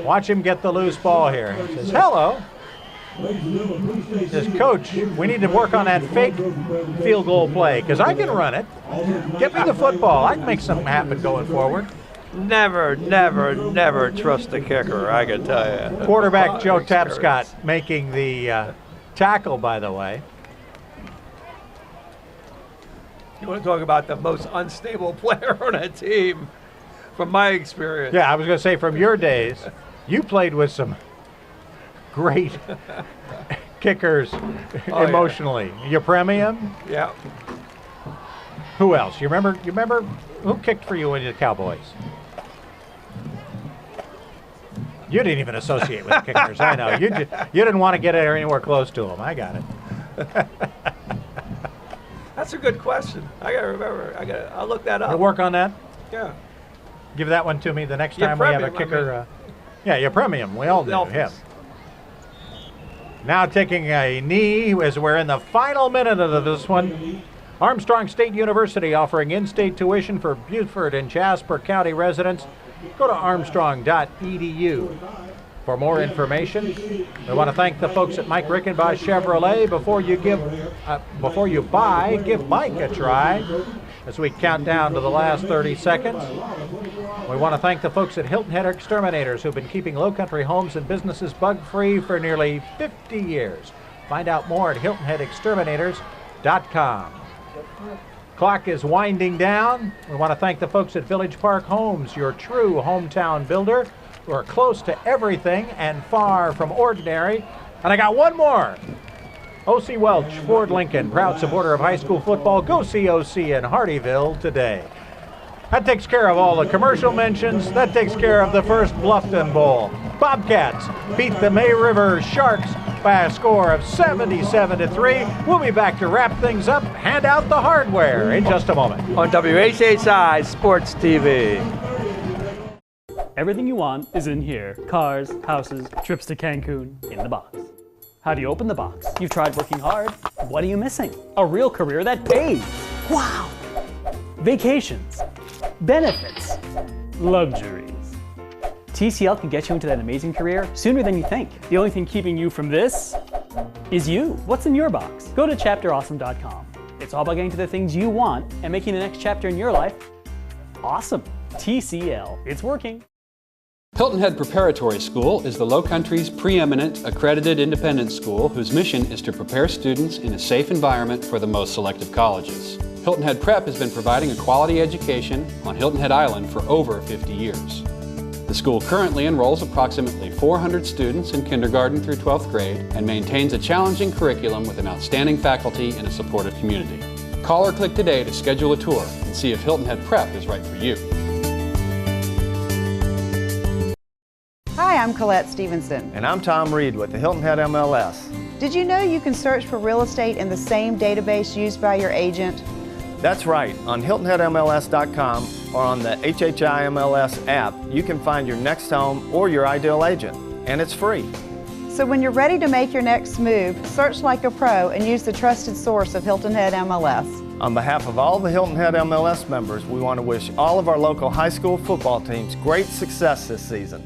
Watch him get the loose ball here. He says, hello. He says, Coach, we need to work on that fake field goal play because I can run it. Get me the football. I can make something happen going forward. Never, never, never trust the kicker, I can tell you. Quarterback Joe Tapscott making the tackle, by the way. You want to talk about the most unstable player on a team, from my experience. Yeah, I was going to say from your days, you played with some great kickers emotionally. Your premium? Yeah. Who else? You remember who kicked for you in the Cowboys? You didn't even associate with the kickers. I know. You didn't want to get anywhere close to them. I got it. That's a good question. I got to remember. I'll look that up. We'll work on that? Yeah. Give that one to me the next Your time we have a premium, kicker. Yeah, your premium. We all do him. Now taking a knee as we're in the final minute of this one. Armstrong State University offering in-state tuition for Beaufort and Jasper County residents. Go to armstrong.edu for more information. We want to thank the folks at Mike Rickenbaugh Chevrolet. Before you buy, give Mike a try as we count down to the last 30 seconds. We want to thank the folks at Hilton Head Exterminators who've been keeping Lowcountry homes and businesses bug-free for nearly 50 years. Find out more at HiltonHeadExterminators.com. Clock is winding down. We want to thank the folks at Village Park Homes, your true hometown builder, who are close to everything and far from ordinary. And I got one more. O.C. Welch, Ford Lincoln, proud supporter of high school football. Go see O.C. in Hardyville today. That takes care of all the commercial mentions. That takes care of the first Bluffton Bowl. Bobcats beat the May River Sharks by a score of 77-3. We'll be back to wrap things up, hand out the hardware in just a moment. On WHHI Sports TV. Everything you want is in here. Cars, houses, trips to Cancun, in the box. How do you open the box? You've tried working hard. What are you missing? A real career that pays. Wow! Vacations, benefits, luxuries. TCL can get you into that amazing career sooner than you think. The only thing keeping you from this is you. What's in your box? Go to chapterawesome.com. It's all about getting to the things you want and making the next chapter in your life awesome. TCL, it's working. Hilton Head Preparatory School is the Lowcountry's preeminent accredited independent school whose mission is to prepare students in a safe environment for the most selective colleges. Hilton Head Prep has been providing a quality education on Hilton Head Island for over 50 years. The school currently enrolls approximately 400 students in kindergarten through 12th grade and maintains a challenging curriculum with an outstanding faculty and a supportive community. Call or click today to schedule a tour and see if Hilton Head Prep is right for you. Hi, I'm Colette Stevenson. And I'm Tom Reed with the Hilton Head MLS. Did you know you can search for real estate in the same database used by your agent? That's right. On HiltonHeadMLS.com or on the WHHI MLS app, you can find your next home or your ideal agent, and it's free. So when you're ready to make your next move, search like a pro and use the trusted source of Hilton Head MLS. On behalf of all the Hilton Head MLS members, we want to wish all of our local high school football teams great success this season.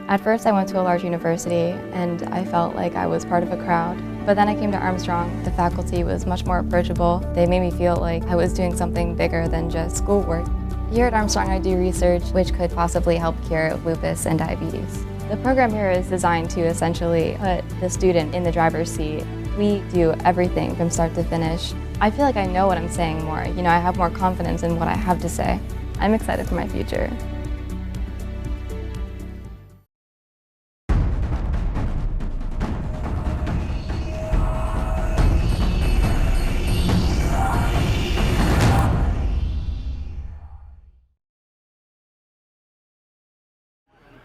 At first I went to a large university and I felt like I was part of a crowd. But then I came to Armstrong. The faculty was much more approachable. They made me feel like I was doing something bigger than just schoolwork. Here at Armstrong I do research which could possibly help cure lupus and diabetes. The program here is designed to essentially put the student in the driver's seat. We do everything from start to finish. I feel like I know what I'm saying more. You know, I have more confidence in what I have to say. I'm excited for my future.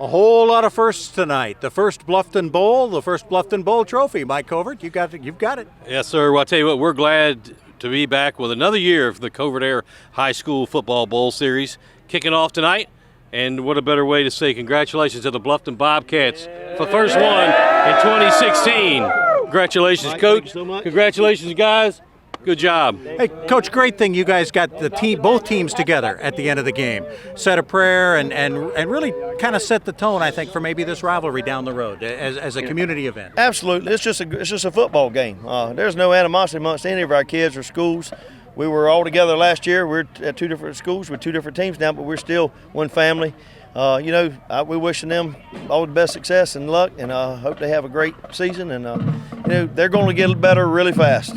A whole lot of firsts tonight. The first Bluffton Bowl, the first Bluffton Bowl trophy. Mike Covert, you've got it. Yes, sir. Well, I'll tell you what, we're glad to be back with another year of the Covert Aire High School Football Bowl Series kicking off tonight. And what a better way to say congratulations to the Bluffton Bobcats for the first one in 2016. Congratulations, Coach. Congratulations, guys. Good job. Hey, Coach, great thing you guys got both teams together at the end of the game. Said a prayer and really kind of set the tone, I think, for maybe this rivalry down the road as a community event. Absolutely. It's just a football game. There's no animosity amongst any of our kids or schools. We were all together last year. We're at 2 different schools with 2 different teams now, but we're still one family. We're wishing them all the best success and luck, and hope they have a great season. And they're going to get better really fast.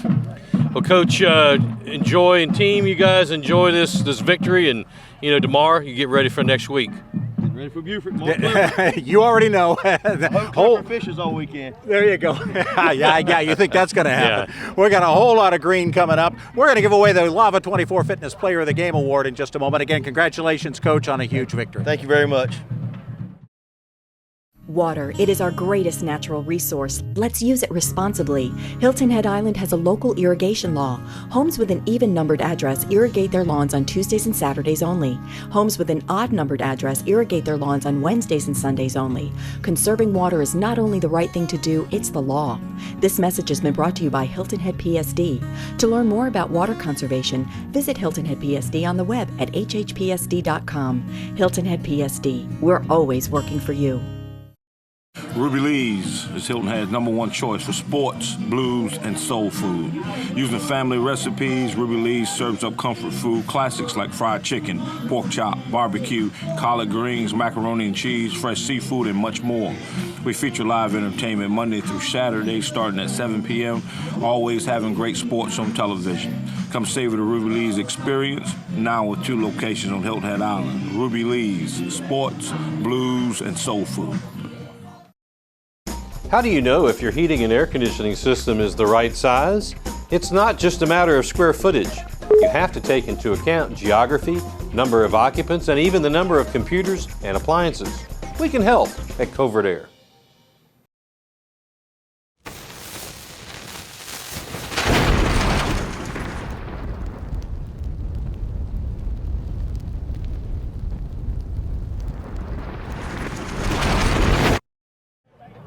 Well, Coach, enjoy, and team, you guys enjoy this victory, and tomorrow you get ready for next week. Get ready for Beaufort. You already know. Whole fishes all weekend. There you go. Yeah, you think that's going to happen? Yeah. We got a whole lot of green coming up. We're going to give away the Lava 24 Fitness Player of the Game Award in just a moment. Again, congratulations, Coach, on a huge victory. Thank you very much. Water, it is our greatest natural resource. Let's use it responsibly. Hilton Head Island has a local irrigation law. Homes with an even-numbered address irrigate their lawns on Tuesdays and Saturdays only. Homes with an odd-numbered address irrigate their lawns on Wednesdays and Sundays only. Conserving water is not only the right thing to do, it's the law. This message has been brought to you by Hilton Head PSD. To learn more about water conservation, visit Hilton Head PSD on the web at hhpsd.com. Hilton Head PSD, we're always working for you. Ruby Lee's is Hilton Head's #1 choice for sports, blues, and soul food. Using family recipes, Ruby Lee's serves up comfort food classics like fried chicken, pork chop, barbecue, collard greens, macaroni and cheese, fresh seafood, and much more. We feature live entertainment Monday through Saturday starting at 7 p.m., always having great sports on television. Come savor the Ruby Lee's experience, now with 2 locations on Hilton Head Island. Ruby Lee's, sports, blues, and soul food. How do you know if your heating and air conditioning system is the right size? It's not just a matter of square footage. You have to take into account geography, number of occupants, and even the number of computers and appliances. We can help at Covert Aire.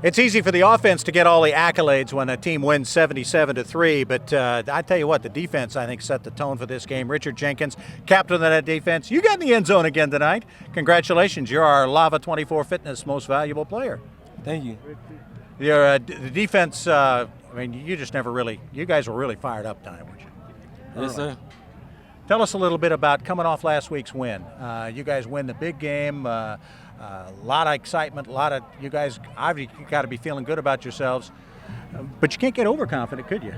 It's easy for the offense to get all the accolades when a team wins 77-3, but I tell you what, the defense, I think, set the tone for this game. Richard Jenkins, captain of that defense. You got in the end zone again tonight. Congratulations. You're our Lava 24 Fitness Most Valuable Player. Thank you. The defense, you guys were really fired up tonight, weren't you? Yes, sir. Tell us a little bit about coming off last week's win. You guys win the big game. A lot of excitement, you guys obviously got to be feeling good about yourselves, but you can't get overconfident, could you?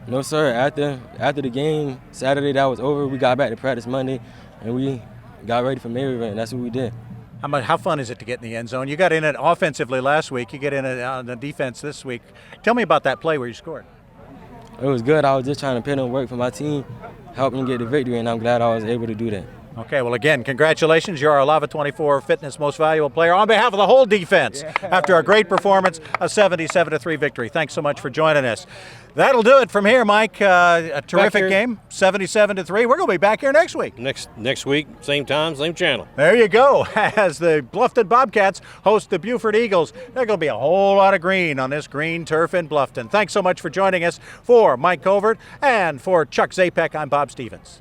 No, sir. After the game Saturday that was over, we got back to practice Monday, and we got ready for Maryville, and that's what we did. How fun is it to get in the end zone? You got in it offensively last week. You get in it on the defense this week. Tell me about that play where you scored. It was good. I was just trying to put in work for my team, help them get the victory, and I'm glad I was able to do that. Okay, well, again, congratulations. You're our Lava 24 Fitness Most Valuable Player on behalf of the whole defense after a great performance, a 77-3 victory. Thanks so much for joining us. That'll do it from here, Mike. A terrific game, 77-3. We're going to be back here next week. Next week, same time, same channel. There you go. As the Bluffton Bobcats host the Beaufort Eagles, there's going to be a whole lot of green on this green turf in Bluffton. Thanks so much for joining us. For Mike Covert and for Chuck Zapek, I'm Bob Stevens.